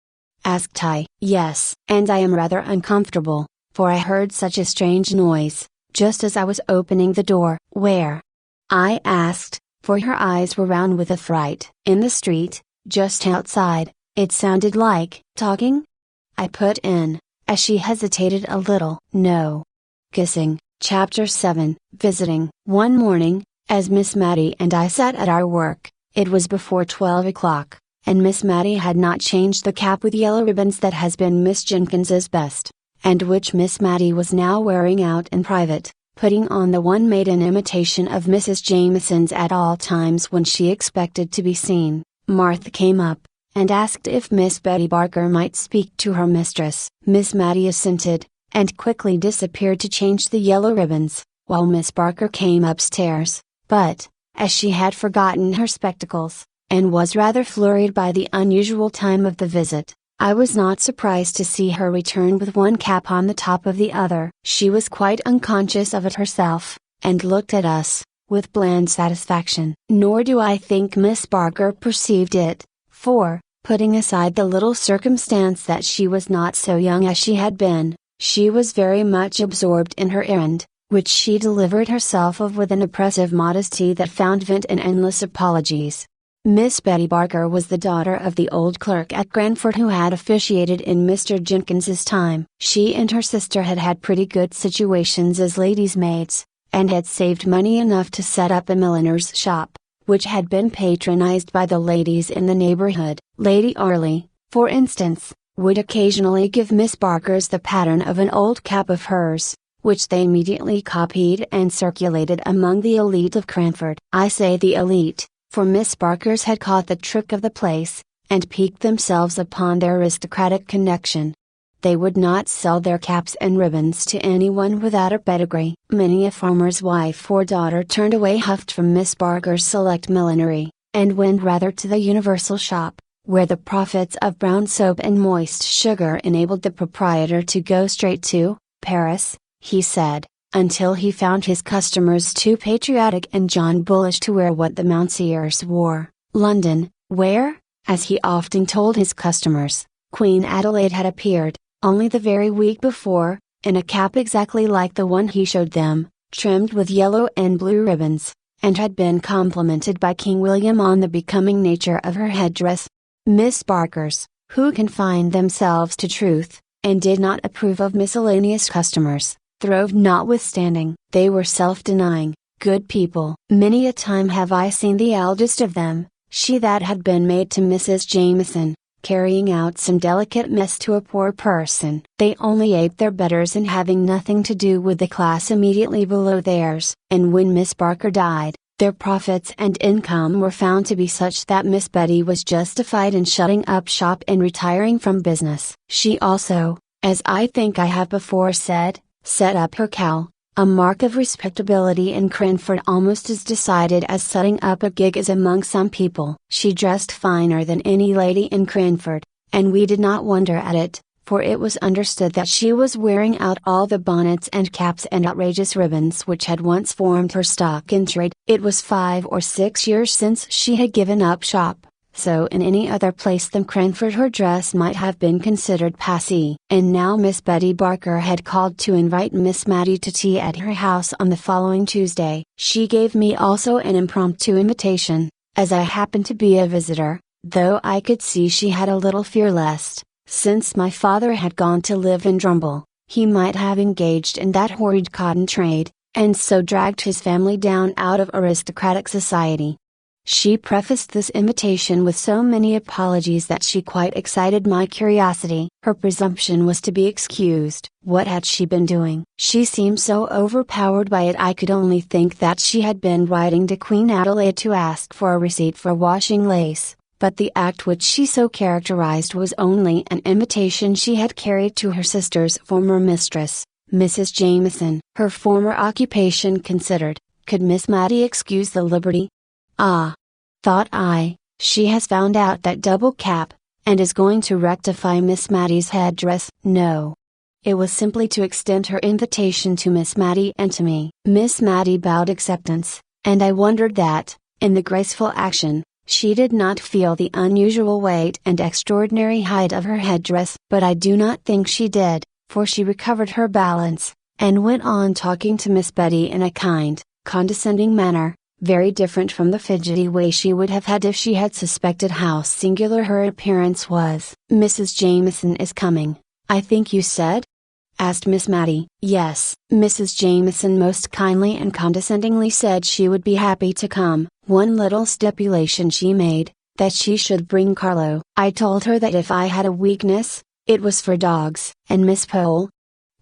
Asked I. Yes. And I am rather uncomfortable, for I heard such a strange noise, just as I was opening the door. Where? I asked, for her eyes were round with affright. In the street, just outside, it sounded like talking? I put in, as she hesitated a little. No. Kissing. Chapter 7. Visiting. One morning, as Miss Matty and I sat at our work, it was before 12 o'clock, and Miss Matty had not changed the cap with yellow ribbons that has been Miss Jenkins's best, and which Miss Matty was now wearing out in private, putting on the one made in imitation of Mrs. Jameson's at all times when she expected to be seen. Martha came up, and asked if Miss Betty Barker might speak to her mistress. Miss Matty assented, and quickly disappeared to change the yellow ribbons, while Miss Barker came upstairs, but, as she had forgotten her spectacles, and was rather flurried by the unusual time of the visit, I was not surprised to see her return with one cap on the top of the other. She was quite unconscious of it herself, and looked at us, with bland satisfaction. Nor do I think Miss Barker perceived it, for, putting aside the little circumstance that she was not so young as she had been, she was very much absorbed in her errand, which she delivered herself of with an oppressive modesty that found vent in endless apologies. Miss Betty Barker was the daughter of the old clerk at Cranford who had officiated in Mr. Jenkins's time. She and her sister had had pretty good situations as ladies' maids, and had saved money enough to set up a milliner's shop, which had been patronized by the ladies in the neighborhood. Lady Arley, for instance, would occasionally give Miss Barker's the pattern of an old cap of hers, which they immediately copied and circulated among the elite of Cranford. I say the elite, for Miss Barkers had caught the trick of the place, and piqued themselves upon their aristocratic connection. They would not sell their caps and ribbons to anyone without a pedigree. Many a farmer's wife or daughter turned away huffed from Miss Barker's select millinery, and went rather to the universal shop, where the profits of brown soap and moist sugar enabled the proprietor to go straight to Paris, he said, until he found his customers too patriotic and John Bullish to wear what the Mountseers wore. London, where, as he often told his customers, Queen Adelaide had appeared, only the very week before, in a cap exactly like the one he showed them, trimmed with yellow and blue ribbons, and had been complimented by King William on the becoming nature of her headdress. Miss Barkers, who confined themselves to truth, and did not approve of miscellaneous customers, throve notwithstanding. They were self-denying, good people. Many a time have I seen the eldest of them, she that had been maid to Mrs. Jameson, carrying out some delicate mess to a poor person. They only ate their betters in having nothing to do with the class immediately below theirs, and when Miss Barker died, their profits and income were found to be such that Miss Betty was justified in shutting up shop and retiring from business. She also, as I think I have before said, set up her cowl, a mark of respectability in Cranford almost as decided as setting up a gig is among some people. She dressed finer than any lady in Cranford, and we did not wonder at it, for it was understood that she was wearing out all the bonnets and caps and outrageous ribbons which had once formed her stock in trade. It was 5 or 6 years since she had given up shop, so in any other place than Cranford her dress might have been considered passé. And now Miss Betty Barker had called to invite Miss Matty to tea at her house on the following Tuesday. She gave me also an impromptu invitation, as I happened to be a visitor, though I could see she had a little fear lest, since my father had gone to live in Drumble, he might have engaged in that horrid cotton trade, and so dragged his family down out of aristocratic society. She prefaced this invitation with so many apologies that she quite excited my curiosity. Her presumption was to be excused. What had she been doing? She seemed so overpowered by it I could only think that she had been writing to Queen Adelaide to ask for a receipt for washing lace, but the act which she so characterized was only an invitation she had carried to her sister's former mistress, Mrs. Jameson. Her former occupation considered, could Miss Matty excuse the liberty? Ah! Thought I, she has found out that double cap, and is going to rectify Miss Matty's headdress. No. It was simply to extend her invitation to Miss Matty and to me. Miss Matty bowed acceptance, and I wondered that, in the graceful action, she did not feel the unusual weight and extraordinary height of her headdress. But I do not think she did, for she recovered her balance, and went on talking to Miss Betty in a kind, condescending manner, very different from the fidgety way she would have had if she had suspected how singular her appearance was. Mrs. Jameson is coming, I think you said? Asked Miss Matty. Yes, Mrs. Jameson most kindly and condescendingly said she would be happy to come. One little stipulation she made, that she should bring Carlo. I told her that if I had a weakness, it was for dogs. And Miss Pole?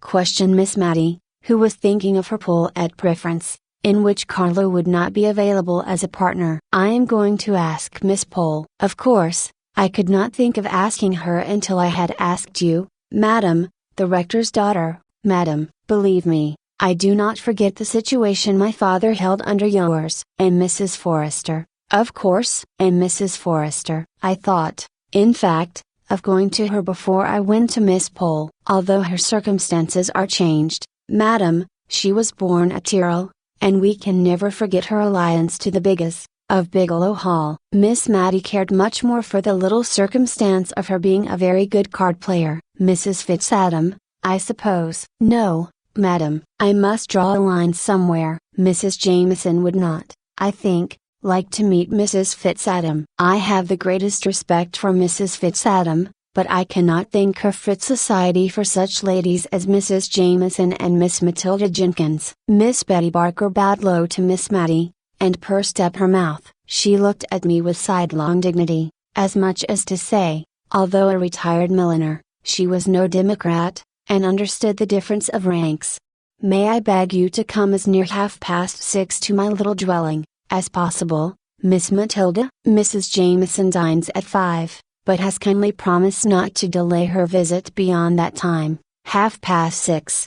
Questioned Miss Matty, who was thinking of her pull at preference, in which Carlo would not be available as a partner. I am going to ask Miss Pole. Of course, I could not think of asking her until I had asked you, Madam, the rector's daughter. Madam, believe me, I do not forget the situation my father held under yours. And Mrs. Forrester, of course. And Mrs. Forrester. I thought, in fact, of going to her before I went to Miss Pole. Although her circumstances are changed, Madam, she was born at Tyrrell, and we can never forget her alliance to the Bigges, of Bigelow Hall. Miss Matty cared much more for the little circumstance of her being a very good card player. Mrs. Fitzadam, I suppose. No, Madam, I must draw a line somewhere. Mrs. Jameson would not, I think, like to meet Mrs. Fitzadam. I have the greatest respect for Mrs. Fitzadam, but I cannot think her fit society for such ladies as Mrs. Jameson and Miss Matilda Jenkins. Miss Betty Barker bowed low to Miss Matty, and pursed up her mouth. She looked at me with sidelong dignity, as much as to say, although a retired milliner, she was no democrat, and understood the difference of ranks. May I beg you to come as near 6:30 to my little dwelling, as possible, Miss Matilda? Mrs. Jameson dines at 5, but has kindly promised not to delay her visit beyond that time, 6:30.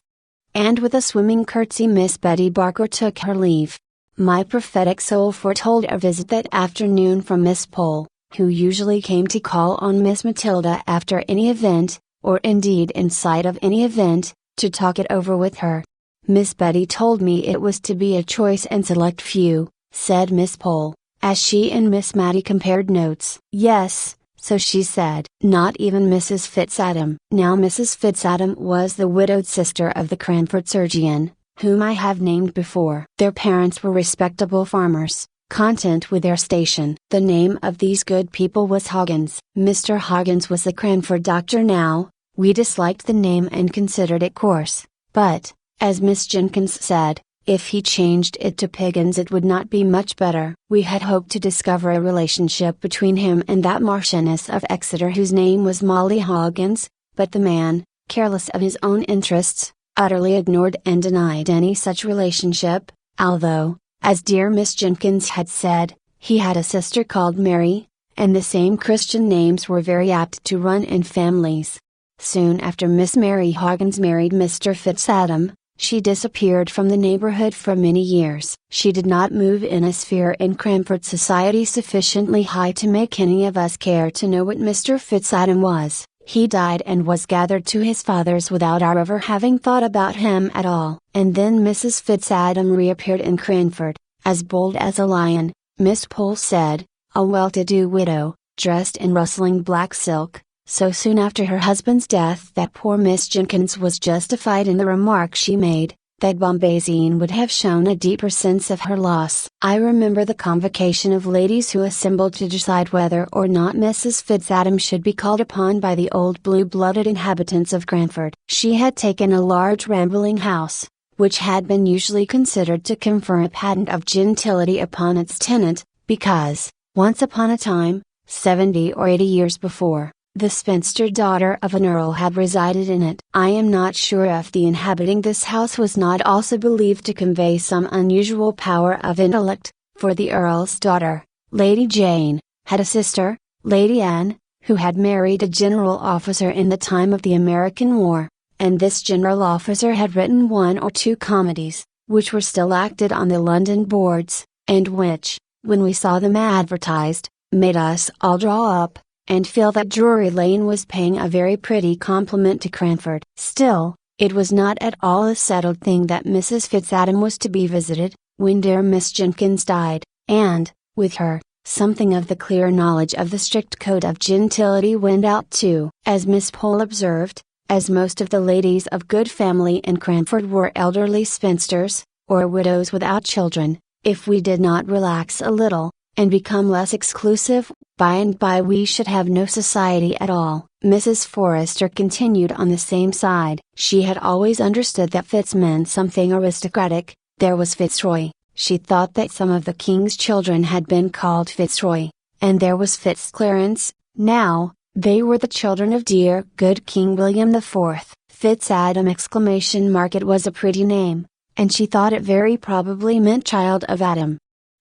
And with a swimming curtsy Miss Betty Barker took her leave. My prophetic soul foretold a visit that afternoon from Miss Pole, who usually came to call on Miss Matilda after any event, or indeed in sight of any event, to talk it over with her. Miss Betty told me it was to be a choice and select few, said Miss Pole, as she and Miss Matty compared notes. Yes, so she said. Not even Mrs. Fitzadam. Now Mrs. Fitzadam was the widowed sister of the Cranford surgeon, whom I have named before. Their parents were respectable farmers, content with their station. The name of these good people was Hoggins. Mr. Hoggins was the Cranford doctor now. We disliked the name and considered it coarse, but, as Miss Jenkins said, if he changed it to Piggins it would not be much better. We had hoped to discover a relationship between him and that Marchioness of Exeter whose name was Molly Hoggins, but the man, careless of his own interests, utterly ignored and denied any such relationship, although, as dear Miss Jenkins had said, he had a sister called Mary, and the same Christian names were very apt to run in families. Soon after Miss Mary Hoggins married Mr. Fitzadam, she disappeared from the neighborhood for many years. She did not move in a sphere in Cranford society sufficiently high to make any of us care to know what Mr. Fitzadam was. He died and was gathered to his fathers without our ever having thought about him at all. And then Mrs. Fitzadam reappeared in Cranford, as bold as a lion, Miss Pole said, a well-to-do widow, dressed in rustling black silk, so soon after her husband's death that poor Miss Jenkins was justified in the remark she made, that Bombaysine would have shown a deeper sense of her loss. I remember the convocation of ladies who assembled to decide whether or not Mrs. Fitzadam should be called upon by the old blue-blooded inhabitants of Cranford. She had taken a large rambling house, which had been usually considered to confer a patent of gentility upon its tenant, because, once upon a time, 70 or 80 years before, the spinster daughter of an earl had resided in it. I am not sure if the inhabiting this house was not also believed to convey some unusual power of intellect, for the earl's daughter, Lady Jane, had a sister, Lady Anne, who had married a general officer in the time of the American War, and this general officer had written 1 or 2 comedies, which were still acted on the London boards, and which, when we saw them advertised, made us all draw up, and feel that Drury Lane was paying a very pretty compliment to Cranford. Still, it was not at all a settled thing that Mrs. Fitzadam was to be visited, when dear Miss Jenkins died, and, with her, something of the clear knowledge of the strict code of gentility went out too. As Miss Pole observed, as most of the ladies of good family in Cranford were elderly spinsters, or widows without children, if we did not relax a little, and become less exclusive, by and by we should have no society at all. Mrs. Forrester continued on the same side. She had always understood that Fitz meant something aristocratic. There was Fitzroy. She thought that some of the king's children had been called Fitzroy, and there was Fitzclarence. Now, they were the children of dear good King William IV. Fitzadam! It was a pretty name, and she thought it very probably meant child of Adam.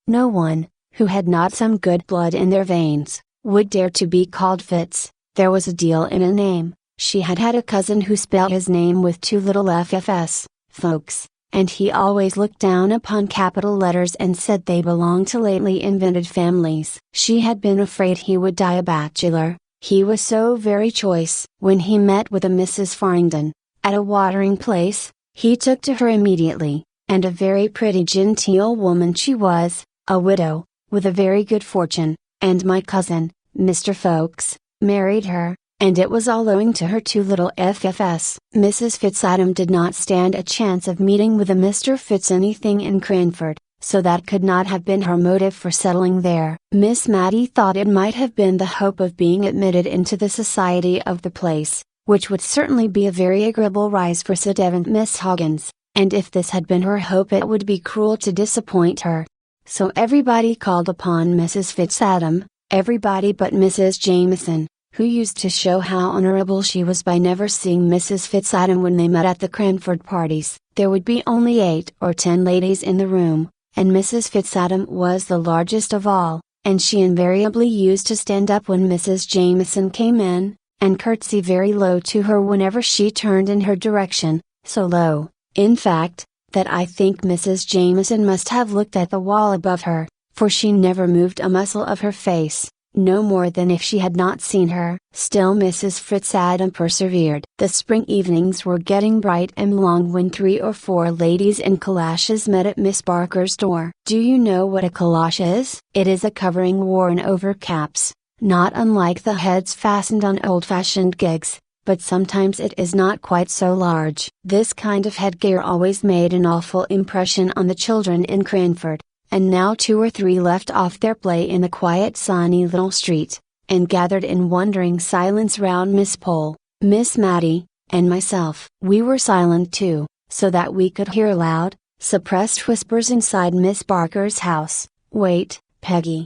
No one, who had not some good blood in their veins, would dare to be called Fitz. There was a deal in a name. She had had a cousin who spelt his name with 2 little ffs, folks, and he always looked down upon capital letters and said they belonged to lately invented families. She had been afraid he would die a bachelor, he was so very choice. When he met with a Mrs. Farrington, at a watering place, he took to her immediately, and a very pretty genteel woman she was, a widow, with a very good fortune, and my cousin, Mr. Ffoulkes, married her, and it was all owing to her 2 little ffs. Mrs. Fitzadam did not stand a chance of meeting with a Mr. Fitz anything in Cranford, so that could not have been her motive for settling there. Miss Matty thought it might have been the hope of being admitted into the society of the place, which would certainly be a very agreeable rise for said Miss Hoggins, and if this had been her hope it would be cruel to disappoint her. So everybody called upon Mrs. Fitzadam, everybody but Mrs. Jameson, who used to show how honorable she was by never seeing Mrs. Fitzadam when they met at the Cranford parties. There would be only 8 or 10 ladies in the room, and Mrs. Fitzadam was the largest of all, and she invariably used to stand up when Mrs. Jameson came in, and curtsy very low to her whenever she turned in her direction, so low, in fact, that I think Mrs. Jameson must have looked at the wall above her, for she never moved a muscle of her face, no more than if she had not seen her. Still Mrs. Fitzadam persevered. The spring evenings were getting bright and long when 3 or 4 ladies in calashes met at Miss Barker's door. Do you know what a calash is? It is a covering worn over caps, not unlike the heads fastened on old-fashioned gigs, but sometimes it is not quite so large. This kind of headgear always made an awful impression on the children in Cranford, and now 2 or 3 left off their play in the quiet sunny little street, and gathered in wondering silence round Miss Pole, Miss Matty, and myself. We were silent too, so that we could hear loud, suppressed whispers inside Miss Barker's house. "Wait, Peggy.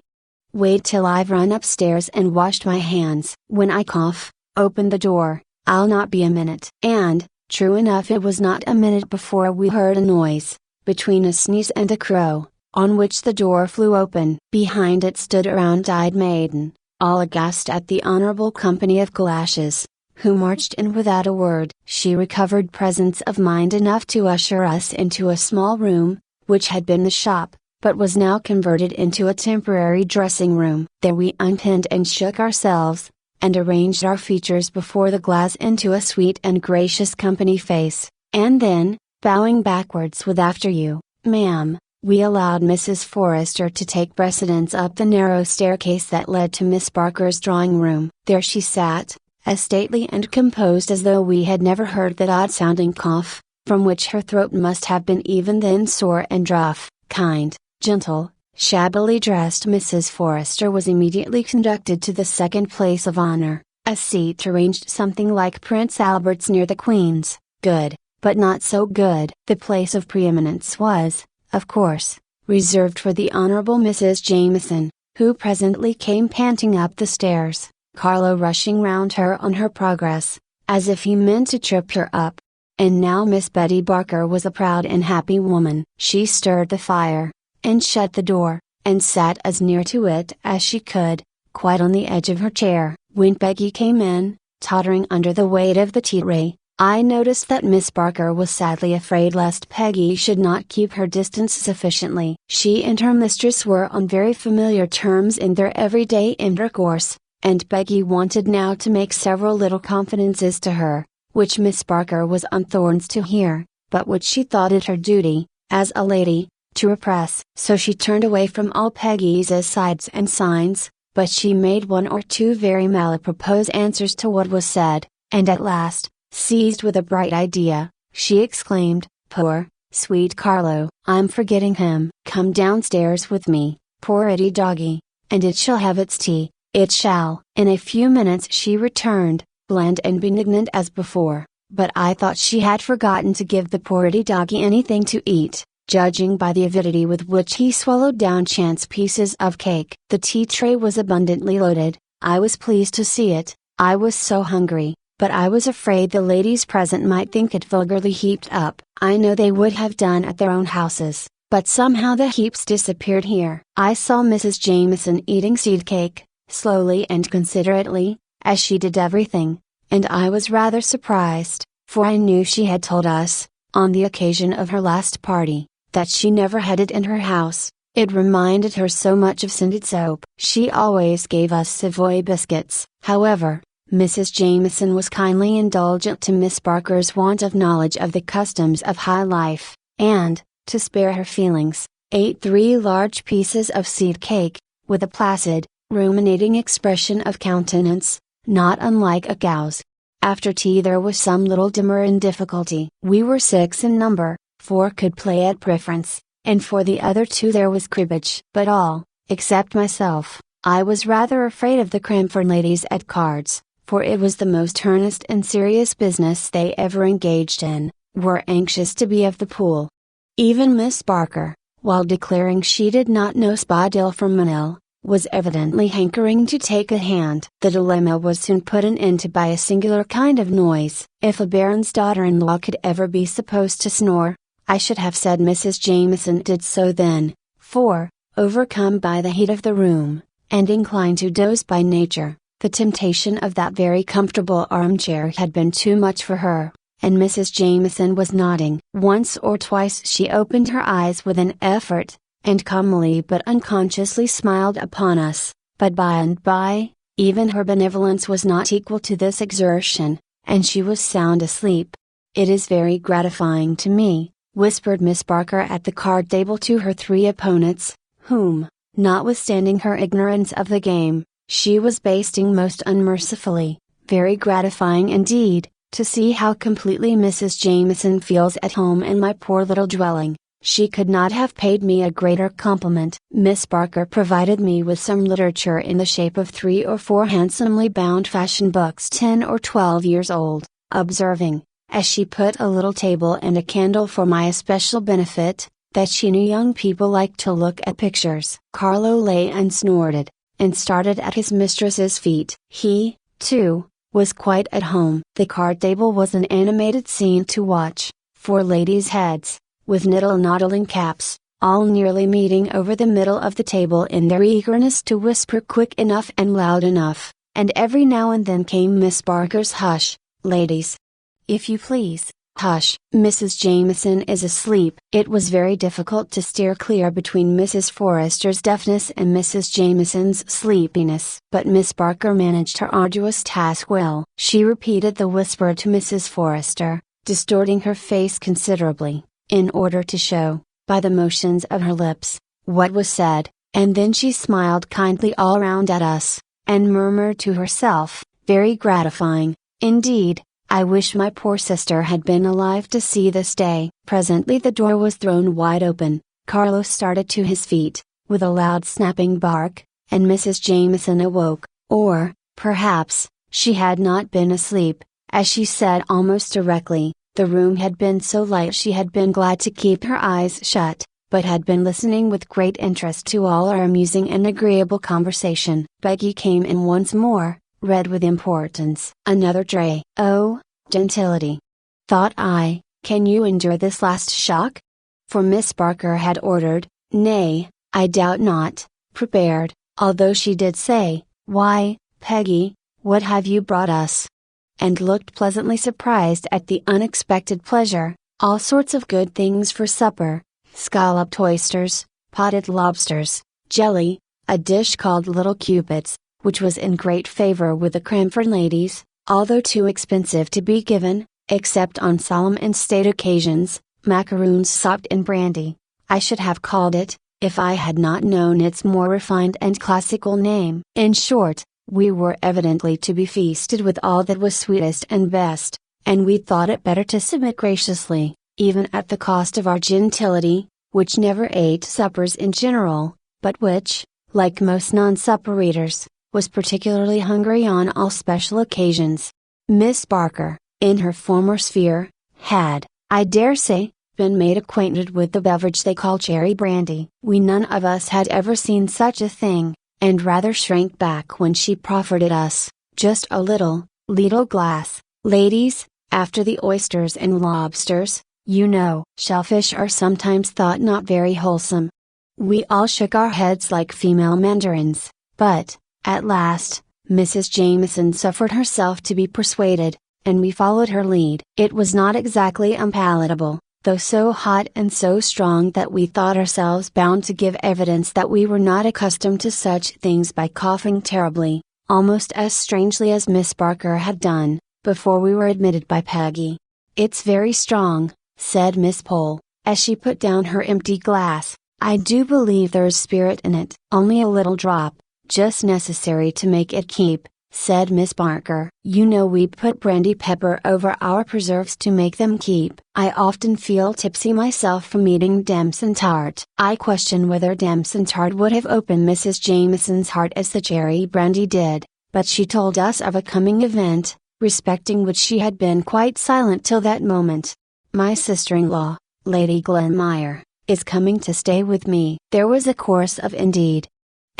Wait till I've run upstairs and washed my hands. When I cough, open the door, I'll not be a minute." And, true enough, it was not a minute before we heard a noise, between a sneeze and a crow, on which the door flew open. Behind it stood a round-eyed maiden, all aghast at the honorable company of calashes, who marched in without a word. She recovered presence of mind enough to usher us into a small room, which had been the shop, but was now converted into a temporary dressing room. There we unpinned and shook ourselves, and arranged our features before the glass into a sweet and gracious company face, and then, bowing backwards with "After you, ma'am," we allowed Mrs. Forrester to take precedence up the narrow staircase that led to Miss Barker's drawing room. There she sat, as stately and composed as though we had never heard that odd-sounding cough, from which her throat must have been even then sore and rough. Kind, gentle, shabbily dressed Mrs. Forrester was immediately conducted to the second place of honor, a seat arranged something like Prince Albert's near the Queen's. Good, but not so good. The place of preeminence was, of course, reserved for the Honorable Mrs. Jameson, who presently came panting up the stairs, Carlo rushing round her on her progress, as if he meant to trip her up. And now Miss Betty Barker was a proud and happy woman. She stirred the fire, and shut the door, and sat as near to it as she could, quite on the edge of her chair. When Peggy came in, tottering under the weight of the tea-tray, I noticed that Miss Barker was sadly afraid lest Peggy should not keep her distance sufficiently. She and her mistress were on very familiar terms in their everyday intercourse, and Peggy wanted now to make several little confidences to her, which Miss Barker was on thorns to hear, but which she thought it her duty, as a lady, to repress. So she turned away from all Peggy's asides and signs, but she made 1 or 2 very malapropos answers to what was said, and at last, seized with a bright idea, she exclaimed, "Poor, sweet Carlo! I'm forgetting him. Come downstairs with me, poor itty doggy, and it shall have its tea, it shall." In a few minutes she returned, bland and benignant as before, but I thought she had forgotten to give the poor itty doggy anything to eat, judging by the avidity with which he swallowed down chance pieces of cake. The tea tray was abundantly loaded. I was pleased to see it, I was so hungry, but I was afraid the ladies present might think it vulgarly heaped up. I know they would have done at their own houses, but somehow the heaps disappeared here. I saw Mrs. Jameson eating seed cake, slowly and considerately, as she did everything, and I was rather surprised, for I knew she had told us, on the occasion of her last party, that she never had it in her house. It reminded her so much of scented soap. She always gave us Savoy biscuits. However, Mrs. Jameson was kindly indulgent to Miss Barker's want of knowledge of the customs of high life, and, to spare her feelings, ate 3 large pieces of seed cake, with a placid, ruminating expression of countenance, not unlike a cow's. After tea there was some little demur and difficulty. We were 6 in number, 4 could play at preference, and for the other 2 there was cribbage. But all, except myself, I was rather afraid of the Cranford ladies at cards, for it was the most earnest and serious business they ever engaged in, were anxious to be of the pool. Even Miss Barker, while declaring she did not know Spadil from Manil, was evidently hankering to take a hand. The dilemma was soon put an end to by a singular kind of noise. If a baron's daughter-in-law could ever be supposed to snore, I should have said Mrs. Jameson did so then, for, overcome by the heat of the room, and inclined to doze by nature, the temptation of that very comfortable armchair had been too much for her, and Mrs. Jameson was nodding. Once or twice she opened her eyes with an effort, and calmly but unconsciously smiled upon us, but by and by, even her benevolence was not equal to this exertion, and she was sound asleep. "It is very gratifying to me," whispered Miss Barker at the card table to her three opponents, whom, notwithstanding her ignorance of the game, she was basting most unmercifully, "very gratifying indeed, to see how completely Mrs. Jameson feels at home in my poor little dwelling. She could not have paid me a greater compliment." Miss Barker provided me with some literature in the shape of 3 or 4 handsomely bound fashion books 10 or 12 years old, observing, as she put a little table and a candle for my especial benefit, that she knew young people liked to look at pictures. Carlo lay and snorted, and started at his mistress's feet. He, too, was quite at home. The card table was an animated scene to watch, 4 ladies' heads, with noddling caps, all nearly meeting over the middle of the table in their eagerness to whisper quick enough and loud enough, and every now and then came Miss Barker's "Hush, ladies. If you please, hush. Mrs. Jameson is asleep." It was very difficult to steer clear between Mrs. Forrester's deafness and Mrs. Jameson's sleepiness. But Miss Barker managed her arduous task well. She repeated the whisper to Mrs. Forrester, distorting her face considerably, in order to show, by the motions of her lips, what was said, and then she smiled kindly all round at us, and murmured to herself, "Very gratifying, indeed. I wish my poor sister had been alive to see this day." Presently the door was thrown wide open, Carlo started to his feet, with a loud snapping bark, and Mrs. Jameson awoke, or, perhaps, she had not been asleep, as she said almost directly. The room had been so light she had been glad to keep her eyes shut, but had been listening with great interest to all our amusing and agreeable conversation. Peggy came in once more, red with importance. "Another tray. Oh, gentility!" thought I, "can you endure this last shock?" For Miss Barker had ordered, nay, I doubt not, prepared, although she did say, "Why, Peggy, what have you brought us?" and looked pleasantly surprised at the unexpected pleasure, all sorts of good things for supper, scalloped oysters, potted lobsters, jelly, a dish called Little Cupids, which was in great favor with the Cranford ladies, although too expensive to be given, except on solemn and state occasions, macaroons sopped in brandy. I should have called it, if I had not known its more refined and classical name. In short, we were evidently to be feasted with all that was sweetest and best, and we thought it better to submit graciously, even at the cost of our gentility, which never ate suppers in general, but which, like most non-supper eaters, was particularly hungry on all special occasions. Miss Barker, in her former sphere, had, I dare say, been made acquainted with the beverage they call cherry brandy. We none of us had ever seen such a thing, and rather shrank back when she proffered it us, just a little glass. "Ladies, after the oysters and lobsters, you know, shellfish are sometimes thought not very wholesome." We all shook our heads like female mandarins, but, at last, Mrs. Jameson suffered herself to be persuaded, and we followed her lead. It was not exactly unpalatable, though so hot and so strong that we thought ourselves bound to give evidence that we were not accustomed to such things by coughing terribly, almost as strangely as Miss Barker had done, before we were admitted by Peggy. "It's very strong," said Miss Pole, as she put down her empty glass. "I do believe there's spirit in it." "Only a little drop, just necessary to make it keep," said Miss Barker. "You know we put brandy pepper over our preserves to make them keep." I often feel tipsy myself from eating damson tart. I question whether damson tart would have opened Mrs. Jameson's heart as the cherry brandy did, but she told us of a coming event, respecting which she had been quite silent till that moment. "My sister-in-law, Lady Glenmire, is coming to stay with me." There was a chorus of "indeed"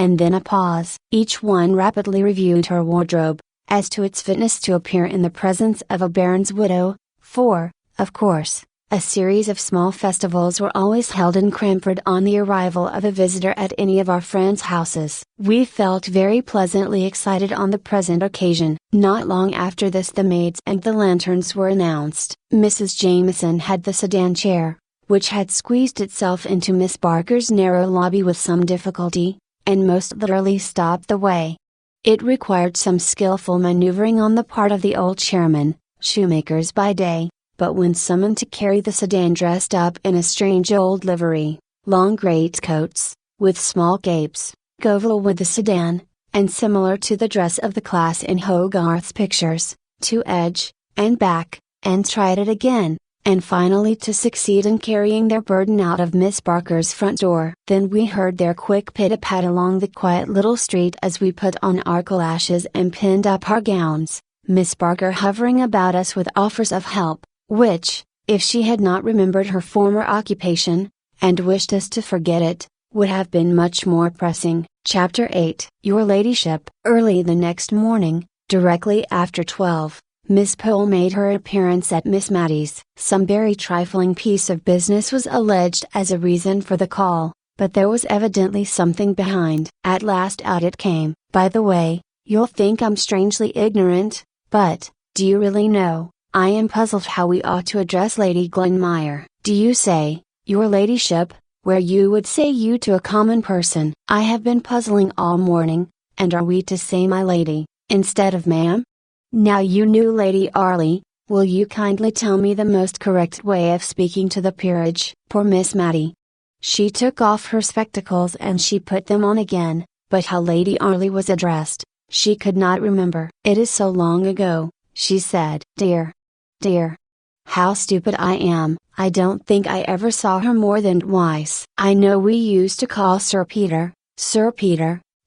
and then a pause. Each one rapidly reviewed her wardrobe, as to its fitness to appear in the presence of a baron's widow, for, of course, a series of small festivals were always held in Cranford on the arrival of a visitor at any of our friends' houses. We felt very pleasantly excited on the present occasion. Not long after this the maids and the lanterns were announced. Mrs. Jameson had the sedan chair, which had squeezed itself into Miss Barker's narrow lobby with some difficulty, and most literally stopped the way. It required some skillful maneuvering on the part of the old chairman, shoemakers by day, but when summoned to carry the sedan dressed up in a strange old livery, long greatcoats, with small capes, go with the sedan, and similar to the dress of the class in Hogarth's pictures, to edge, and back, and tried it again, and finally to succeed in carrying their burden out of Miss Barker's front door. Then we heard their quick pit-a-pat along the quiet little street as we put on our galoshes and pinned up our gowns, Miss Barker hovering about us with offers of help, which, if she had not remembered her former occupation, and wished us to forget it, would have been much more pressing. Chapter 8. Your Ladyship. Early the next morning, directly after 12, Miss Pole made her appearance at Miss Matty's. Some very trifling piece of business was alleged as a reason for the call, but there was evidently something behind. At last out it came. By the way, you'll think I'm strangely ignorant, but, do you really know, I am puzzled how we ought to address Lady Glenmire. Do you say, Your Ladyship, where you would say you to a common person? I have been puzzling all morning, and are we to say my lady, instead of ma'am? Now you new Lady Arley, will you kindly tell me the most correct way of speaking to the peerage? Poor Miss Matty. She took off her spectacles and she put them on again, but how Lady Arley was addressed, she could not remember. It is so long ago, she said. Dear. Dear. How stupid I am. I don't think I ever saw her more than twice. I know we used to call Sir Peter,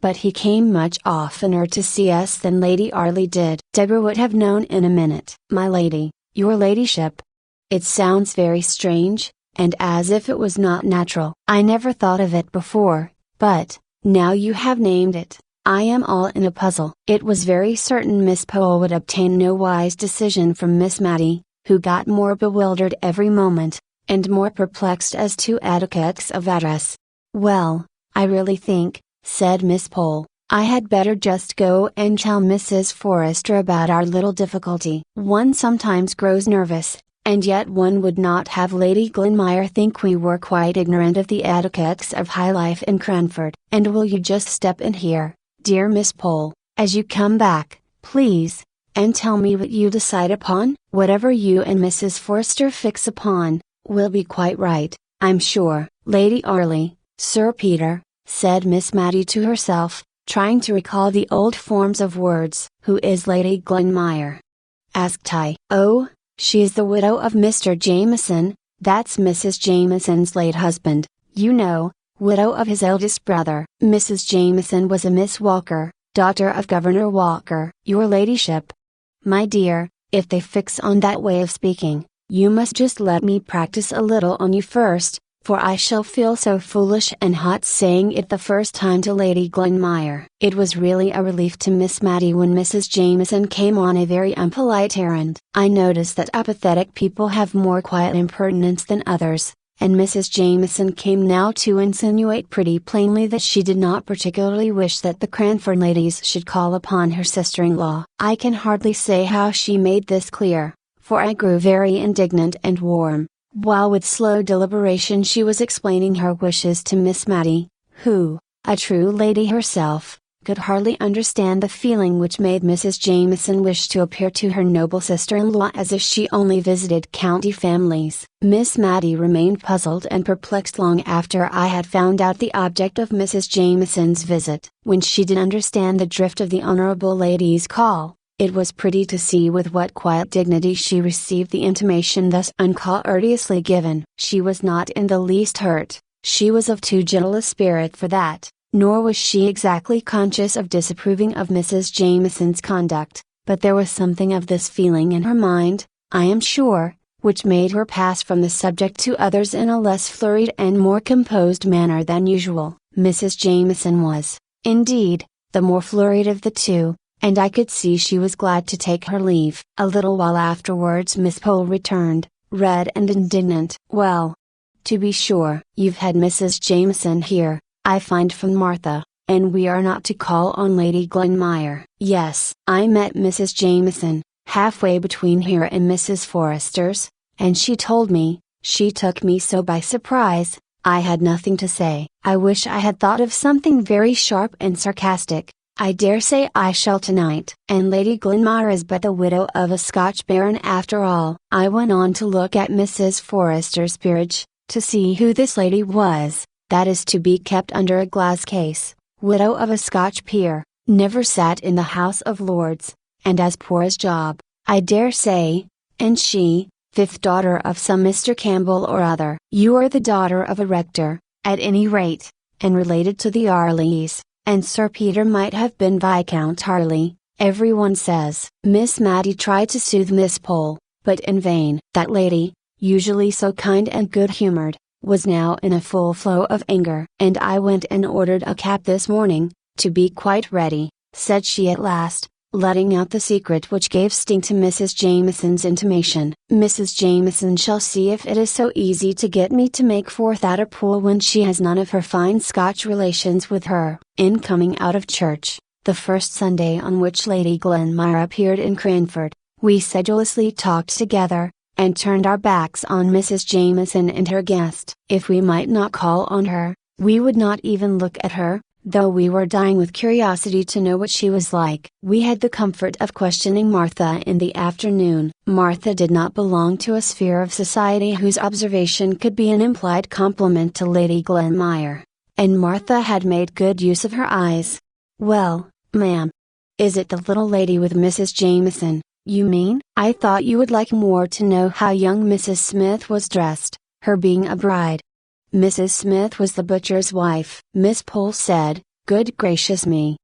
but he came much oftener to see us than Lady Arley did. Deborah would have known in a minute. My lady, your ladyship. It sounds very strange, and as if it was not natural. I never thought of it before, but, now you have named it, I am all in a puzzle. It was very certain Miss Pole would obtain no wise decision from Miss Matty, who got more bewildered every moment, and more perplexed as to etiquettes of address. Well, I really think, said Miss Pole, I had better just go and tell Mrs. Forrester about our little difficulty. One sometimes grows nervous, and yet one would not have Lady Glenmire think we were quite ignorant of the etiquettes of high life in Cranford. And will you just step in here, dear Miss Pole, as you come back, please, and tell me what you decide upon? Whatever you and Mrs. Forrester fix upon, will be quite right, I'm sure. Lady Arley, Sir Peter, said Miss Matty to herself, trying to recall the old forms of words. Who is Lady Glenmire? Asked I. Oh, she is the widow of Mr. Jameson, that's Mrs. Jameson's late husband, you know, widow of his eldest brother. Mrs. Jameson was a Miss Walker, daughter of Governor Walker. Your ladyship. My dear, if they fix on that way of speaking, you must just let me practice a little on you first, for I shall feel so foolish and hot saying it the first time to Lady Glenmire. It was really a relief to Miss Matty when Mrs. Jameson came on a very unpolite errand. I notice that apathetic people have more quiet impertinence than others, and Mrs. Jameson came now to insinuate pretty plainly that she did not particularly wish that the Cranford ladies should call upon her sister-in-law. I can hardly say how she made this clear, for I grew very indignant and warm, while with slow deliberation she was explaining her wishes to Miss Matty, who, a true lady herself, could hardly understand the feeling which made Mrs. Jameson wish to appear to her noble sister-in-law as if she only visited county families. Miss Matty remained puzzled and perplexed long after I had found out the object of Mrs. Jameson's visit. When she did understand the drift of the honourable lady's call, it was pretty to see with what quiet dignity she received the intimation thus uncourteously given. She was not in the least hurt, she was of too gentle a spirit for that, nor was she exactly conscious of disapproving of Mrs. Jameson's conduct, but there was something of this feeling in her mind, I am sure, which made her pass from the subject to others in a less flurried and more composed manner than usual. Mrs. Jameson was, Indeed, the more flurried of the two, and I could see she was glad to take her leave. A little while afterwards Miss Pole returned, red and indignant. "Well, to be sure, you've had Mrs. Jameson here, I find from Martha, and we are not to call on Lady Glenmire." "Yes, I met Mrs. Jameson, halfway between here and Mrs. Forrester's, and she told me, she took me so by surprise, I had nothing to say. I wish I had thought of something very sharp and sarcastic. I dare say I shall tonight. And Lady Glenmire is but the widow of a Scotch baron after all." I went on to look at Mrs. Forrester's peerage, to see who this lady was, that is to be kept under a glass case, widow of a Scotch peer, never sat in the House of Lords, and as poor as Job, I dare say, and she, fifth daughter of some Mr. Campbell or other. "You are the daughter of a rector, at any rate, and related to the Arleys, and Sir Peter might have been Viscount Harley, everyone says." Miss Matty tried to soothe Miss Pole, but in vain. That lady, usually so kind and good-humored, was now in a full flow of anger. "And I went and ordered a cap this morning, to be quite ready," said she at last, letting out the secret which gave sting to Mrs. Jameson's intimation. "Mrs. Jameson shall see if it is so easy to get me to make forth at a pool when she has none of her fine Scotch relations with her." In coming out of church, the first Sunday on which Lady Glenmire appeared in Cranford, we sedulously talked together, and turned our backs on Mrs. Jameson and her guest. If we might not call on her, we would not even look at her, though we were dying with curiosity to know what she was like. We had the comfort of questioning Martha in the afternoon. Martha did not belong to a sphere of society whose observation could be an implied compliment to Lady Glenmire, and Martha had made good use of her eyes. "Well, ma'am. Is it the little lady with Mrs. Jameson, you mean? I thought you would like more to know how young Mrs. Smith was dressed, her being a bride." "Mrs. Smith was the butcher's wife," Miss Pole said. "Good gracious me!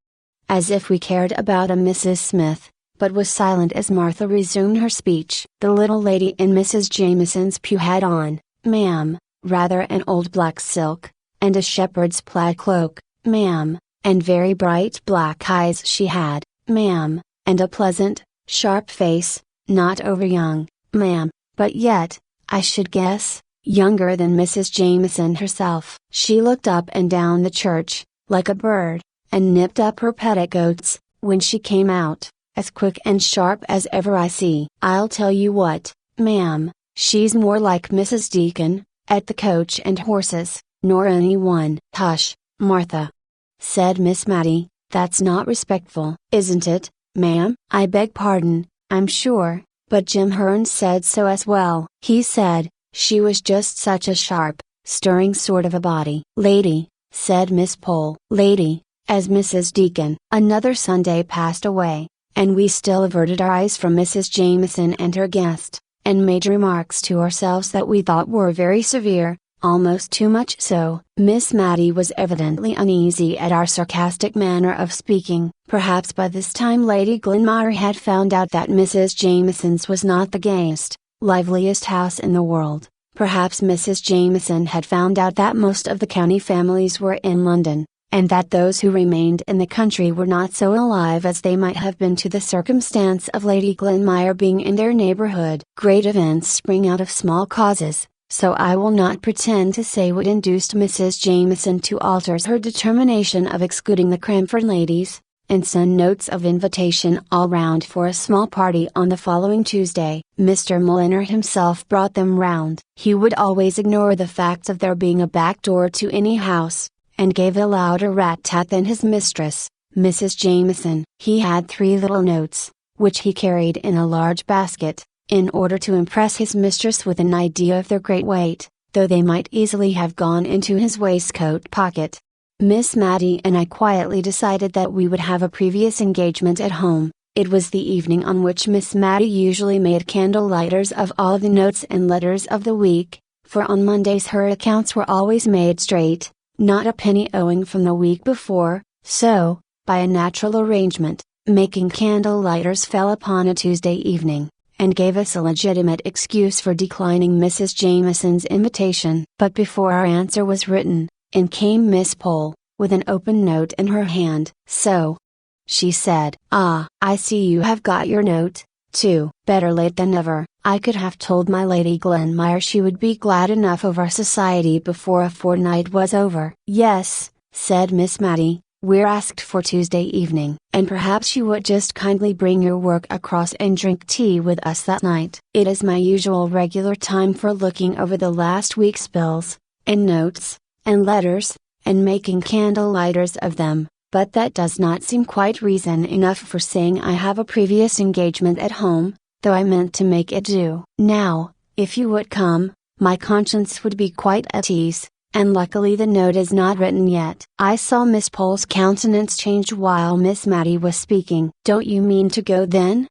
As if we cared about a Mrs. Smith," but was silent as Martha resumed her speech. "The little lady in Mrs. Jameson's pew had on, ma'am, rather an old black silk, and a shepherd's plaid cloak, ma'am, and very bright black eyes she had, ma'am, and a pleasant, sharp face, not over young, ma'am, but yet, I should guess, younger than Mrs. Jameson herself. She looked up and down the church, like a bird, and nipped up her petticoats, when she came out, as quick and sharp as ever I see. I'll tell you what, ma'am, she's more like Mrs. Deacon, at the Coach and Horses, nor any one." "Hush, Martha!" said Miss Matty, "that's not respectful." "Isn't it, ma'am? I beg pardon, I'm sure, but Jim Hearn said so as well. He said, she was just such a sharp, stirring sort of a body." "Lady," said Miss Pole. "Lady, as Mrs. Deacon." Another Sunday passed away, and we still averted our eyes from Mrs. Jameson and her guest, and made remarks to ourselves that we thought were very severe, almost too much so. Miss Matty was evidently uneasy at our sarcastic manner of speaking. Perhaps by this time Lady Glenmire had found out that Mrs. Jameson's was not the gayest, liveliest house in the world. Perhaps Mrs. Jameson had found out that most of the county families were in London, and that those who remained in the country were not so alive as they might have been to the circumstance of Lady Glenmire being in their neighbourhood. Great events spring out of small causes, so I will not pretend to say what induced Mrs. Jameson to alter her determination of excluding the Cranford ladies, and send notes of invitation all round for a small party on the following Tuesday. Mr. Mulliner himself brought them round. He would always ignore the facts of there being a back door to any house, and gave a louder rat-tat than his mistress, Mrs. Jameson. He had 3 little notes, which he carried in a large basket, in order to impress his mistress with an idea of their great weight, though they might easily have gone into his waistcoat pocket. Miss Matty and I quietly decided that we would have a previous engagement at home. It was the evening on which Miss Matty usually made candle lighters of all the notes and letters of the week, for on Mondays her accounts were always made straight, not a penny owing from the week before, so, by a natural arrangement, making candle lighters fell upon a Tuesday evening, and gave us a legitimate excuse for declining Mrs. Jameson's invitation. But before our answer was written, in came Miss Pole, with an open note in her hand. "So," she said. "Ah, I see you have got your note, too. Better late than never. I could have told my Lady Glenmire she would be glad enough of our society before a fortnight was over." "Yes," said Miss Matty, "we're asked for Tuesday evening, and perhaps you would just kindly bring your work across and drink tea with us that night. It is my usual regular time for looking over the last week's bills, and notes, and letters, and making candle lighters of them, but that does not seem quite reason enough for saying I have a previous engagement at home, though I meant to make it do. Now, if you would come, my conscience would be quite at ease, and luckily the note is not written yet." I saw Miss Pole's countenance change while Miss Matty was speaking. "Don't you mean to go then?"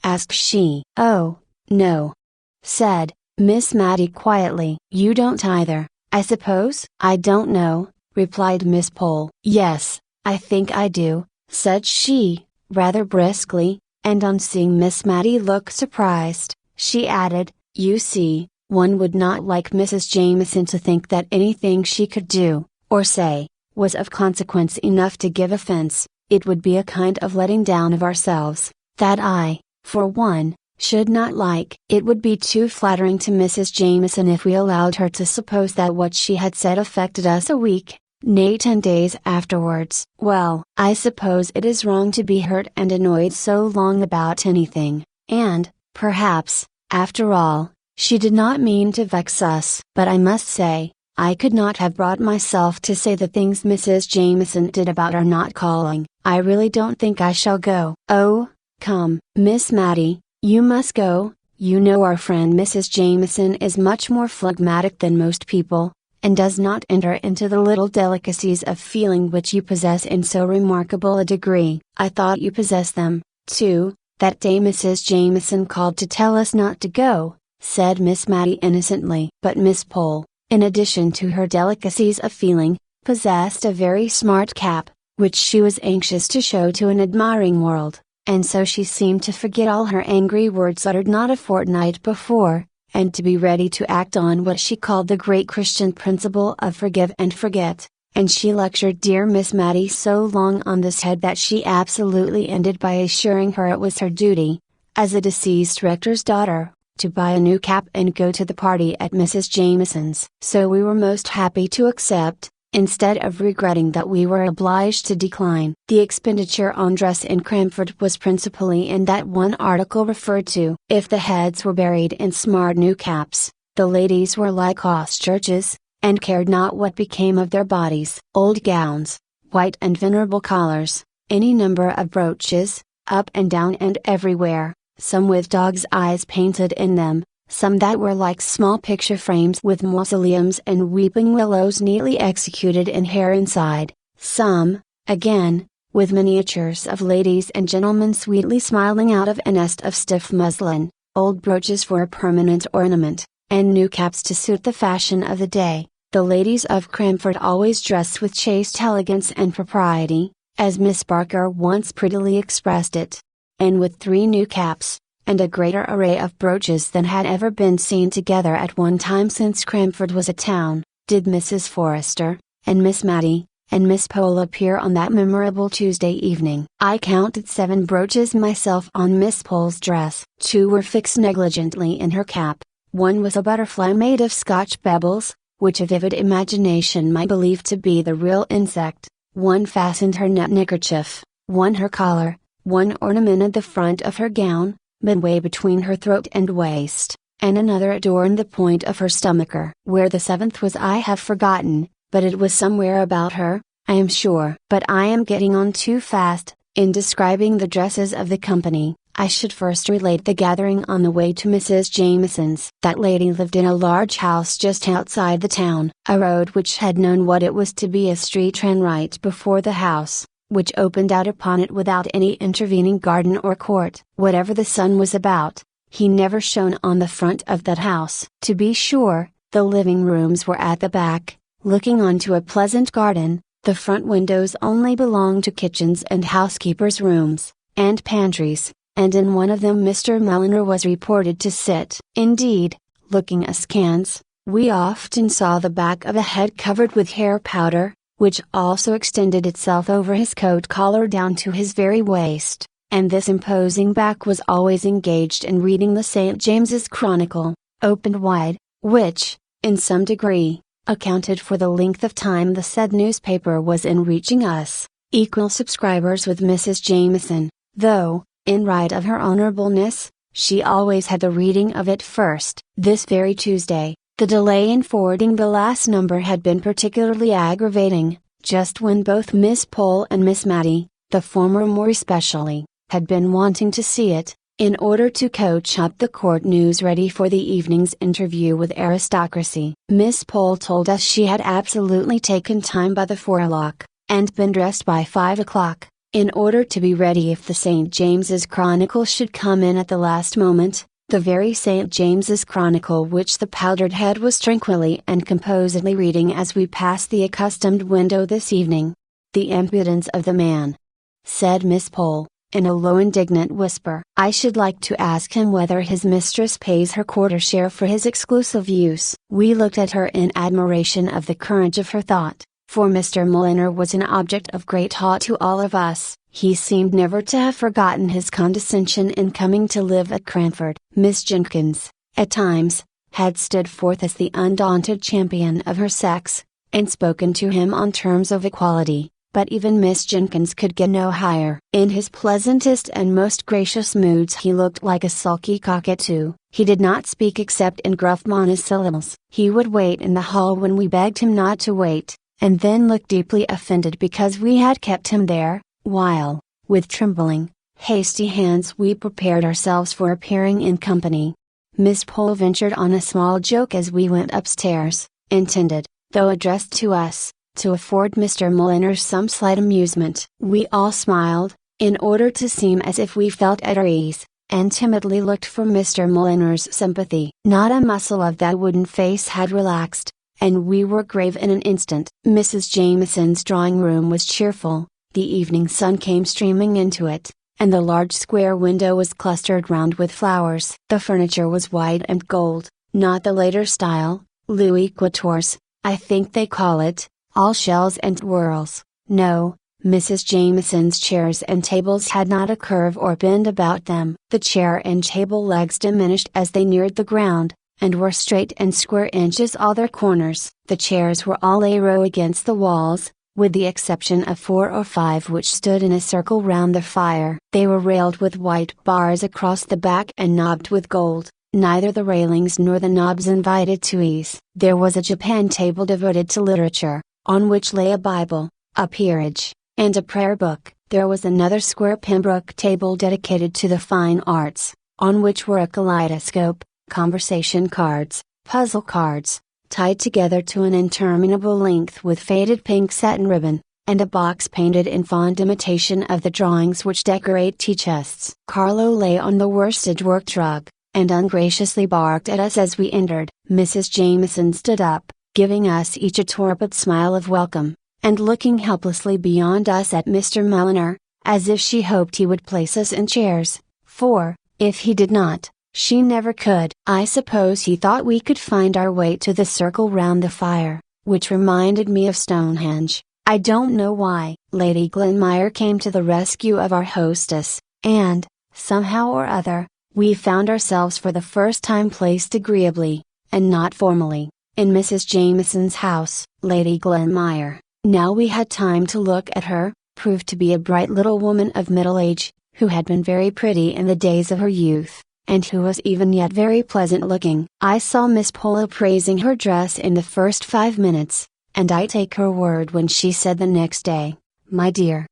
asked she. "Oh, no," said Miss Matty quietly. "You don't either, I suppose?" "I don't know," replied Miss Pole. "Yes, I think I do," said she, rather briskly, and on seeing Miss Matty look surprised, she added, "You see, one would not like Mrs. Jameson to think that anything she could do, or say, was of consequence enough to give offense. It would be a kind of letting down of ourselves, that I, for one, should not like. It would be too flattering to Mrs. Jameson if we allowed her to suppose that what she had said affected us a week, nay 10 days afterwards. Well, I suppose it is wrong to be hurt and annoyed so long about anything, and, perhaps, after all, she did not mean to vex us. But I must say, I could not have brought myself to say the things Mrs. Jameson did about our not calling. I really don't think I shall go." "Oh, come, Miss Matty, you must go. You know our friend Mrs. Jameson is much more phlegmatic than most people, and does not enter into the little delicacies of feeling which you possess in so remarkable a degree." "I thought you possessed them, too, that day Mrs. Jameson called to tell us not to go," said Miss Matty innocently. But Miss Pole, in addition to her delicacies of feeling, possessed a very smart cap, which she was anxious to show to an admiring world, and so she seemed to forget all her angry words uttered not a fortnight before, and to be ready to act on what she called the great Christian principle of forgive and forget, and she lectured dear Miss Matty so long on this head that she absolutely ended by assuring her it was her duty, as a deceased rector's daughter, to buy a new cap and go to the party at Mrs. Jameson's. So we were most happy to accept, instead of regretting that we were obliged to decline. The expenditure on dress in Cranford was principally in that one article referred to. If the heads were buried in smart new caps, the ladies were like ostriches, and cared not what became of their bodies. Old gowns, white and venerable collars, any number of brooches, up and down and everywhere, some with dogs' eyes painted in them, some that were like small picture frames with mausoleums and weeping willows neatly executed in hair inside, some, again, with miniatures of ladies and gentlemen sweetly smiling out of a nest of stiff muslin, old brooches for a permanent ornament, and new caps to suit the fashion of the day. The ladies of Cranford always dressed with chaste elegance and propriety, as Miss Barker once prettily expressed it, and with 3 new caps, and a greater array of brooches than had ever been seen together at one time since Cranford was a town, did Mrs. Forrester, and Miss Matty, and Miss Pole appear on that memorable Tuesday evening. I counted 7 brooches myself on Miss Pole's dress. 2 were fixed negligently in her cap, 1 was a butterfly made of Scotch pebbles, which a vivid imagination might believe to be the real insect, 1 fastened her net neckerchief, 1 her collar, 1 ornamented the front of her gown, midway between her throat and waist, and another adorned the point of her stomacher. Where the 7th was I have forgotten, but it was somewhere about her, I am sure. But I am getting on too fast. In describing the dresses of the company, I should first relate the gathering on the way to Mrs. Jameson's. That lady lived in a large house just outside the town. A road which had known what it was to be a street ran right before the house, which opened out upon it without any intervening garden or court. Whatever the sun was about, he never shone on the front of that house. To be sure, the living rooms were at the back, looking onto a pleasant garden. The front windows only belonged to kitchens and housekeepers' rooms, and pantries, and in one of them Mr. Mulliner was reported to sit. Indeed, looking askance, we often saw the back of a head covered with hair powder, which also extended itself over his coat collar down to his very waist, and this imposing back was always engaged in reading the St. James's Chronicle, opened wide, which, in some degree, accounted for the length of time the said newspaper was in reaching us, equal subscribers with Mrs. Jameson, though, in right of her honorableness, she always had the reading of it first. This very Tuesday, the delay in forwarding the last number had been particularly aggravating, just when both Miss Pole and Miss Matty, the former more especially, had been wanting to see it, in order to coach up the court news ready for the evening's interview with aristocracy. Miss Pole told us she had absolutely taken time by the forelock, and been dressed by 5 o'clock, in order to be ready if the St. James's Chronicle should come in at the last moment, the very St. James's Chronicle which the powdered head was tranquilly and composedly reading as we passed the accustomed window this evening. "The impudence of the man!" said Miss Pole, in a low indignant whisper. "I should like to ask him whether his mistress pays her quarter share for his exclusive use." We looked at her in admiration of the courage of her thought, for Mr. Mulliner was an object of great awe to all of us. He seemed never to have forgotten his condescension in coming to live at Cranford. Miss Jenkins, at times, had stood forth as the undaunted champion of her sex, and spoken to him on terms of equality, but even Miss Jenkins could get no higher. In his pleasantest and most gracious moods he looked like a sulky cockatoo. He did not speak except in gruff monosyllables. He would wait in the hall when we begged him not to wait, and then look deeply offended because we had kept him there, while, with trembling, hasty hands we prepared ourselves for appearing in company. Miss Pole ventured on a small joke as we went upstairs, intended, though addressed to us, to afford Mr. Mulliner some slight amusement. We all smiled, in order to seem as if we felt at our ease, and timidly looked for Mr. Mulliner's sympathy. Not a muscle of that wooden face had relaxed, and we were grave in an instant. Mrs. Jameson's drawing room was cheerful, the evening sun came streaming into it, and the large square window was clustered round with flowers. The furniture was white and gold, not the later style, Louis Quatorze, I think they call it, all shells and whorls. No, Mrs. Jameson's chairs and tables had not a curve or bend about them. The chair and table legs diminished as they neared the ground, and were straight and square inches all their corners. The chairs were all a row against the walls, with the exception of 4 or 5 which stood in a circle round the fire. They were railed with white bars across the back and knobbed with gold. Neither the railings nor the knobs invited to ease. There was a Japan table devoted to literature, on which lay a Bible, a peerage, and a prayer book. There was another square Pembroke table dedicated to the fine arts, on which were a kaleidoscope, conversation cards, puzzle cards, tied together to an interminable length with faded pink satin ribbon, and a box painted in fond imitation of the drawings which decorate tea chests. Carlo lay on the worsted work rug, and ungraciously barked at us as we entered. Mrs. Jameson stood up, giving us each a torpid smile of welcome, and looking helplessly beyond us at Mr. Mulliner, as if she hoped he would place us in chairs, for, if he did not, she never could. I suppose he thought we could find our way to the circle round the fire, which reminded me of Stonehenge. I don't know why. Lady Glenmire came to the rescue of our hostess, and, somehow or other, we found ourselves for the first time placed agreeably, and not formally, in Mrs. Jameson's house. Lady Glenmire, now we had time to look at her, proved to be a bright little woman of middle age, who had been very pretty in the days of her youth, and who was even yet very pleasant looking. I saw Miss Pole praising her dress in the first 5 minutes, and I take her word when she said the next day, "My dear,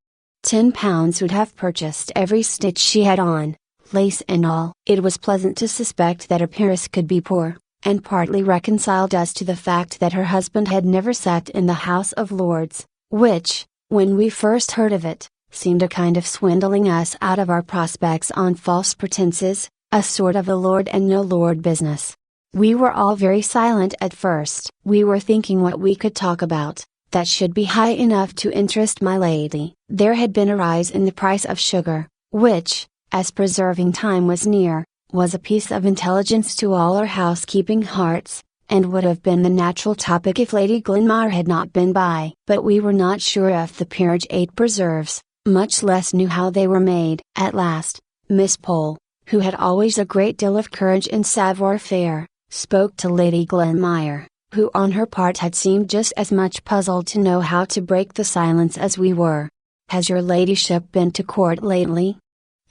£10 would have purchased every stitch she had on, lace and all." It was pleasant to suspect that her peeress could be poor, and partly reconciled us to the fact that her husband had never sat in the House of Lords, which, when we first heard of it, seemed a kind of swindling us out of our prospects on false pretenses, a sort of a lord and no lord business. We were all very silent at first. We were thinking what we could talk about, that should be high enough to interest my lady. There had been a rise in the price of sugar, which, as preserving time was near, was a piece of intelligence to all our housekeeping hearts, and would have been the natural topic if Lady Glenmire had not been by. But we were not sure if the peerage ate preserves, much less knew how they were made. At last, Miss Pole, who had always a great deal of courage in savoir-faire, spoke to Lady Glenmire, who on her part had seemed just as much puzzled to know how to break the silence as we were. "Has your ladyship been to court lately?"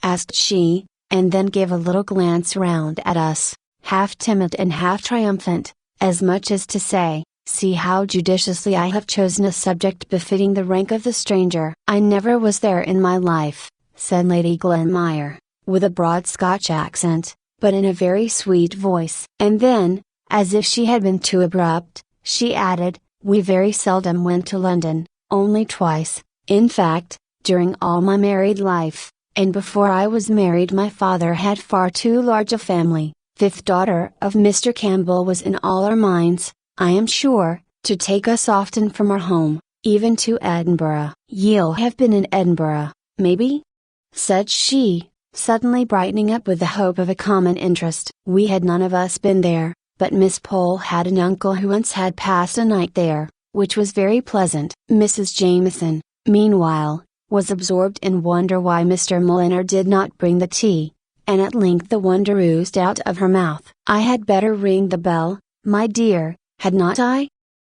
asked she, and then gave a little glance round at us, half timid and half triumphant, as much as to say, "See how judiciously I have chosen a subject befitting the rank of the stranger." "I never was there in my life," said Lady Glenmire, with a broad Scotch accent, but in a very sweet voice. And then, as if she had been too abrupt, she added, "We very seldom went to London, only twice, in fact, during all my married life, and before I was married my father had far too large a family. Fifth daughter of Mr. Campbell was in all our minds, I am sure, to take us often from our home, even to Edinburgh." "Ye'll have been in Edinburgh, maybe?" said she, suddenly brightening up with the hope of a common interest. We had none of us been there, but Miss Pole had an uncle who once had passed a night there, which was very pleasant. Mrs. Jameson, meanwhile, was absorbed in wonder why Mr. Mulliner did not bring the tea, and at length the wonder oozed out of her mouth. "I had better ring the bell, my dear, had not I?"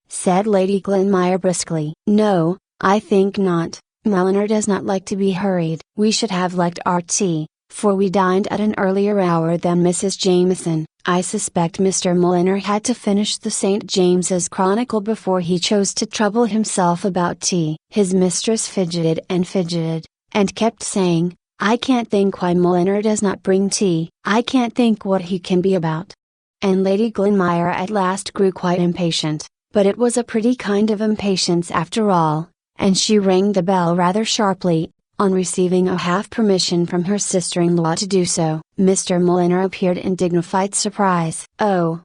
said Lady Glenmire briskly. "No, I think not. Mulliner does not like to be hurried." We should have liked our tea, for we dined at an earlier hour than Mrs. Jameson. I suspect Mr. Mulliner had to finish the St. James's Chronicle before he chose to trouble himself about tea. His mistress fidgeted, and kept saying, "I can't think why Mulliner does not bring tea. I can't think what he can be about." And Lady Glenmire at last grew quite impatient, but it was a pretty kind of impatience after all, and she rang the bell rather sharply, on receiving a half permission from her sister-in-law to do so. Mr. Mulliner appeared in dignified surprise. "Oh!"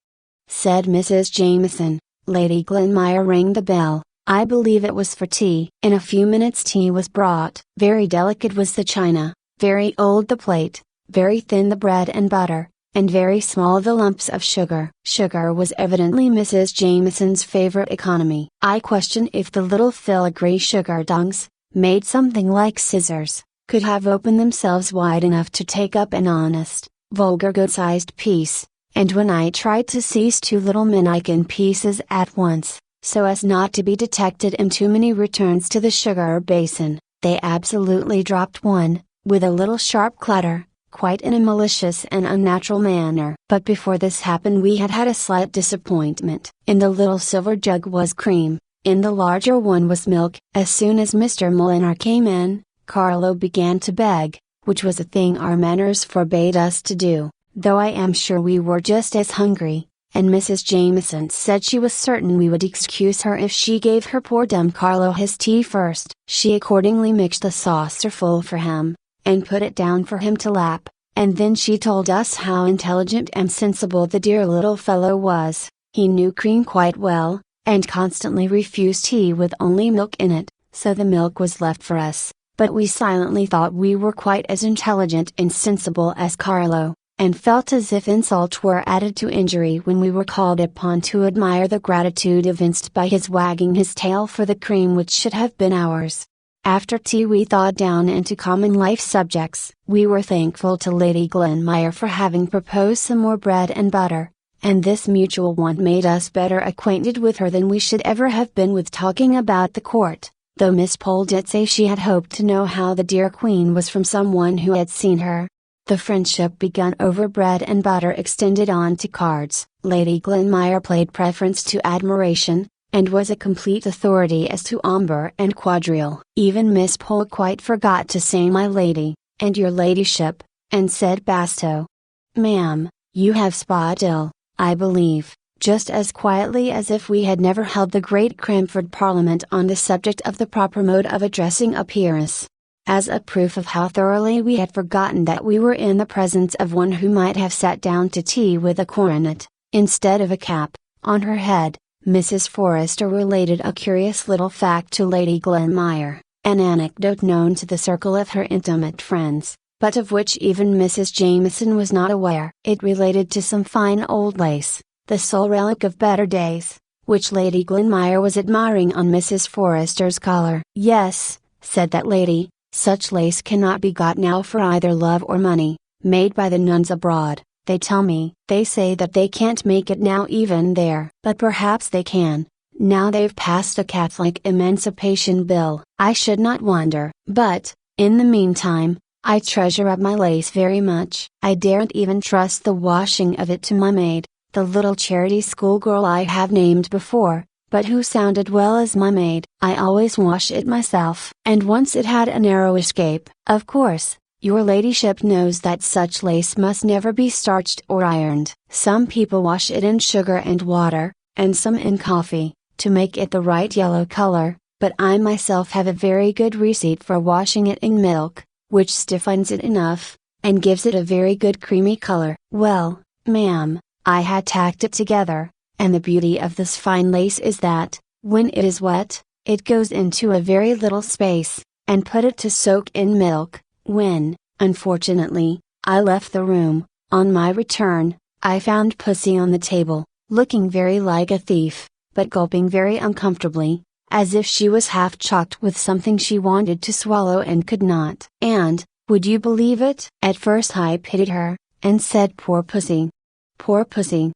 said Mrs. Jameson. Lady Glenmire rang the bell. I believe it was for tea. In a few minutes tea was brought. Very delicate was the china, very old the plate, very thin the bread and butter, and very small the lumps of sugar. Sugar was evidently Mrs. Jameson's favorite economy. I question if the little filigree sugar tongs, made something like scissors, could have opened themselves wide enough to take up an honest, vulgar good-sized piece, and when I tried to seize two little minikin pieces at once, so as not to be detected in too many returns to the sugar basin, they absolutely dropped one, with a little sharp clatter, quite in a malicious and unnatural manner. But before this happened we had had a slight disappointment. In the little silver jug was cream, in the larger one was milk. As soon as Mr. Mulliner came in, Carlo began to beg, which was a thing our manners forbade us to do, though I am sure we were just as hungry, and Mrs. Jameson said she was certain we would excuse her if she gave her poor dumb Carlo his tea first. She accordingly mixed a saucerful for him, and put it down for him to lap, and then she told us how intelligent and sensible the dear little fellow was. He knew cream quite well, and constantly refused tea with only milk in it, so the milk was left for us, but we silently thought we were quite as intelligent and sensible as Carlo, and felt as if insult were added to injury when we were called upon to admire the gratitude evinced by his wagging his tail for the cream which should have been ours. After tea we thawed down into common life subjects. We were thankful to Lady Glenmire for having proposed some more bread and butter, and this mutual want made us better acquainted with her than we should ever have been with talking about the court, though Miss Pole did say she had hoped to know how the dear Queen was from someone who had seen her. The friendship begun over bread and butter extended on to cards. Lady Glenmire played preference to admiration, and was a complete authority as to ombre and quadrille. Even Miss Pole quite forgot to say my lady, and your ladyship, and said basto. "Ma'am, you have spot ill, I believe," just as quietly as if we had never held the great Cranford Parliament on the subject of the proper mode of addressing a peeress. As a proof of how thoroughly we had forgotten that we were in the presence of one who might have sat down to tea with a coronet, instead of a cap, on her head, Mrs. Forrester related a curious little fact to Lady Glenmire, an anecdote known to the circle of her intimate friends, but of which even Mrs. Jameson was not aware. It related to some fine old lace, the sole relic of better days, which Lady Glenmire was admiring on Mrs. Forrester's collar. "Yes," said that lady, "such lace cannot be got now for either love or money, made by the nuns abroad, they tell me. They say that they can't make it now even there. But perhaps they can, now they've passed a Catholic Emancipation Bill. I should not wonder. But, in the meantime, I treasure up my lace very much. I daren't even trust the washing of it to my maid, the little charity schoolgirl I have named before, but who sounded well as my maid. I always wash it myself. And once it had a narrow escape. Of course, your ladyship knows that such lace must never be starched or ironed. Some people wash it in sugar and water, and some in coffee, to make it the right yellow color, but I myself have a very good receipt for washing it in milk, which stiffens it enough, and gives it a very good creamy color. Well, ma'am, I had tacked it together, and the beauty of this fine lace is that, when it is wet, it goes into a very little space, and put it to soak in milk. When, unfortunately, I left the room, on my return, I found Pussy on the table, looking very like a thief, but gulping very uncomfortably, as if she was half choked with something she wanted to swallow and could not. And, would you believe it? At first I pitied her, and said poor Pussy. Poor Pussy.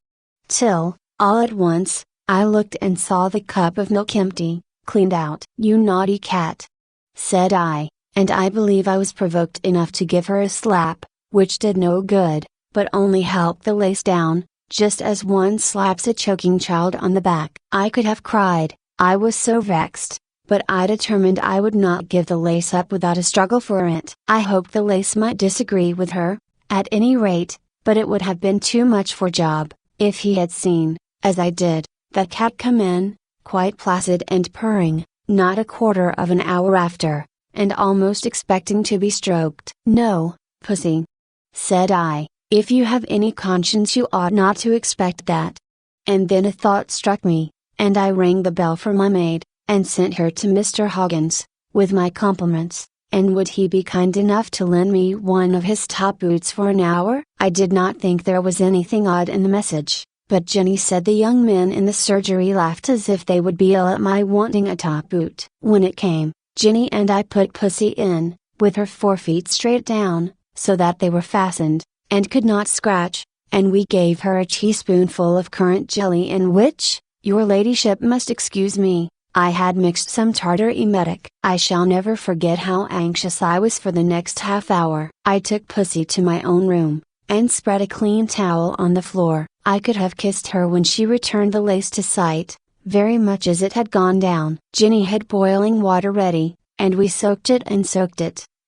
Till, all at once, I looked and saw the cup of milk empty, cleaned out. "You naughty cat!" said I, and I believe I was provoked enough to give her a slap, which did no good, but only helped the lace down, just as one slaps a choking child on the back. I could have cried, I was so vexed, but I determined I would not give the lace up without a struggle for it. I hoped the lace might disagree with her, at any rate, but it would have been too much for Job, if he had seen, as I did, that cat come in, quite placid and purring, not a quarter of an hour after, and almost expecting to be stroked. "No, Pussy," said I, "if you have any conscience you ought not to expect that." And then a thought struck me, and I rang the bell for my maid, and sent her to Mr. Hoggins, with my compliments, and would he be kind enough to lend me one of his top boots for an hour? I did not think there was anything odd in the message, but Jenny said the young men in the surgery laughed as if they would be ill at my wanting a top boot. When it came, Jenny and I put Pussy in, with her forefeet straight down, so that they were fastened, and could not scratch, and we gave her a teaspoonful of currant jelly in which, your ladyship must excuse me, I had mixed some tartar emetic. I shall never forget how anxious I was for the next half hour. I took Pussy to my own room, and spread a clean towel on the floor. I could have kissed her when she returned the lace to sight, very much as it had gone down. Jenny had boiling water ready, and we soaked it,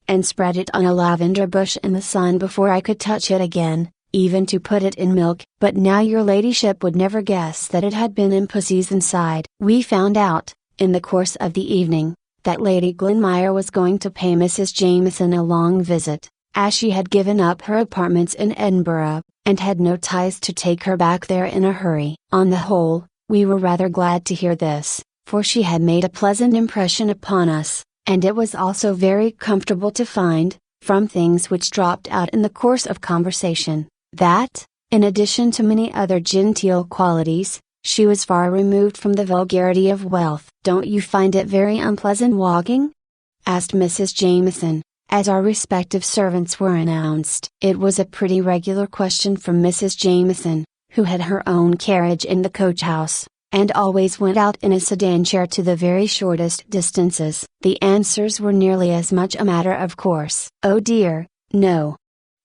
and spread it on a lavender bush in the sun before I could touch it again, even to put it in milk. But now your ladyship would never guess that it had been in Pussy's inside. We found out, in the course of the evening, that Lady Glenmire was going to pay Mrs. Jameson a long visit, as she had given up her apartments in Edinburgh, and had no ties to take her back there in a hurry. On the whole, we were rather glad to hear this, for she had made a pleasant impression upon us, and it was also very comfortable to find, from things which dropped out in the course of conversation, that, in addition to many other genteel qualities, she was far removed from the vulgarity of wealth. "Don't you find it very unpleasant walking?" asked Mrs. Jameson, as our respective servants were announced. It was a pretty regular question from Mrs. Jameson, who had her own carriage in the coach house, and always went out in a sedan chair to the very shortest distances. The answers were nearly as much a matter of course. "Oh dear, no.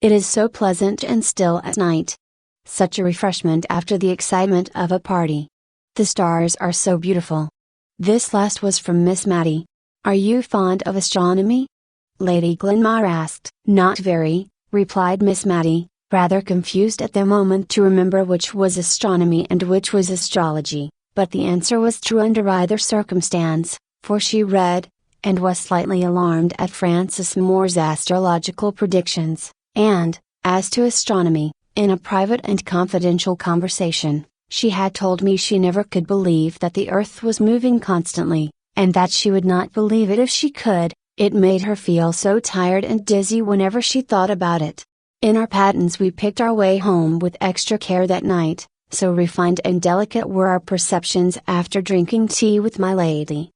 It is so pleasant and still at night. Such a refreshment after the excitement of a party. The stars are so beautiful." This last was from Miss Matty. "Are you fond of astronomy?" Lady Glenmire asked. "Not very," replied Miss Matty, rather confused at the moment to remember which was astronomy and which was astrology, but the answer was true under either circumstance, for she read, and was slightly alarmed at Francis Moore's astrological predictions, and, as to astronomy, in a private and confidential conversation, she had told me she never could believe that the earth was moving constantly, and that she would not believe it if she could. It made her feel so tired and dizzy whenever she thought about it. In our pattens we picked our way home with extra care that night, so refined and delicate were our perceptions after drinking tea with my lady.